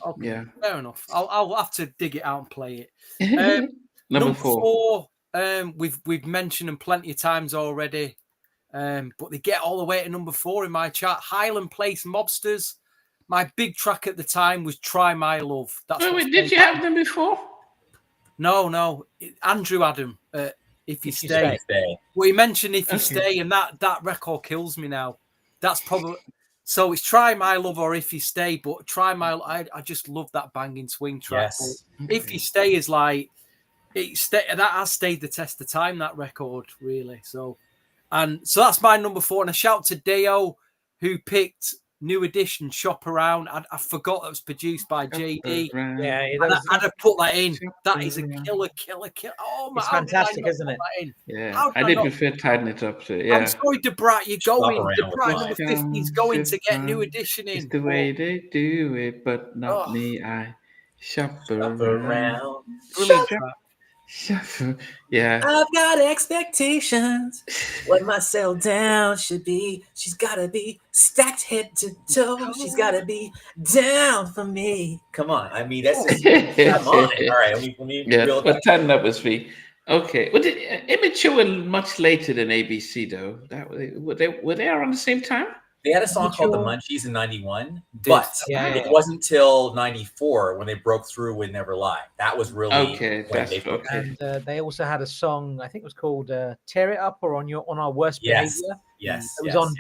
Okay, yeah, fair enough. I'll have to dig it out and play it. Number 4. We've mentioned them plenty of times already, but they get all the way to number 4 in my chart. Highland Place Mobsters. My big track at the time was "Try My Love." Wait, did you have them before? No. Andrew had them. If you stay. Well, he mentioned "If You Stay," and that record kills me now. That's probably. So it's "Try My Love" or "If You Stay," but "Try My Love," I just love that banging swing track. Yes. "If You Stay" is like that has stayed the test of time, that record, really. So that's my number 4. And a shout to Deo, who picked New Edition "Shop Around." I forgot that was produced by JD. Yeah, I'd have put that in. That is a killer. Oh my! It's fantastic, isn't it? Yeah, I did prefer "Tighten It Up" to. Yeah. I'm sorry, Debrat, you're going. Debrat number 50 is going to get New Edition in. It's the way they do it, but not me. I shop around. Yeah. I've got expectations. What my sell down should be. She's gotta be stacked head to toe. She's gotta be down for me. Come on. I mean, that's just come on. All right, let me build but 10 up was me. Okay. Well, Immature were much later than ABC though. Were they around the same time? They had a song called The Munchies in 91, but it wasn't till 94 when they broke through with Never Lie. That was really when they broke through. And they also had a song, I think it was called Tear It Up or On Our Worst Behavior. Yes. It was on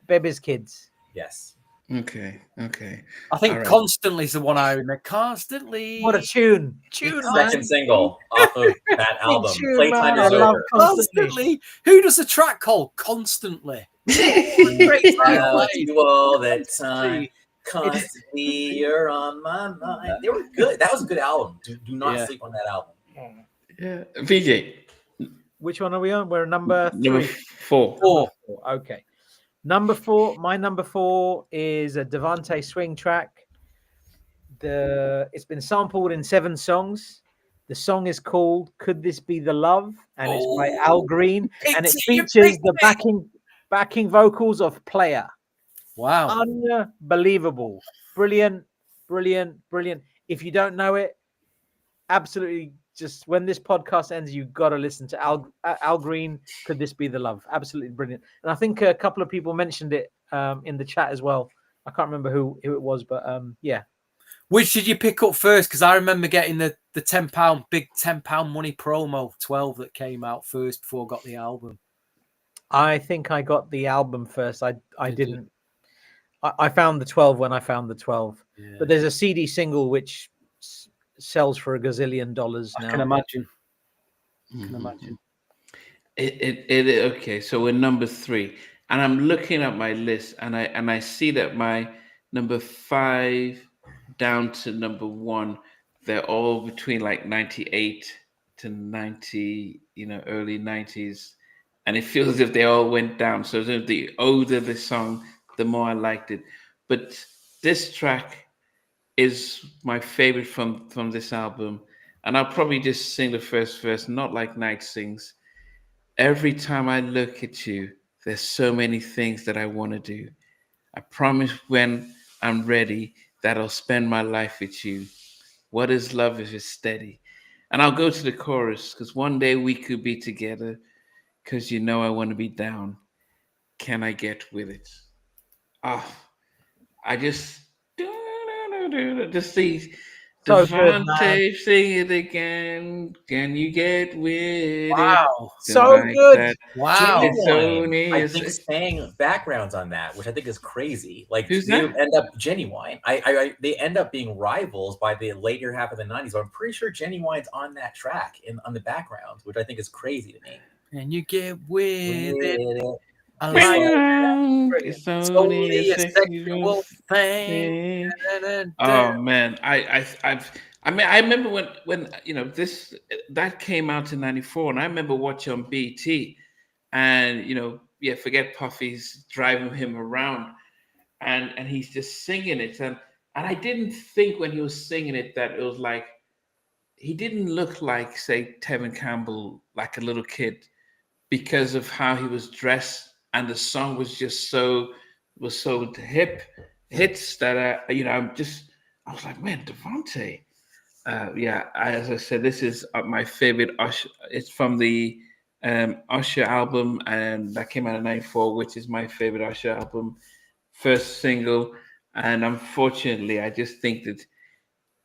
Baby's Kids. Yes. Okay. I think Constantly is the one I remember. Constantly. What a tune. Second single off of that album. Playtime Is Over. Constantly. Who does a track called Constantly? You all that time. Constantly, you're on my mind. They were good. That was a good album. Do not sleep on that album. Yeah. VJ. Which one are we on? We're number 4. Okay. Number 4. My number 4 is a Devante Swing track. It's been sampled in 7 songs. The song is called "Could This Be the Love," and it's by Al Green, and it You features picked the backing vocals of Player. Wow. Unbelievable. Brilliant. If you don't know it, absolutely, just when this podcast ends, you've got to listen to Al Green. Could This Be the Love? Absolutely brilliant. And I think a couple of people mentioned it in the chat as well. I can't remember who it was, but yeah. Which did you pick up first? Because I remember getting the £10 big £10 money promo 12 that came out first before I got the album. I think I got the album first. I didn't. I found the 12 when I found the 12. Yeah. But there's a CD single which sells for $1 gazillion now. I can imagine. Okay, so we're number 3, and I'm looking at my list, and I see that my number 5 down to number 1, they're all between like 98 to 90, early 90s, and it feels as if they all went down. So the older the song, the more I liked it. But this track is my favorite from this album, and I'll probably just sing the first verse, not like Night sings. Every time I look at you, there's so many things that I want to do. I promise when I'm ready that I'll spend my life with you. What is love if it's steady? And I'll go to the chorus, because one day we could be together, because I want to be down. Can I get with it? I just see Devante, sing it again. Can you get with it? Wow, so good. That. Wow. Genuine, I think sang backgrounds on that, which I think is crazy. Like, who's they that? end up Genuine. They end up being rivals by the later half of the 90s. So I'm pretty sure Genuine's on that track on the background, which I think is crazy to me. And you get with it. I like it's only a sexual thing. Oh man, I remember when that came out in '94, and I remember watching on BT, and forget Puffy's driving him around, and he's just singing it, and I didn't think when he was singing it that it was like, he didn't look like, say, Tevin Campbell, like a little kid, because of how he was dressed. And the song was just so hits that I was like, man, Devante. As I said, this is my favorite Usher. It's from the Usher album, and that came out in '94, which is my favorite Usher album, first single. And unfortunately, I just think that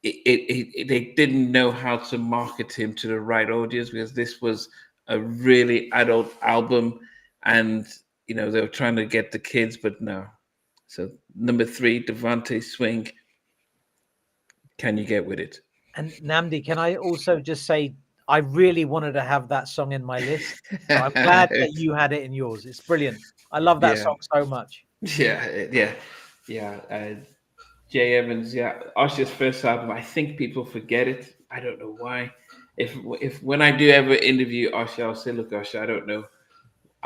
they didn't know how to market him to the right audience, because this was a really adult album, and they were trying to get the kids, but no. So number 3, Devante Swing, Can You Get With It? And Namdi, can I also just say, I really wanted to have that song in my list. So I'm glad that you had it in yours. It's brilliant. I love that song so much. Yeah. Jay Evans, Usher's first album. I think people forget it. I don't know why. If when I do ever interview Usher, I'll say, look, Usher, I don't know.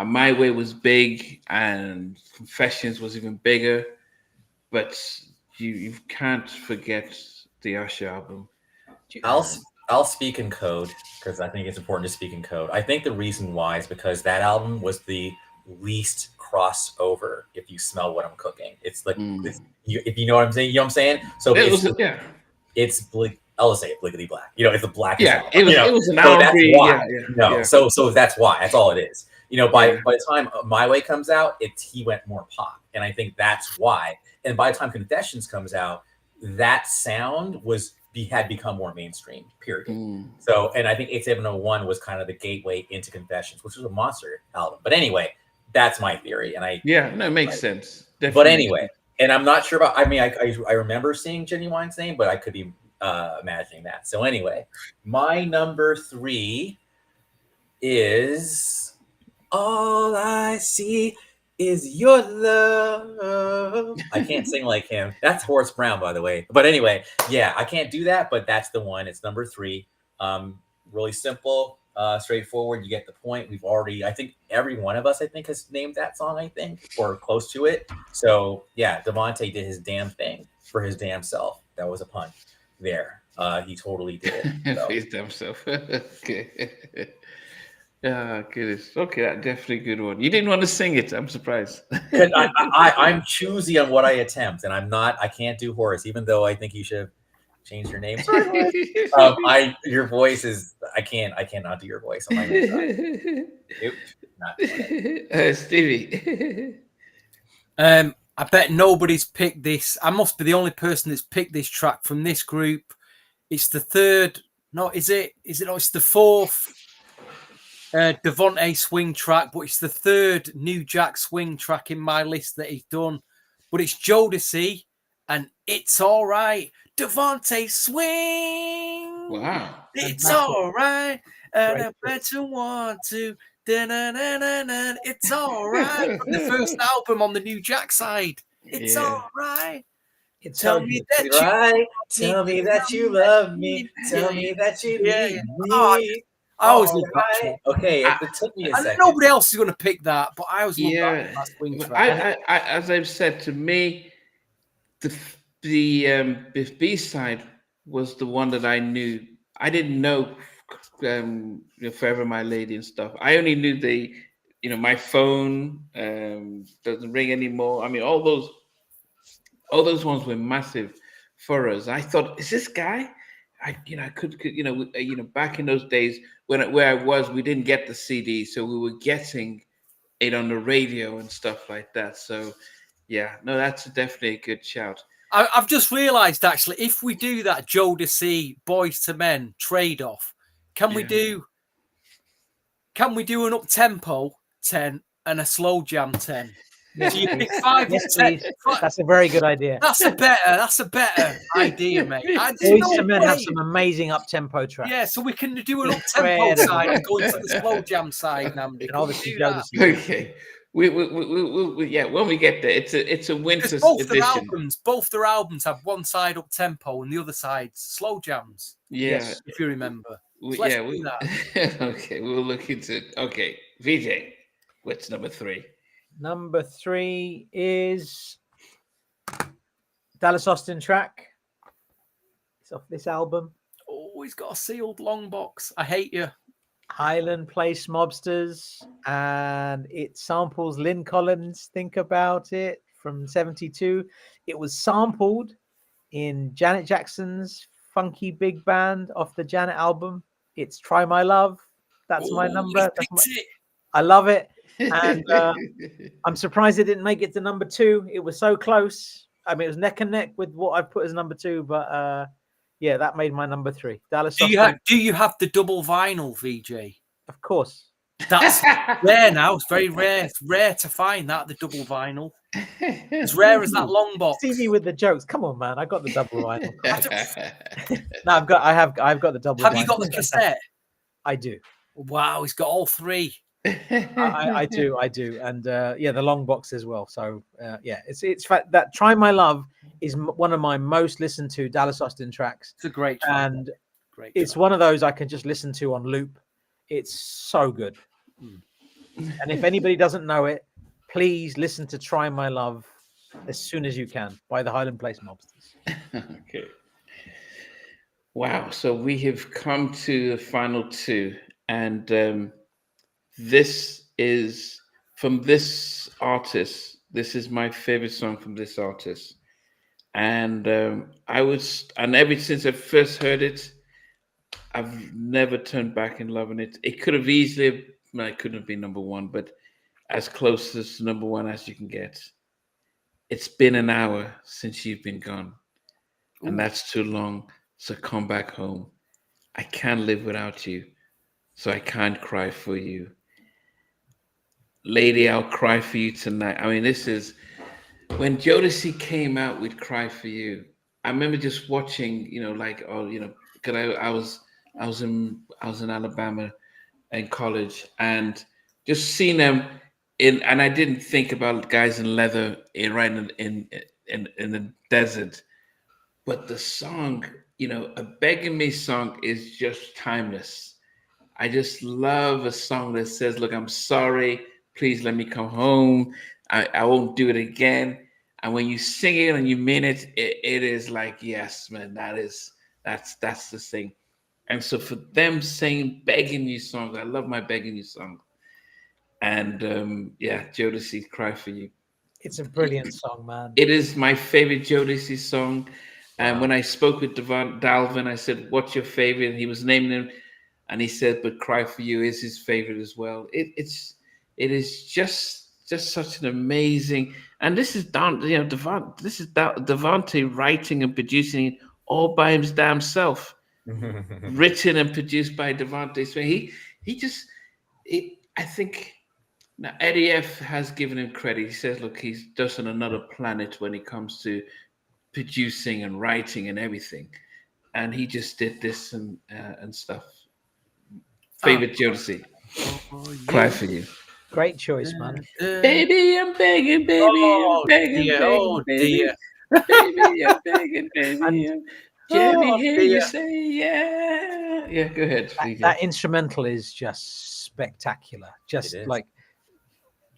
My Way was big, and Confessions was even bigger, but you can't forget the Usher album. I'll speak in code, because I think it's important to speak in code. I think the reason why is because that album was the least crossover. If you smell what I'm cooking, it's like if you know what I'm saying, So it's bleak. I'll say it, Blickety Black. It's the blackest. Yeah, it was an so that's why. Yeah. So that's why. That's all it is. By the time My Way comes out, he went more pop, and I think that's why. And by the time Confessions comes out, that sound had become more mainstream. Period. So, and I think 8701 was kind of the gateway into Confessions, which was a monster album. But anyway, that's my theory, and it makes sense. Definitely. But anyway, and I'm not sure about. I mean, I remember seeing Genuine's name, but I could be imagining that. So anyway, my number 3 is All I See Is Your Love. I can't sing like him. That's Horace Brown, by the way. But anyway, I can't do that, but that's the one. It's number 3. Really simple, straightforward. You get the point. I think every one of us, has named that song, or close to it. So Devante did his damn thing for his damn self. That was a pun there. He totally did. So. Faced himself. Okay. Goodness. Okay, that definitely a good one. You didn't want to sing it. I'm surprised. I'm choosy on what I attempt, and I can't do Horace, even though I think you should have changed your name. Sorry, Horace. Your voice is, I cannot do your voice. I'm not gonna try. Not Stevie. I bet nobody's picked this. I must be the only person that's picked this track from this group. It's the third. No, is it? No, it's the fourth Devante Swing track, but it's the third New Jack Swing track in my list that he's done. But it's Jodeci, and It's All Right. Devante Swing. Wow. It's all right. And I bet you want to. It's all right. From the first album on the New Jack side. It's all right. Tell me that you love me. Tell me that you need me. I always love that. Okay, it took me a second. Nobody else is going to pick that, but I always love that swing track. I, as I've said, to me, the B side was the one that I knew. I didn't know Forever My Lady and stuff. I only knew my phone doesn't ring anymore. I mean, all those ones were massive for us. I thought, is this guy? I could back in those days where I was, we didn't get the CD, so we were getting it on the radio and stuff like that. So yeah, no, that's definitely a good shout. I've just realised, actually, if we do that Jodeci Boys to Men trade-off, can we do an up-tempo 10 and a slow jam 10? Yes, so you pick 5 or 10. That's a very good idea. That's a better idea, mate. Boys to Men have some amazing up-tempo tracks. Yeah, so we can do an up-tempo side and go into the slow jam side, Namdi. And obviously okay. We when we get there, it's a winter edition. Both their albums have one side up tempo and the other side slow jams. Yeah, yes, if you remember. Let's do that. Okay, we'll look into it. Okay, VJ, what's number 3? Number 3 is Dallas Austin track. It's off this album. Oh, he's got a sealed long box. I hate you. Highland Place Mobsters, and it samples Lynn Collins' Think About It from 72. It was sampled in Janet Jackson's Funky Big Band off the Janet album. It's Try My Love. That's my number. I love it. And I'm surprised it didn't make it to number 2. It was so close. I mean, it was neck and neck with what I put as number 2, but yeah, that made my number 3. Dallas. Do you have the double vinyl, VJ? Of course. That's rare now. It's very rare. It's rare to find that, the double vinyl. As rare as that long box. See me with the jokes. Come on, man. I got the double vinyl. No, I've got the double. Have you got the cassette? I do. Wow, he's got all 3. I do, and yeah, the long box as well. So yeah, it's fact that Try My Love is one of my most listened to Dallas Austin tracks. It's a great track. And it's one of those I can just listen to on loop. It's so good. And if anybody doesn't know it, please listen to Try My Love as soon as you can by the Highland Place Mobsters. Okay. Wow. So we have come to the final 2, and this is from this artist. This is my favorite song from this artist. And ever since I first heard it, I've never turned back in loving it. It could have easily, it couldn't have been number 1, but as close as number 1 as you can get. It's been an hour since you've been gone. Ooh. And that's too long. So come back home. I can't live without you. So I can't cry for you. Lady, I'll cry for you tonight. I mean, this is when Jodeci came out with Cry for You. I remember just watching, because I was in Alabama in college, and just seeing them and I didn't think about guys in leather in the desert, but the song, a Begging Me song is just timeless. I just love a song that says, look, I'm sorry. Please let me come home. I won't do it again. And when you sing it and you mean it, it is like, yes, man, that is That's the thing. And so for them saying begging you songs, I love my begging you song. And Jodeci, Cry for You. It's a brilliant song, man. It is my favorite Jodeci song. And Wow. when I spoke with Dalvin, I said, "What's your favorite?" And he was naming them, and he said, "But Cry for You is his favorite as well." It is just such an amazing. And this is Devante writing and producing it all by his damn self, written and produced by Devante Swing. I think. Now, Eddie F has given him credit. He says, look, he's just on another planet when it comes to producing and writing and everything. And he just did this and stuff. Favorite Jodeci. Cry for You. Great choice, man. Baby, I'm begging, baby. I'm begging, dear, begging, oh, baby. dear. Baby, I'm begging, baby. Jeremy, hear you dear. say, yeah. Yeah, go ahead. That instrumental is just spectacular. Just It is. like,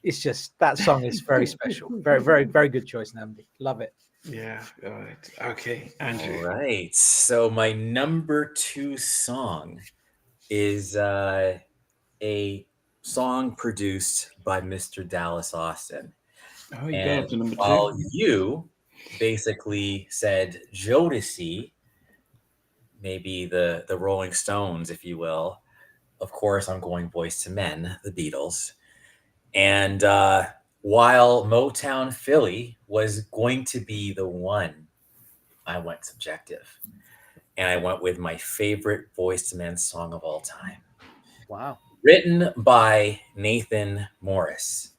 it's just, that song is very special. Very, very, very good choice, Namdi. Love it. Yeah, all right. Okay, Andrew. All right. So my number 2 song is a song produced by Mr. Dallas Austin. Oh, you And got to number 2. while you basically said Jodeci, maybe the Rolling Stones, if you will, of course I'm going Boyz II Men, the Beatles. And while Motown Philly was going to be the one, I went subjective. And I went with my favorite Boyz II Men song of all time. Wow. Written by Nathan Morris.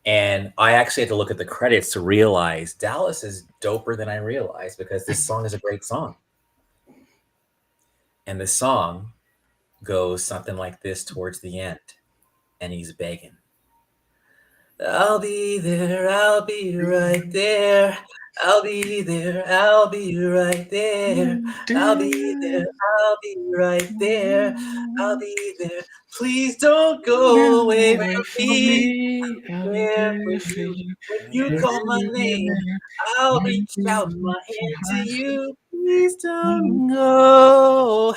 And I actually had to look at the credits to realize Dallas is doper than I realized, because this song is a great song. And the song goes something like this towards the end. And he's begging. I'll be there, I'll be right there. I'll be there, I'll be right there. I'll be there, I'll be right there. I'll be there. Please don't go away from me. I'll be There there for for you. you. When you call my name, I'll reach out my hand to you. Please don't go.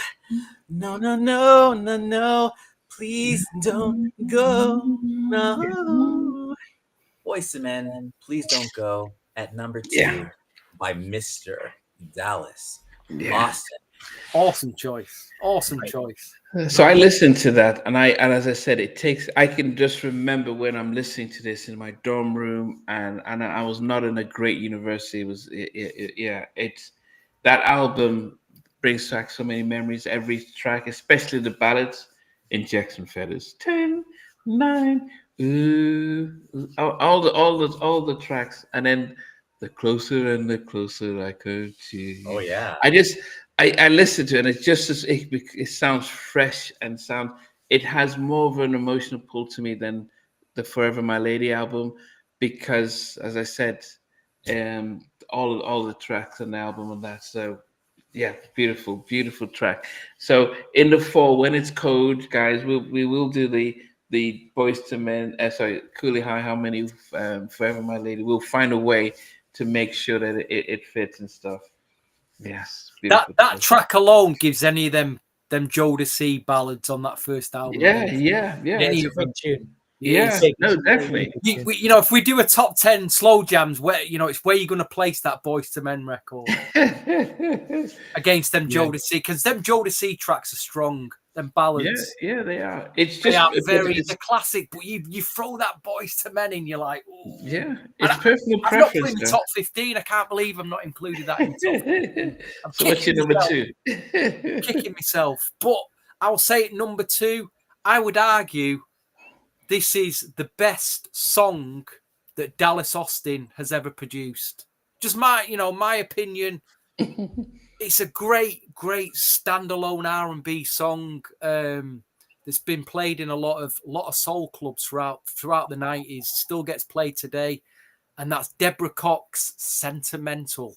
No, no, no, no, no. Please don't go. No. Boyz II Men, Please Don't Go, at number 2 Yeah. by Mr. Dallas Yeah. Austin. Awesome choice. Awesome choice. So I listened to that, and as I said, I can just remember when I'm listening to this in my dorm room, and I was not in a great university. It's that album brings back so many memories. Every track, especially the ballads, Injection Feathers, 10, 9, ooh, all the tracks, and then the closer and the closer I go to you. Oh, yeah. I listen to it, and it just it sounds fresh and it has more of an emotional pull to me than the Forever My Lady album, because as I said, all the tracks on the album and that. So yeah, beautiful track. So in the fall, when it's cold, guys, we will do the Boyz II Men, Cooley High, How Many, Forever My Lady. We'll find a way to make sure that it fits and stuff. Yes, that track alone gives any of them Jodeci ballads on that first album. Yeah. It's a big tune. Yeah, no, definitely. If we do a top 10 slow jams, where it's where you're going to place that Boyz II Men record against them Jodeci, because them Jodeci tracks are strong. Them ballads, yeah, they are. It's just the classic, but you throw that Boyz II Men in, you're like, ooh. Yeah, it's personal I'm preference. not putting the top 15. I can't believe I'm not included that in the top 15. So what's your number 2? Kicking myself, but I'll say at number 2. I would argue this is the best song that Dallas Austin has ever produced. Just my opinion. It's a great standalone R&B song that's been played in a lot of soul clubs throughout the 90s. Still gets played today, and that's Deborah Cox's "Sentimental."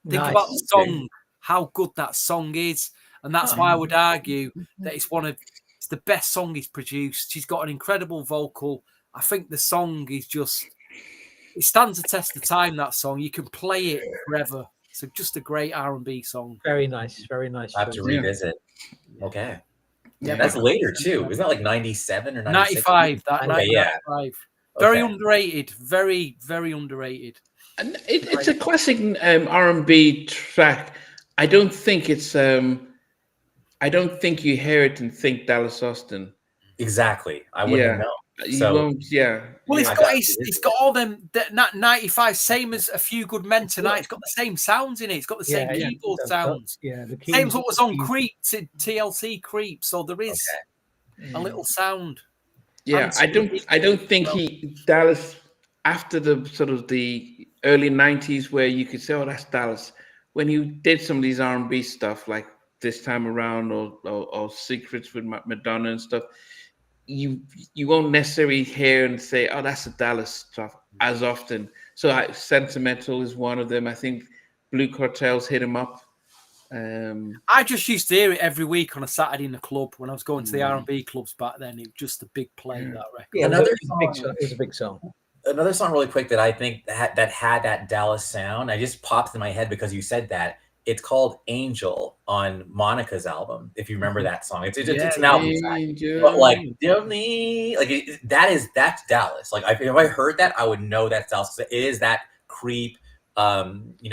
Think about the song, how good that song is, and that's why I would argue that it's the best song he's produced. She's got an incredible vocal. I think the song is it stands the test of time. That song, you can play it forever. It's just a great R&B song. Very nice. Very nice. I have to choice. revisit. Okay. Yeah, That's later too. Isn't that like 97 or 96? 95. That Okay, yeah. 95. Very Okay. underrated. Very, very underrated. And it's a classic R&B track. I don't think it's. I don't think you hear it and think Dallas Austin. Exactly. I wouldn't know. You So won't. Yeah. Well, yeah. it's got all them 95, same as A Few Good Men Tonight. It's got the same sounds in it. It's got the same keyboard sounds. Yeah, the Same keys, as what was on Creeps, TLC Creeps. So there is a little sound. Yeah, I don't think Dallas, after the sort of the early 90s where you could say, oh, that's Dallas, when you did some of these R&B stuff like This Time Around or Secrets with Madonna and stuff, you won't necessarily hear and say, oh, that's a Dallas stuff as often. So Sentimental is one of them. I think Blue Cartels hit him up. I just used to hear it every week on a Saturday in the club when I was going to the R&B clubs back then. It was just a big play, that record. Yeah, it was a big song. Another song really quick that I think that had that Dallas sound, I just popped in my head because you said that. It's called Angel on Monica's album. If you remember that song, it's an album track. But like, that's Dallas. Like, if I heard that, I would know that's Dallas. It is that creep, Madonna,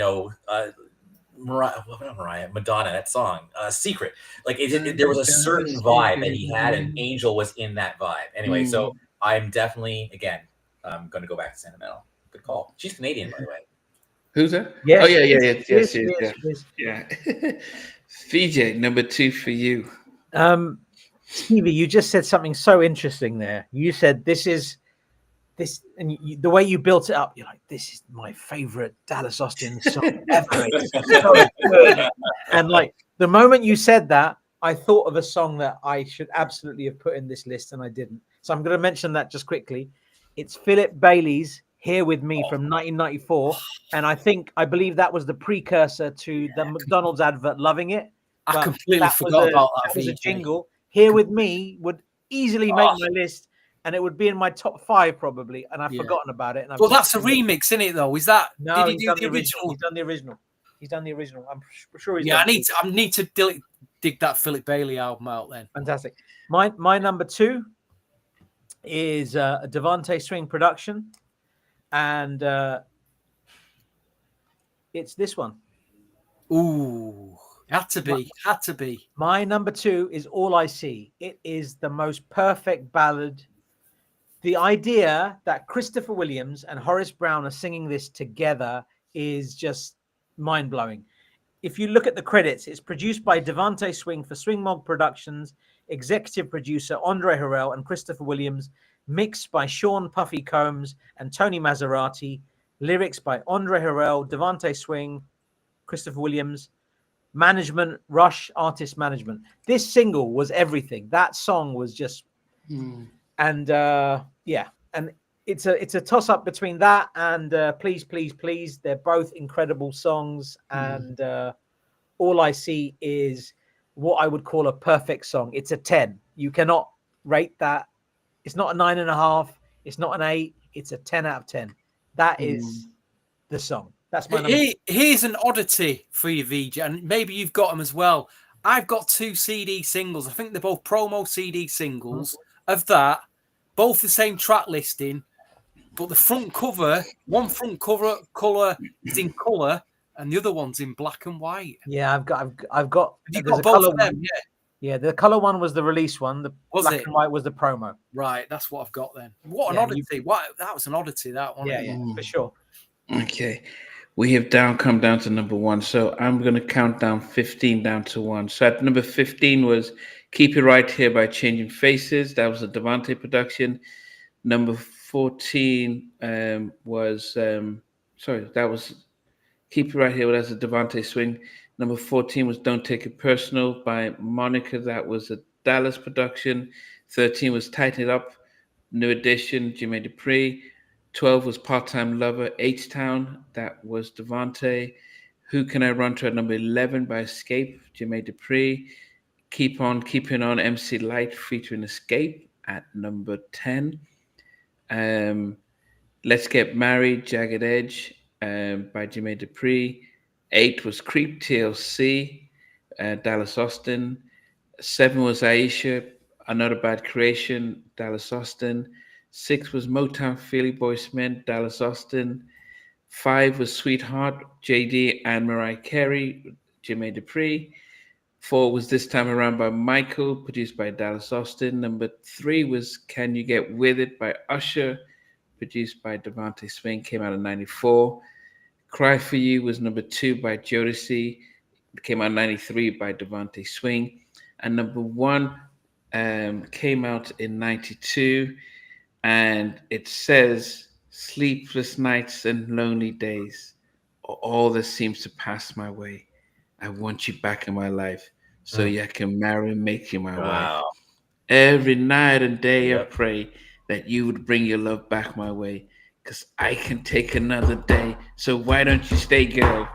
that song, Secret. Like, there was a certain vibe that he had, and Angel was in that vibe. Anyway, so I'm definitely going to go back to Sentimental. Good call. She's Canadian, by the way. Who's that? Yes, oh yeah. VJ, number 2 for you. Stevie, you just said something so interesting there. You said this, and the way you built it up, you're like, this is my favorite Dallas Austin song ever. It's so good. And like the moment you said that, I thought of a song that I should absolutely have put in this list, and I didn't. So I'm going to mention that just quickly. It's Philip Bailey's Here With Me from 1994. And I believe that was the precursor to the McDonald's advert, Loving It. I completely forgot about that. That was a jingle. Here With Me would easily make my list, and it would be in my top 5 probably. And I've forgotten about it. And well, that's a remix, isn't it? Though, is that? No, did he do the original? He's done the original. He's done the original. I'm sure he's. Yeah, I need to dig that Philip Bailey album out then. Fantastic. My number 2 is a Devante Swing production, and it's this one. Ooh, had to be. My number 2 is All I See. It is the most perfect ballad. The idea that Christopher Williams and Horace Brown are singing this together is just mind-blowing. If you look at the credits, it's produced by Devante Swing for Swing Mob Productions, executive producer Andre Harrell and Christopher Williams, mixed by Sean Puffy Combs and Tony Maserati, lyrics by Andre Harrell, Devante Swing, Christopher Williams, management, Rush Artist Management. This single was everything. That song was just, and and it's a toss up between that and Please, Please, Please. They're both incredible songs, and All I See is what I would call a perfect song. It's a 10. You cannot rate that. It's not a 9.5. It's not an 8. It's a 10 out of 10. That is the song. That's my number. Here's an oddity for you, VJ, and maybe you've got them as well. I've got 2 CD singles. I think they're both promo CD singles of that, both the same track listing, but the front cover, one front cover color is in color, and the other one's in black and white. Yeah, I've got. You've got both of them, Yeah, the color one was the release one. The black and white was the promo. Right, that's what I've got then. What an oddity! That was an oddity. That one. Yeah, for sure. Okay, we have come down to number 1. So I'm going to count down 15 down to 1. So at number 15 was Keep It Right Here by Changing Faces. That was a Devante production. Number 14 was that was Keep It Right Here. That's a Devante Swing. Number 14 was Don't Take It Personal by Monica. That was a Dallas production. 13 was Tighten It Up, New Edition, Jermaine Dupri. 12 was Part-Time Lover, H-Town. That was Devante. Who Can I Run To at number 11 by Escape, Jermaine Dupri. Keep On Keeping On, MC Light featuring Escape at number 10. Let's Get Married, Jagged Edge by Jermaine Dupri. 8 was Creep TLC, Dallas Austin. 7 was Aisha, Another Bad Creation, Dallas Austin. 6 was Motown Philly Boys Men, Dallas Austin. 5 was Sweetheart, JD and Mariah Carey, Jermaine Dupri. 4 was This Time Around by Michael, produced by Dallas Austin. Number 3 was Can You Get With It by Usher, produced by Devante Swing, came out in 94. Cry For You was number 2 by Jodeci, came out in 93 by Devante Swing. And number 1 came out in 92, and it says, Sleepless nights and lonely days, all that seems to pass my way. I want you back in my life so you can marry and make you my wife. Every night and day I pray that you would bring your love back my way, because I can take another day. So why don't you stay, girl?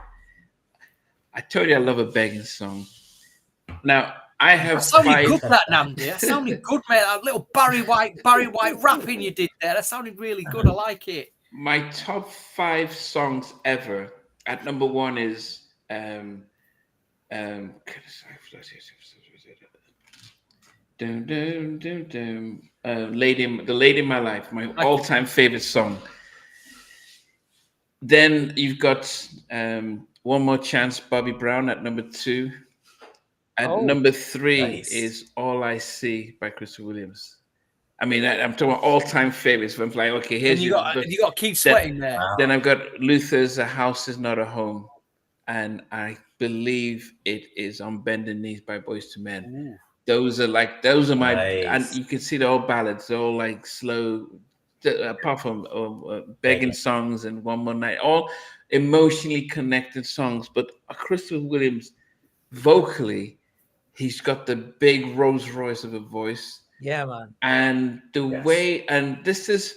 I told you I love a begging song. Now, I have that sounded good, that Namdi. That sounded good, mate. That little Barry White rapping you did there. That sounded really good. I like it. My top 5 songs ever. At number 1 is the Lady in My Life, my all-time favorite song. Then you've got One More Chance, Bobby Brown at number 2. At number 3 is All I See by Christopher Williams. I mean, I'm talking about all-time favorites. I'm like, okay, here's you got to keep sweating there. Then I've got Luther's A House Is Not a Home, and I believe it is On Bended Knees by Boyz II Men. Ooh. Those are my, and you can see they're all ballads. They're all like slow, apart from begging songs and One More Night, all emotionally connected songs. But Christopher Williams, vocally, he's got the big Rolls Royce of a voice. Yeah, man. And the way, and this is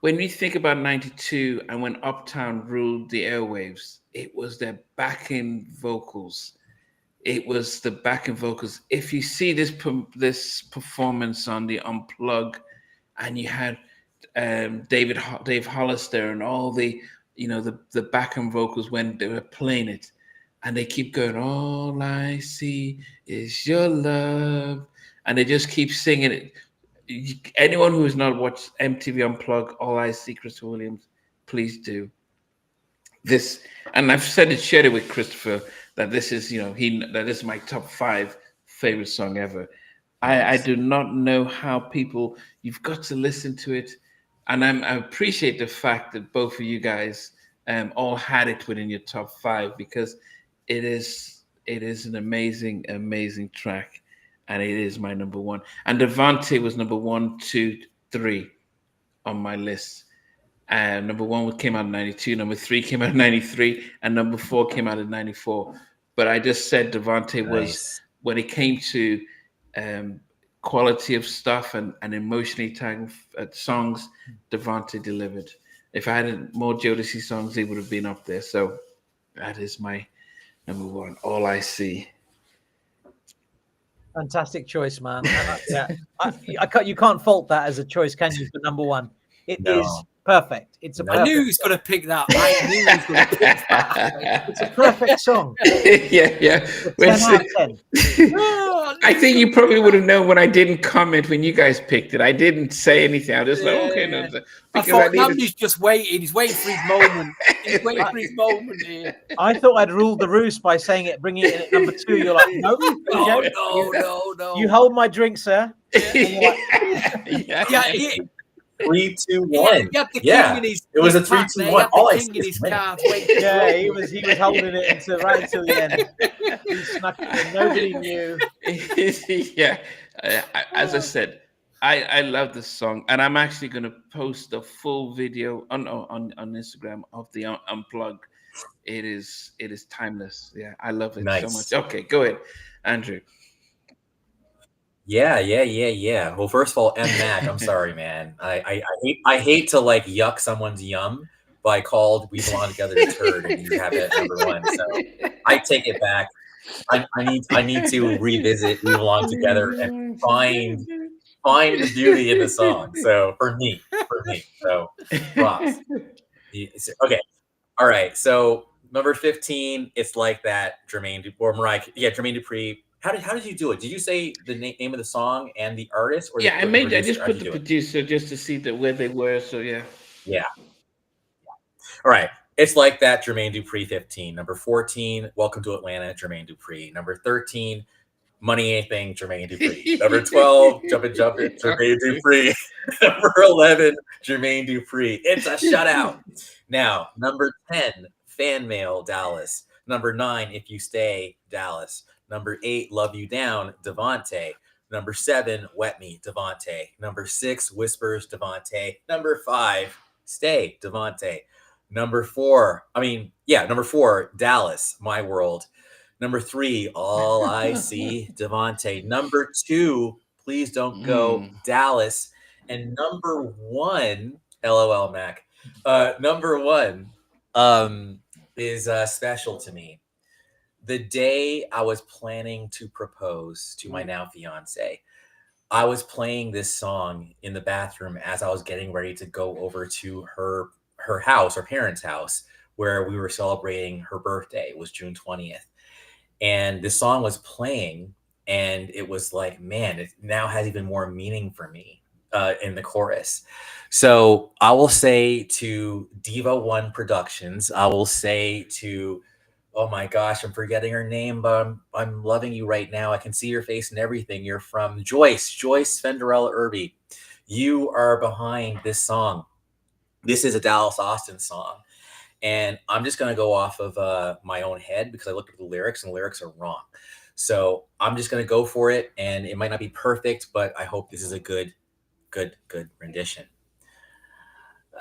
when we think about 92 and when Uptown ruled the airwaves, it was their backing vocals. It was the backing vocals. If you see this performance on the Unplug, and you had Dave Hollister and all the the backing vocals when they were playing it, and they keep going, all I see is your love, and they just keep singing it. Anyone who has not watched MTV Unplugged, All I See, Christopher Williams, please do. This, and I've shared it with Christopher, that this is, that this is my top 5 favorite song ever. I do not know how people, you've got to listen to it. And I appreciate the fact that both of you guys all had it within your top 5, because it is an amazing, amazing track. And it is my number 1. And Devante was number 1, 2, 3 on my list. And number 1 came out in 92, number 3 came out in 93, and number 4 came out in 94. But I just said Devante was, when it came to quality of stuff and emotionally tagged songs, Devante delivered. If I had more Jodeci songs, he would have been up there. So that is my number 1, All I See. Fantastic choice, man. You can't fault that as a choice, can you, for number 1? It is perfect. It's a perfect. I knew he was going to pick that. I knew he was going to pick that. It's a perfect song. Yeah. 10 out of 10. I think you probably would have known when I didn't comment when you guys picked it. I didn't say anything. I was just like, okay. No, I thought Namdi's just waiting. He's waiting for his moment. He's waiting for his moment here. I thought I'd ruled the roost by saying it, bringing it in at number 2. You're like, no. You hold my drink, sir. Yeah. 3, 2, 1. It was a 3, 2, 1. All I see is cards. Yeah, he was holding it right until the end. He snuck it in. Nobody knew. Yeah, as I said, I love this song, and I'm actually going to post a full video on Instagram of the Unplugged. It is timeless. Yeah, I love it so much. Okay, go ahead, Andrew. Yeah. Well, first of all, M. Mac, I'm sorry, man. I hate to like yuck someone's yum, but I called We Belong Together a turd, and you have it at number 1. So I take it back. I need to revisit We Belong Together and find the beauty in the song. So for me. So props. Okay. All right. So Number 15, It's Like That, Jermaine Dupri, or Mariah. Yeah, Jermaine Dupri. How did you do it? Did you say the name of the song and the artist, or Yeah, the I producer? just How'd put you the do it? producer just to see where they were. So yeah. Yeah. All right. It's Like That, Jermaine Dupri, 15. Number 14, Welcome to Atlanta, Jermaine Dupri. Number 13, Money Ain't Thing, Jermaine Dupri. Number 12, Jumpin' Jumpin', Jermaine Dupri. Number 11, Jermaine Dupri. It's a shutout. Now, number 10, Fan Mail, Dallas. Number 9, If You Stay, Dallas. Number 8, Love You Down, Devante. Number 7, Wet Me, Devante. Number 6, Whispers, Devante. Number 5, Stay, Devante. Number 4, Dallas, My World. Number 3, All I See, Devante. Number 2, Please Don't Go, Dallas. And number 1, LOL Mac. Number 1 is special to me. The day I was planning to propose to my now fiance, I was playing this song in the bathroom as I was getting ready to go over to her house, her parents' house, where we were celebrating her birthday. It was June 20th. And this song was playing, and it was like, man, it now has even more meaning for me in the chorus. So I will say to Diva One Productions, I will say to, oh my gosh, I'm forgetting her name, but I'm loving you right now. I can see your face and everything. You're from Joyce Fenderella Irby. You are behind this song. This is a Dallas Austin song. And I'm just going to go off of my own head because I looked at the lyrics and the lyrics are wrong. So I'm just going to go for it. And it might not be perfect, but I hope this is a good rendition.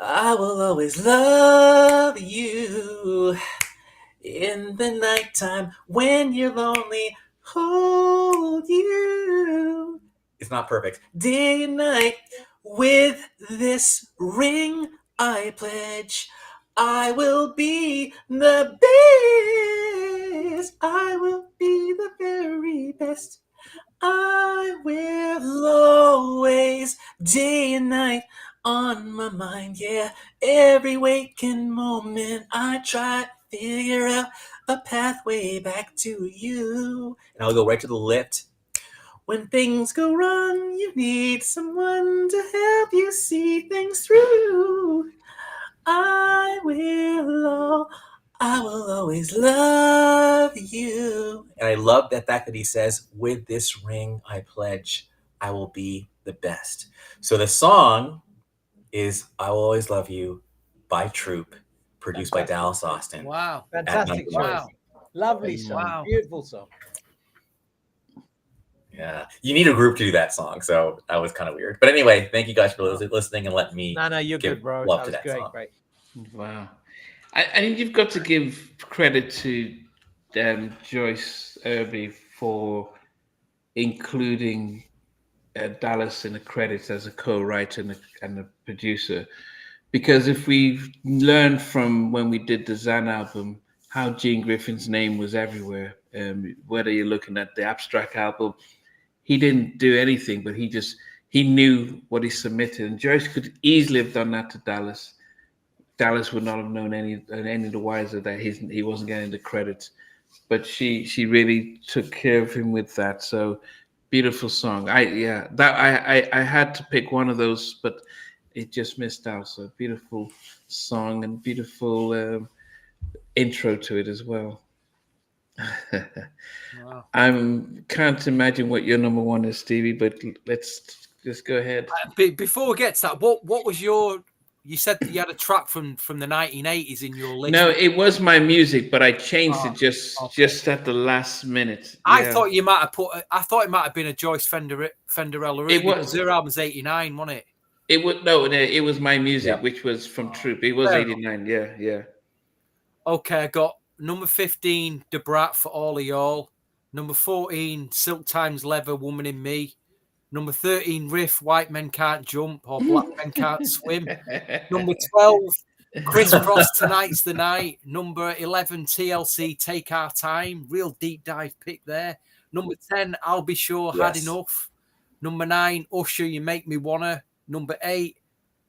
I will always love you in the nighttime when you're lonely. Hold you. It's not perfect. Day and night with this ring I pledge. I will be the best. I will be the very best. I will always, day and night, on my mind. Yeah, every waking moment, I try to figure out a pathway back to you. And I'll go right to the lift. When things go wrong, you need someone to help you see things through. I will always love you. And I love the fact that he says, with this ring, I pledge I will be the best. So the song is I Will Always Love You by Troop, produced by Dallas Austin. Wow. Fantastic choice. Wow. Lovely song. Wow. Beautiful song. Yeah, you need a group to do that song, so that was kind of weird. But anyway, thank you guys for listening and letting me No, you're give good, bro. love That to was that great, song. great. Wow. I think you've got to give credit to Joyce Irby for including Dallas in the credits as a co-writer and a producer. Because if we've learned from when we did the Zan album, how Gene Griffin's name was everywhere, whether you're looking at the Abstract album, he didn't do anything, but he knew what he submitted. And Joyce could easily have done that to Dallas. Dallas would not have known any the wiser that he wasn't getting the credits. But she really took care of him with that. So beautiful song. I had to pick one of those, but it just missed out. So beautiful song and beautiful intro to it as well. Wow. I can't imagine what your number one is, Stevie, but let's just go ahead. Before we get to that, what was your? You said you had a track from the 1980s in your list. No, it was my music, but I changed it just at the last minute. I thought you might have I thought it might have been a Joyce Fenderella. It was. Their album's 89, wasn't it? It was my music, which was from Troop. It was 89. Yeah. Okay, I got number 15, Da Brat for All of Y'all. Number 14, Silk Times Leather, Woman in Me. Number 13, Riff, White Men Can't Jump or Black Men Can't Swim. Number 12, Chris Cross, Tonight's the Night. Number 11, TLC, Take Our Time. Real deep dive pick there. Number 10, I'll Be Sure, Had Enough. Number 9, Usher, You Make Me Wanna. Number 8,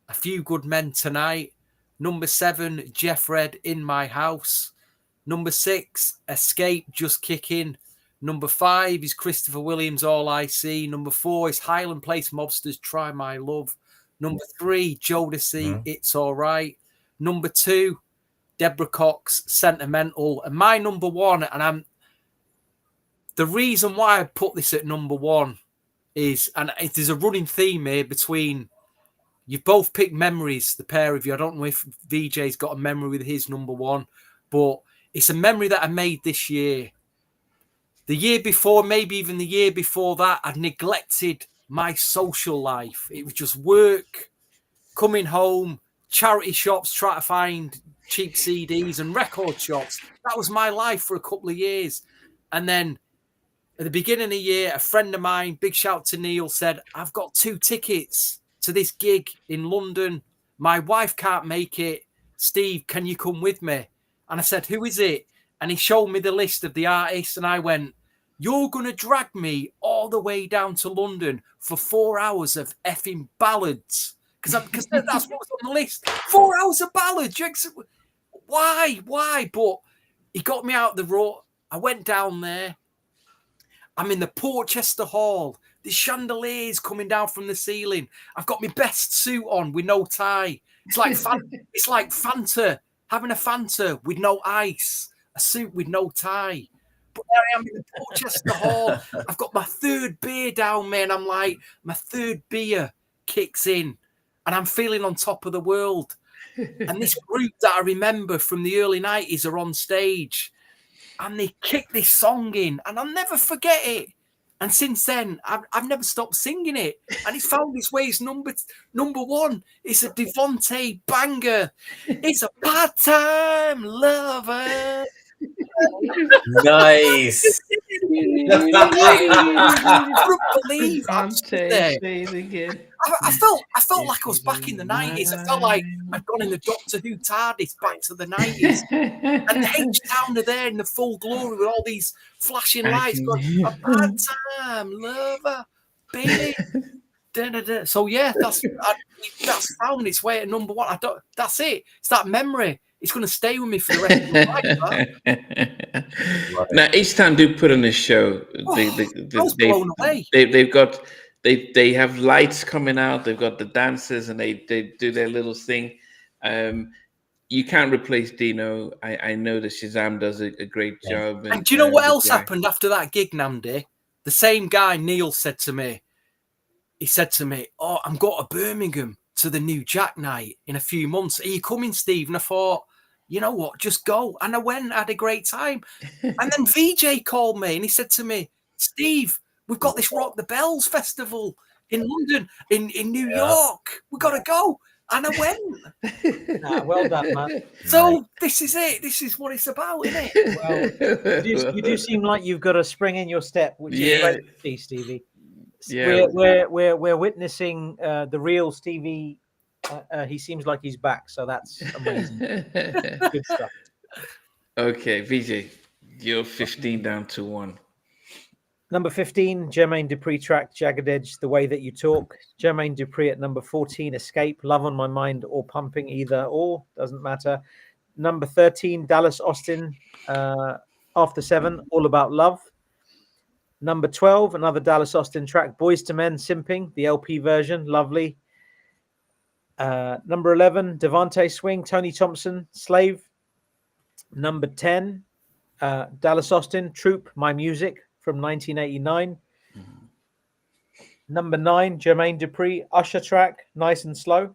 A Few Good Men Tonight. Number 7, Jeff Red, In My House. Number 6, Escape, Just Kicking. Number 5 is Christopher Williams, All I See. Number 4 is Highland Place Mobsters, Try My Love. Number 3, Jodeci, It's All Right. Number 2, Deborah Cox, Sentimental. And my number 1, and the reason why I put this at number 1 is, and there's a running theme here between, you've both picked memories, the pair of you. I don't know if VJ's got a memory with his number 1, but it's a memory that I made this year. The year before, maybe even the year before that, I'd neglected my social life. It was just work, coming home, charity shops, trying to find cheap CDs and record shops. That was my life for a couple of years. And then at the beginning of the year, a friend of mine, big shout to Neil, said, I've got 2 tickets to this gig in London. My wife can't make it. Steve, can you come with me? And I said, who is it? And he showed me the list of the artists. And I went, you're going to drag me all the way down to London for 4 hours of effing ballads. Because that's what was on the list. 4 hours of ballads. Why? But he got me out the road. I went down there. I'm in the Portchester Hall. The chandeliers coming down from the ceiling. I've got my best suit on with no tie. It's like Fanta, having a Fanta with no ice, a suit with no tie. But there I am in the Portchester Hall. I've got my 3rd beer down, man. I'm like, my 3rd beer kicks in, and I'm feeling on top of the world. And this group that I remember from the early 90s are on stage. And they kick this song in, and I'll never forget it. And since then, I've never stopped singing it. And it's found its way as number 1. It's a Devante banger. It's a part-time lover. Nice. I couldn't believe I stood there. I felt like I was back in the 90s. I felt like I'd gone in the Doctor Who TARDIS back to the 90s. And the H-Town are there in the full glory with all these flashing lights going, a part-time lover, baby. Da-da-da. So, yeah, that's found its way at number 1. That's it. It's that memory. It's going to stay with me for the rest of my life. Now, each time do put on a show. I was blown away. They have lights coming out. They've got the dancers, and they do their little thing. You can't replace Dino. I know that Shazam does a great job. And do you know what else happened after that gig, Namdi? The same guy, Neil, said to me, oh, I'm going to Birmingham to the new Jack night in a few months. Are you coming, Steve? And I thought, you know what, just go. And I went, had a great time. And then VJ called me and he said to me, Steve, we've got this Rock the Bells festival in London, in New York. We've got to go. And I went. Well done, man. So this is it. This is what it's about, isn't it? Well, you do seem like you've got a spring in your step, which is great to see, Stevie. Yeah. We're witnessing the real Stevie. He seems like he's back, so that's amazing. Good stuff. Okay, VJ, you're 15 down to 1. Number 15, Jermaine Dupri track, Jagged Edge, The Way That You Talk. Jermaine Dupri at number 14, Escape, Love on My Mind or Pumping, either or, doesn't matter. Number 13, Dallas Austin, After 7, All About Love. Number 12, another Dallas Austin track, Boys to Men, Simping, the LP version, lovely. Number 11, Devante Swing, Tony Thompson, Slave. Number 10, Dallas Austin, Troop, My Music from 1989. Number 9, Jermaine Dupri, Usher track, Nice and Slow.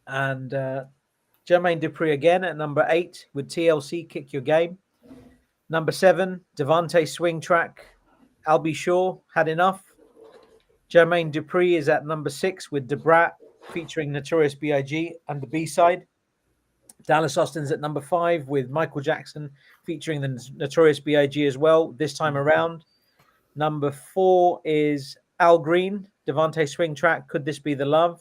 And Jermaine Dupri again at number 8 with TLC, Kick Your Game. Number 7, Devante Swing track, I'll Be Sure, Had Enough. Jermaine Dupri is at number 6 with Debrat featuring Notorious B.I.G. and the B-side. Dallas Austin's at number 5 with Michael Jackson featuring the Notorious B.I.G. as well, this time around. Number 4 is Al Green, Devante Swing track, Could This Be the Love?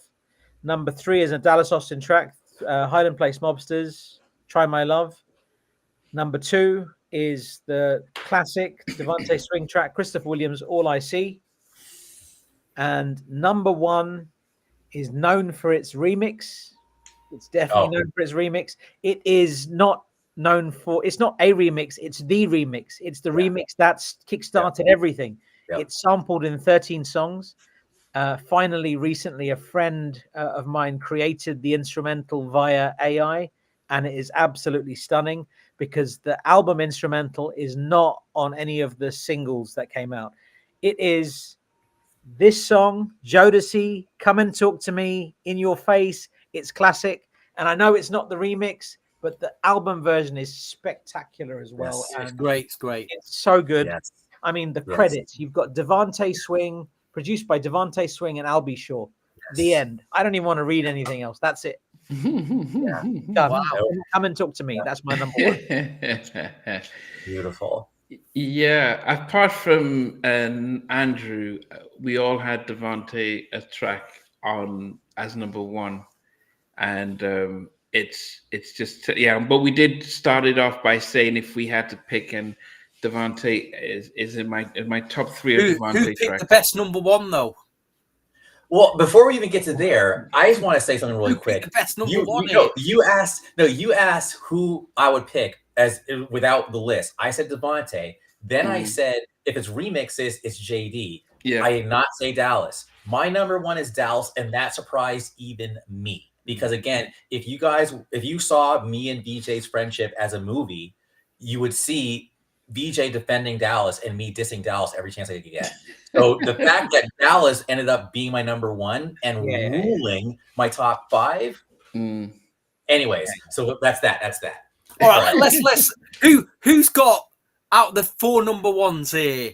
Number 3 is a Dallas Austin track, Highland Place Mobsters, Try My Love. Number 2 is the classic Devante Swing track, Christopher Williams, All I See. And number 1 is known for its remix. It's definitely known for its remix. It is not known for. It's not a remix. It's the remix. It's the remix that's kickstarted everything. Yeah. It's sampled in 13 songs. Finally, recently, a friend of mine created the instrumental via AI, and it is absolutely stunning because the album instrumental is not on any of the singles that came out. It is this song, Jodeci, Come and Talk to Me, In Your Face. It's classic. And I know it's not the remix, but the album version is spectacular as well. Yes, and It's great. It's great. it's so good. Yes. I mean, the credits, you've got Devante Swing, produced by Devante Swing and Albie Shaw. Yes. The end. I don't even want to read anything else. That's it. Done. Wow. Come and talk to me. That's my number one. Beautiful. Yeah, apart from Andrew, we all had Devante a track on as number one, and it's just But we did start it off by saying if we had to pick, and Devante is in my top three of Who Devante picked tracks. the best number one though? Well, before we even get to there, I just want to say something really Who picked quick. the best number one? You asked who I would pick as without the list. I said Devante. Then I said if it's remixes, it's JD. Yeah. I did not say Dallas. My number one is Dallas, and that surprised even me. Because again, if you saw me and BJ's friendship as a movie, you would see BJ defending Dallas and me dissing Dallas every chance I could get. So the fact that Dallas ended up being my number one and ruling my top five. Anyways, so that's that. All right, let's who's got out of the four number ones here,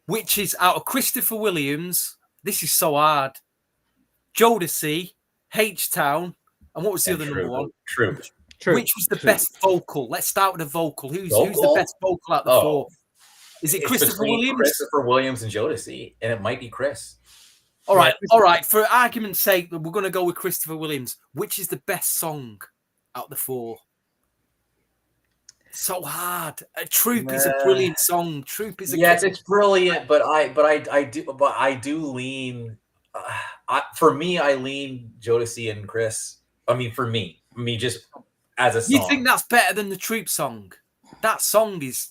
which is out of Christopher Williams. This is so hard. Jodeci, H-Town, and what was the other number one? True. Which was the best vocal? Let's start with the vocal. Who's the best vocal out of the four? Is it Christopher Williams? Christopher Williams and Jodeci, and it might be Chris. All right. For argument's sake, we're going to go with Christopher Williams. Which is the best song out of the four? So hard. Troop is a brilliant song. Troop is it's brilliant, but I do lean. For me, I lean Jodeci and Chris. I mean, for me, just as a song. You think that's better than the Troop song? That song is.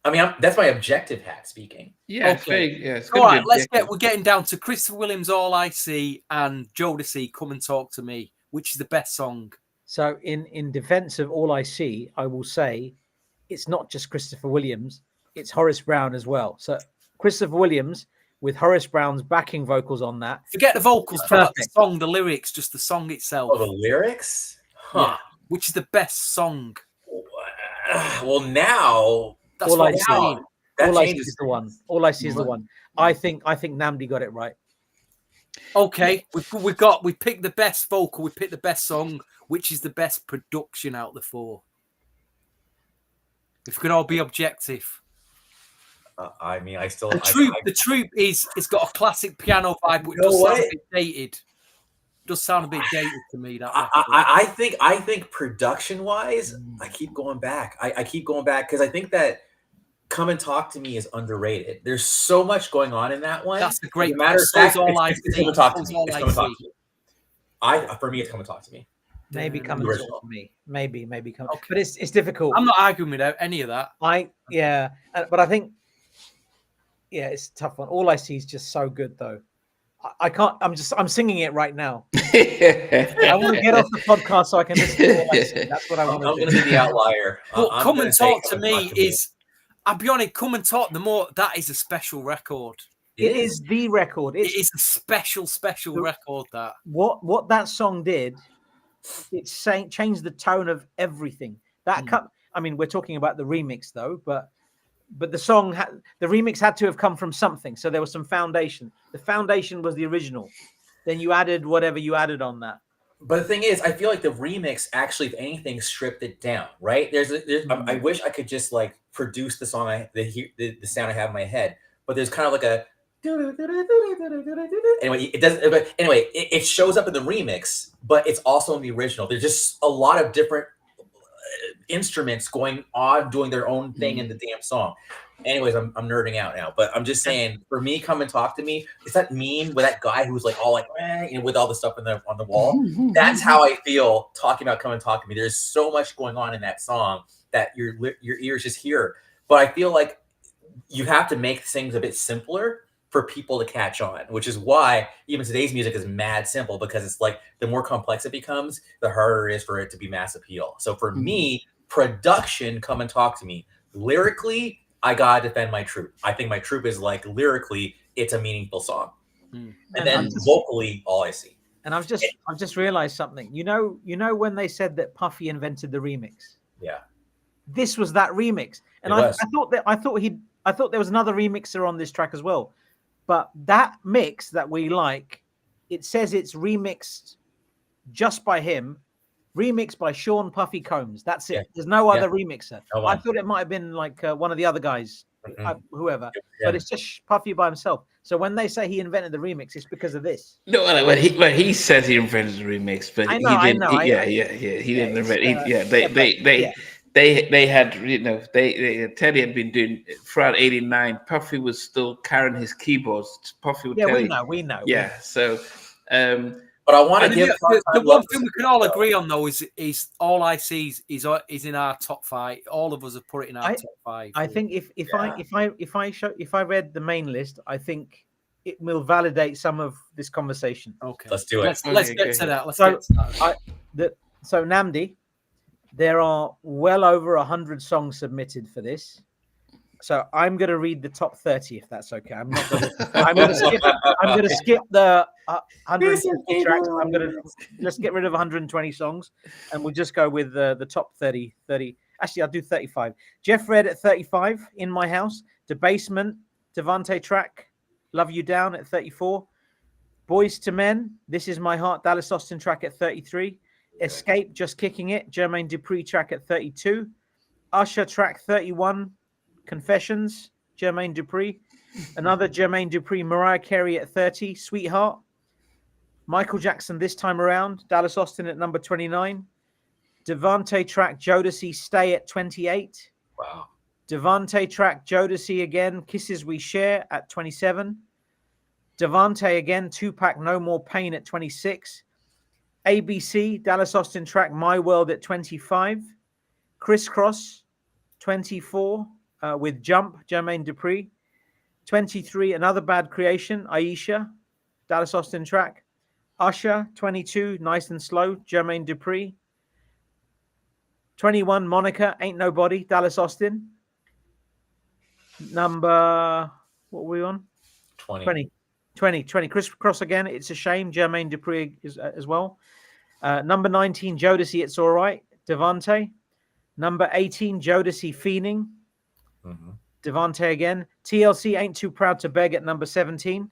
I mean, that's my objective hat speaking. Yeah, okay. It's all right. We're getting down to Christopher Williams, All I See, and Jodeci, Come and Talk to Me. Which is the best song? So, in defense of All I See, I will say it's not just Christopher Williams; it's Horace Brown as well. So, Christopher Williams with Horace Brown's backing vocals on that. Forget the vocals, the song, the lyrics, just the song itself. Oh, the lyrics? Huh. Yeah. Which is the best song? Well, now that's All what I See. All I See is the one. All I See is the one. I think Namdi got it right. Okay, we picked the best vocal, we picked the best song. Which is the best production out of the four? If we can all be objective. I mean, I still the Troop is it's got a classic piano vibe, which does sound a bit dated. Does sound a bit dated to me. That I think production wise, I keep going back. I keep going back because I think that Come and Talk to Me is underrated. There's so much going on in that one. That's a great matter of fact. Come and Talk to Me. For me, it's Come and Talk to Me. Maybe Come and Talk to Me. Maybe come. Okay. But it's difficult. I'm not arguing with any of that. But I think it's a tough one. All I See is just so good though. I can't. I'm singing it right now. I want to get off the podcast so I can listen to All I See. That's what I want to do. I'm going to be the outlier. Come and Talk to Me is. I'll be honest. Come and Talk. That is a special record. It is the record. It is a special record. That what that song did. It changed the tone of everything. I mean, we're talking about the remix though, but the song the remix had to have come from something. So there was some foundation. The foundation was the original. Then you added whatever you added on that. But the thing is, I feel like the remix actually, if anything, stripped it down. Right? I wish I could just like produce the song, the sound I have in my head. But there's kind of like a anyway, it doesn't. But anyway, it shows up in the remix, but it's also in the original. There's just a lot of different instruments going on, doing their own thing in the damn song. Anyways, I'm nerding out now, but I'm just saying, for me, Come and Talk to Me, is that meme with that guy who's like all like, with all the stuff on the wall? That's how I feel talking about Come and Talk to Me. There's so much going on in that song that your ears just hear. But I feel like you have to make things a bit simpler for people to catch on, which is why even today's music is mad simple, because it's like the more complex it becomes, the harder it is for it to be mass appeal. So for me, production, Come and Talk to Me. Lyrically, I gotta defend My Troop. I think My Troop is like lyrically, it's a meaningful song. And then vocally, All I See. And I've just realized something. You know when they said that Puffy invented the remix? Yeah. This was that remix. And I thought there was another remixer on this track as well. But that mix that we like, it says it's remixed just by him, remixed by Sean Puffy Combs. That's it. There's no other remixer. I thought it might have been like one of the other guys, whoever. But it's just Puffy by himself. So when they say he invented the remix, it's because of this. No, well, he says he invented the remix, but he didn't. He didn't invent. They had, Teddy had been doing throughout '89. Puffy was still carrying his keyboards. Puffy would tell we know. Yeah, so. But I want to give the one thing we can all agree on though is All I See is in our top 5. All of us have put it in our top 5. I think if I read the main list, I think it will validate some of this conversation. Okay, let's do it. Let's get to that. So Namdi, there are well over 100 songs submitted for this. So I'm going to read the top 30 if that's okay. I'm going to skip the 150 tracks. Let's get rid of 120 songs, and we'll just go with the top 30. Actually, I'll do 35. Jeff Red at 35. In My House. The Basement. Devante track. Love You Down at 34. Boys to Men. This Is My Heart. Dallas Austin track at 33. Escape. Just Kicking It. Jermaine Dupri track at 32. Usher track 31. Confessions, Jermaine Dupri. Another Jermaine Dupri, Mariah Carey at 30, Sweetheart. Michael Jackson This Time Around, Dallas Austin at number 29. Devante track, Jodeci, Stay at 28. Wow. Devante track, Jodeci again, Kisses We Share at 27. Devante again, Tupac, No More Pain at 26. ABC, Dallas Austin track, My World at 25. Crisscross, 24. With Jump, Jermaine Dupri. 23, Another Bad Creation, Aisha, Dallas Austin track. Usher, 22, Nice and Slow, Jermaine Dupri. 21, Monica, Ain't Nobody, Dallas Austin. Number, what were we on? 20. Crisscross again, It's a Shame, Jermaine Dupri as well. Number 19, Jodeci, It's All Right, Devante. Number 18, Jodeci, Fiending. Devante again. TLC, Ain't Too Proud to Beg at number 17.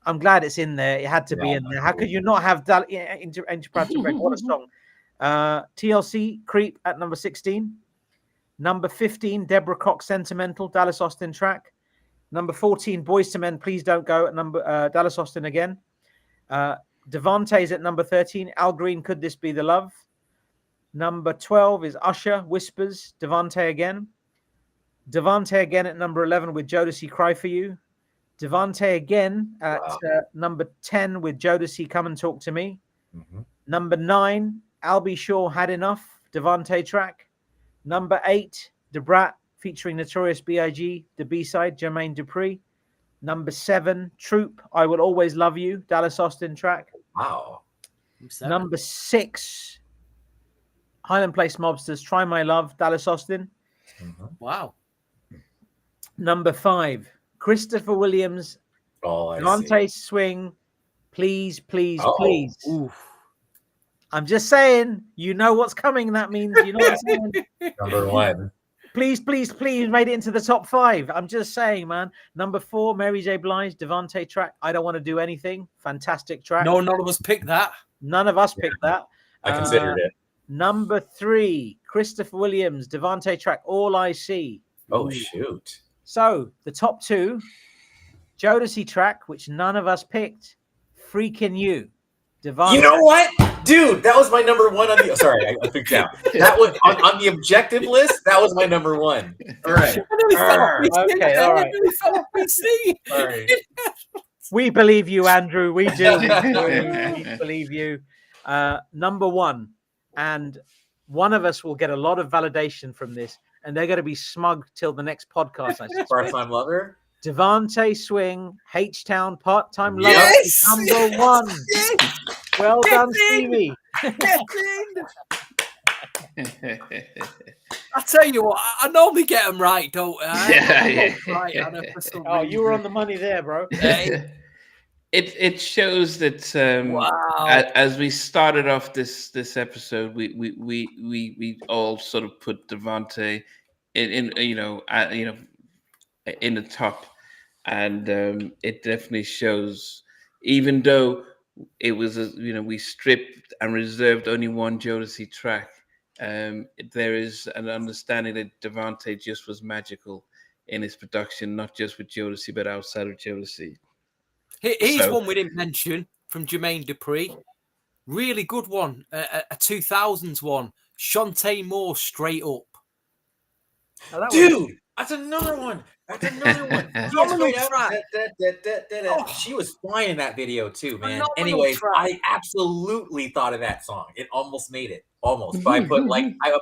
I'm glad it's in there. It had to be in there. How could you not have Ain't Too Proud to Beg? What a song. TLC, Creep at number 16. Number 15, Deborah Cox, Sentimental, Dallas Austin track. Number 14, Boys to Men, Please Don't Go at number Dallas Austin again. Devante's at number 13. Al Green, Could This Be the Love? Number 12 is Usher, Whispers, Devante again. Devante again at number 11 with Jodeci, Cry For You. Devante again at number 10 with Jodeci, Come and Talk to Me. Number 9, Albie Shaw, Had Enough, Devante track. Number 8, Da Brat featuring Notorious B.I.G., the B-side, Jermaine Dupri. Number 7, Troop, I Will Always Love You, Dallas Austin track. Wow. Number 6, Highland Place Mobsters, Try My Love, Dallas Austin. Wow. Number 5, Christopher Williams, Devante Swing, Please, Please, Please. Oof. I'm just saying, you know what's coming. That means, you know what I'm saying? Number 1. Please, Please, Please made it into the top 5. I'm just saying, man. Number 4, Mary J. Blige, Devante track, I Don't Want to Do Anything. Fantastic track. No, none of us picked that. None of us picked that. I considered it. Number 3, Christopher Williams, Devante track, All I See. Oh, shoot. So, the top 2, Jodeci track, which none of us picked, Freaking You. Devante. You know what? Dude, that was my number one on the. Sorry, I picked out. That was on the objective list. That was my number one. All right. Okay, all right. All right. We believe you, Andrew. We do. We believe you. Number one, and one of us will get a lot of validation from this, and they're going to be smug till the next podcast. I suspect. Part-time lover. Devante Swing, H-Town part-time lover, Yes! is number one. Yes! Well done, Stevie. I tell you what, I normally get them right, don't I? Yeah. Right, I know for some Oh, you were reason. on the money there, bro. It shows that Wow. as we started off this episode, we all sort of put Devante in in the top, and it definitely shows. Even though it was we stripped and reserved only one Jodeci track, there is an understanding that Devante just was magical in his production, not just with Jodeci but outside of Jodeci. Here's one we didn't mention from Jermaine Dupri. Really good one. A 2000s one. Shantae Moore, Straight Up. Oh, Dude, that's another one. That's another one. Phenomenal track. She was flying in that video too, man. Phenomenal Anyways, track. I absolutely thought of that song. It almost made it. Almost. But I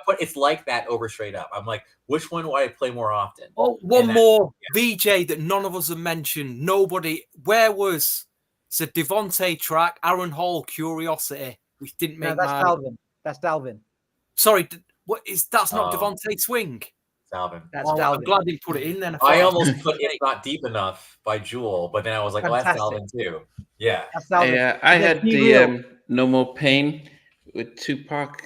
put It's Like That over Straight Up. I'm like, which one do I play more often? Oh, one more VJ that none of us have mentioned. Nobody. Where was the Devante track? Aaron Hall, Curiosity, which didn't make. No, that's Dalvin. That's Dalvin. Sorry, what is that's not Oh. Devante Swing? Dalvin. That's Oh, Dalvin. I'm glad he put it in then. I almost put It's Not Deep Enough by Jewel, but then I was like, oh, that's Fantastic. Dalvin too. Yeah. That's Dalvin. Yeah, I And then had Be the Real. No More Pain with Tupac.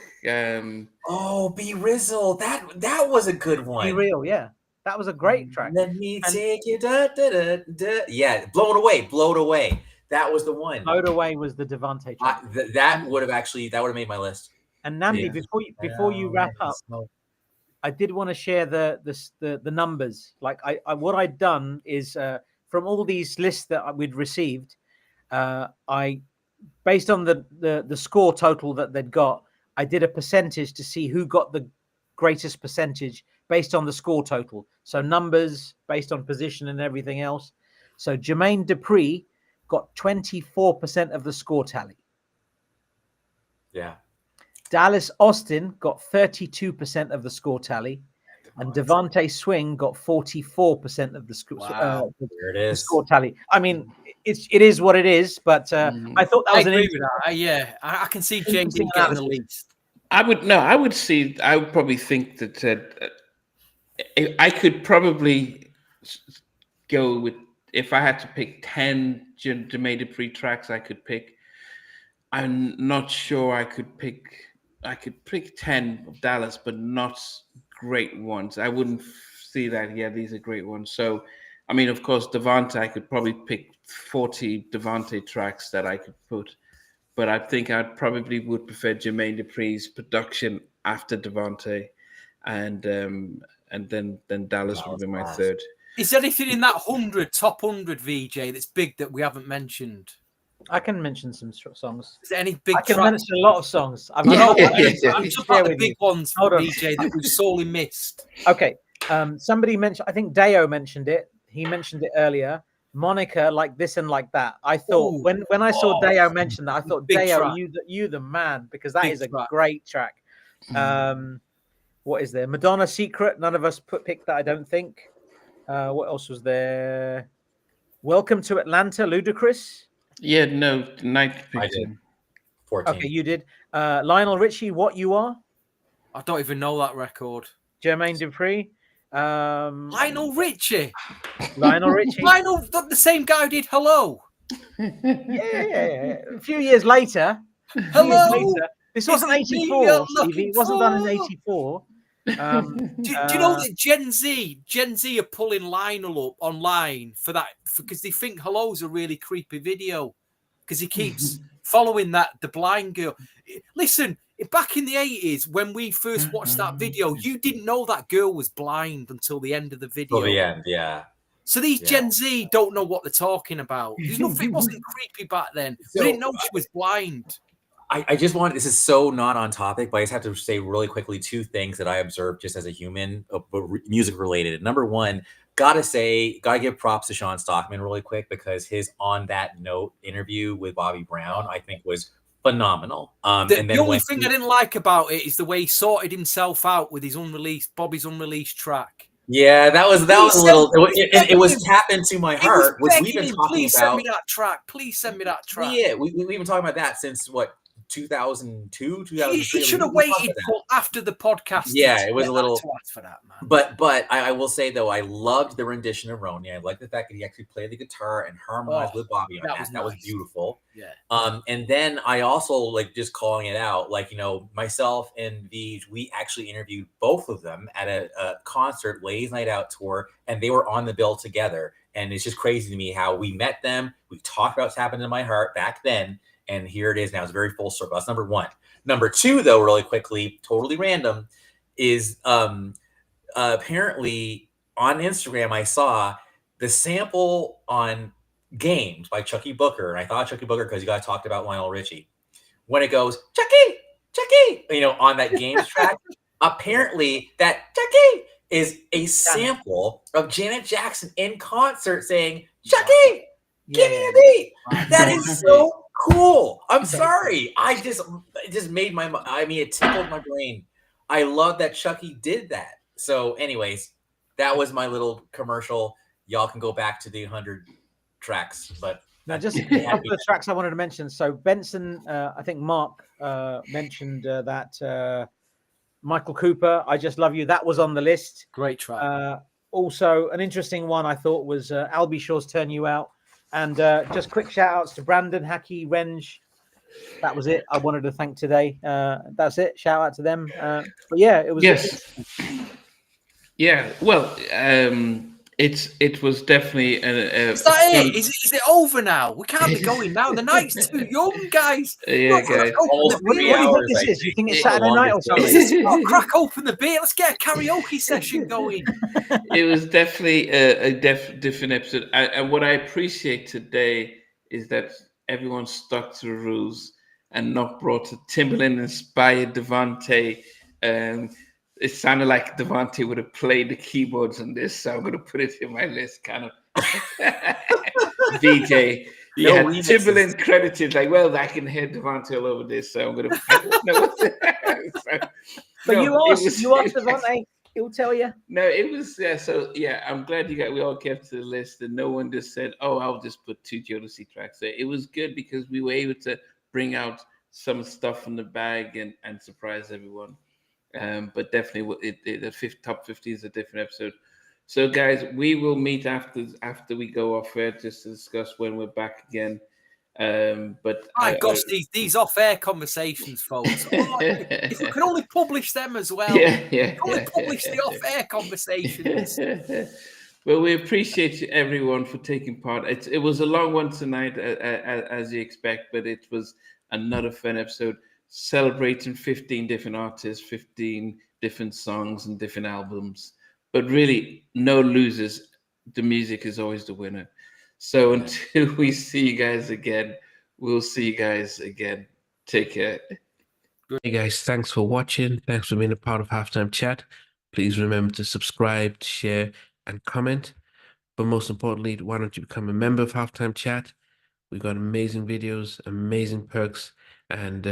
Oh, Be Rizzle. That was a good one. Be Real, yeah. That was a great track. Let me take you da, da, da, da. Yeah, Blown Away. That was the one. Load Away was the Devante track. That would have made my list. And Namdi, Yeah. before you wrap up, I did want to share the numbers. Like what I'd done is from all these lists that we'd received, I based on the score total that they'd got, I did a percentage to see who got the greatest percentage based on the score total. So numbers based on position and everything else. So Jermaine Dupri got 24% of the score tally. Yeah. Dallas Austin got 32% of the score tally, and Devante Swing got 44% of the score. There it is. Score tally. I mean, it is what it is, but I thought that was I an agree with that. Yeah, I can see James interesting getting the analysis. lead. I would probably think that I could probably go with, if I had to pick 10 Jermaine Dupri tracks I could pick. I'm not sure I could pick 10 of Dallas, but not great ones. I wouldn't see that. Yeah, these are great ones. So, I mean, of course, Devante, I could probably pick 40 Devante tracks that I could put, but I think I probably would prefer Jermaine Dupri's production after Devante, and then Dallas would be my third. Is there anything in that top 100 VJ that's big that we haven't mentioned? I can mention some songs. Is there any big I can tracks? mention a lot of songs. I'm I'm to just share about the with big you. ones Hold for on. VJ that we've sorely missed. Okay. Somebody mentioned, I think Deo mentioned it. He mentioned it earlier. Monica, Like This and Like That. I thought Ooh. when I saw Deo mention that, I thought, Big Deo, track. you the man, because that Big is a track. great track. What is there? Madonna Secret. None of us picked that, I don't think. What else was there? Welcome to Atlanta, Ludacris. Yeah, no, night. I did. 14. Okay, you did. Lionel Richie, What You Are. I don't even know that record. Jermaine Dupri. Lionel Richie. Lionel Richie. Lionel, the same guy who did Hello. Yeah. A few years later. Hello. This wasn't Is it me 84, you're Stevie. It wasn't done in looking 84. Do you know that Gen Z are pulling Lionel up online for that because they think Hello's a really creepy video because he keeps following the blind girl. Listen, back in the 80s when we first watched that video, you didn't know that girl was blind until the end of the video. Till the end, yeah. So these Gen Z don't know what they're talking about. There's nothing. It wasn't creepy back then. So, They didn't know she was blind. I just want, this is so not on topic, but I just have to say really quickly 2 things that I observed just as a human, but music related. Number one, gotta give props to Sean Stockman really quick, because his On That Note interview with Bobby Brown, I think, was phenomenal. And then the only thing I didn't like about it is the way he sorted himself out with his Bobby's unreleased track. Yeah, that was a little. It was tapped into my heart, which we've been talking Please about. Send me that track. Please send me that track. Yeah, we've been talking about that since what, 2002, 2003. He should have waited till after the podcast. Yeah, it was a little to ask for that, man. But I will say though, I loved the rendition of Ronnie. I liked the fact that he actually played the guitar and harmonized with Bobby on that. That was beautiful. Yeah. And then I also, like, just calling it out, like, you know, myself and Vij, we actually interviewed both of them at a concert, Ladies Night Out tour, and they were on the bill together. And it's just crazy to me how we met them. We talked about what's happened in my heart back then. And here it is now. It's very full circle. That's number one. Number two, though, really quickly, totally random, is apparently on Instagram, I saw the sample on Games by Chucky Booker. And I thought Chucky Booker because you guys talked about Lionel Richie. When it goes, Chucky, you know, on that Games track, apparently that Chucky is a sample of Janet Jackson in concert saying, Chucky, give me a beat. That is so cool. I'm sorry. It just made it tickled my brain. I love that Chucky did that. So anyways, that was my little commercial. Y'all can go back to the 100 tracks, but now just a couple of tracks I wanted to mention. So Benson, I think Mark mentioned that Michael Cooper, I Just Love You. That was on the list. Great track. Also, an interesting one I thought was Albie Shaw's Turn You Out. And just quick shout outs to Brandon, Hacky, Renge. That was it. I wanted to thank today. That's it. Shout out to them. But yeah, it was. Yes. Yeah. Well, it was definitely. Is that it? Is it over now? We can't be going now. The night's too young, guys. Yeah, guys. What do you think this is? You think it's Saturday night or something? Crack open the beer. Let's get a karaoke session going. It was definitely a different episode. And what I appreciate today is that everyone stuck to the rules and not brought a Timberland-inspired Devante. It sounded like Devante would have played the keyboards on this, so I'm going to put it in my list, kind of. DJ, Timberland credited, like, well, I can hear Devante all over this, so I'm going to. But you asked Devante, he'll tell you. No, it was, so yeah, I'm glad we all kept to the list and no one just said, oh, I'll just put 2 Jodeci tracks there. It was good because we were able to bring out some stuff from the bag and surprise everyone. But definitely the top 50 is a different episode. So guys, we will meet after we go off air just to discuss when we're back again. But gosh, these off-air conversations, folks. If we could only publish them as well. Only publish the off-air conversations. Well, we appreciate everyone for taking part. It was a long one tonight, as you expect, but it was another fun episode celebrating 15 different artists, 15 different songs and different albums. But really, no losers. The music is always the winner. So until we see you guys again, we'll see you guys again. Take care. Hey guys, thanks for watching. Thanks for being a part of Halftime Chat. Please remember to subscribe, share, and comment. But most importantly, why don't you become a member of Halftime Chat? We've got amazing videos, amazing perks, and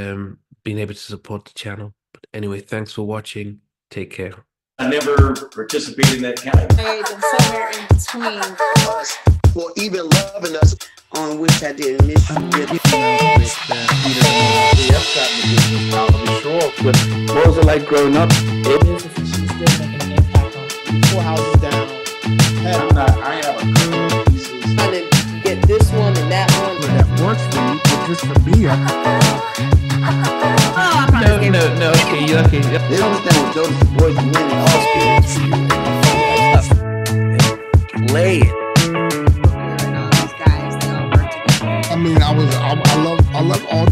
being able to support the channel. But anyway, thanks for watching. Take care. I never participated in that kind of. And somewhere in between us, or even loving us, on which I didn't miss you. What was it like growing up? She's still making an impact on 4 houses down. I have a couple pieces. Trying to get this one and that one. That works for me, but just for me. No. Okay. They don't understand what Jodeci boys are winning all spirits. Play it. I love all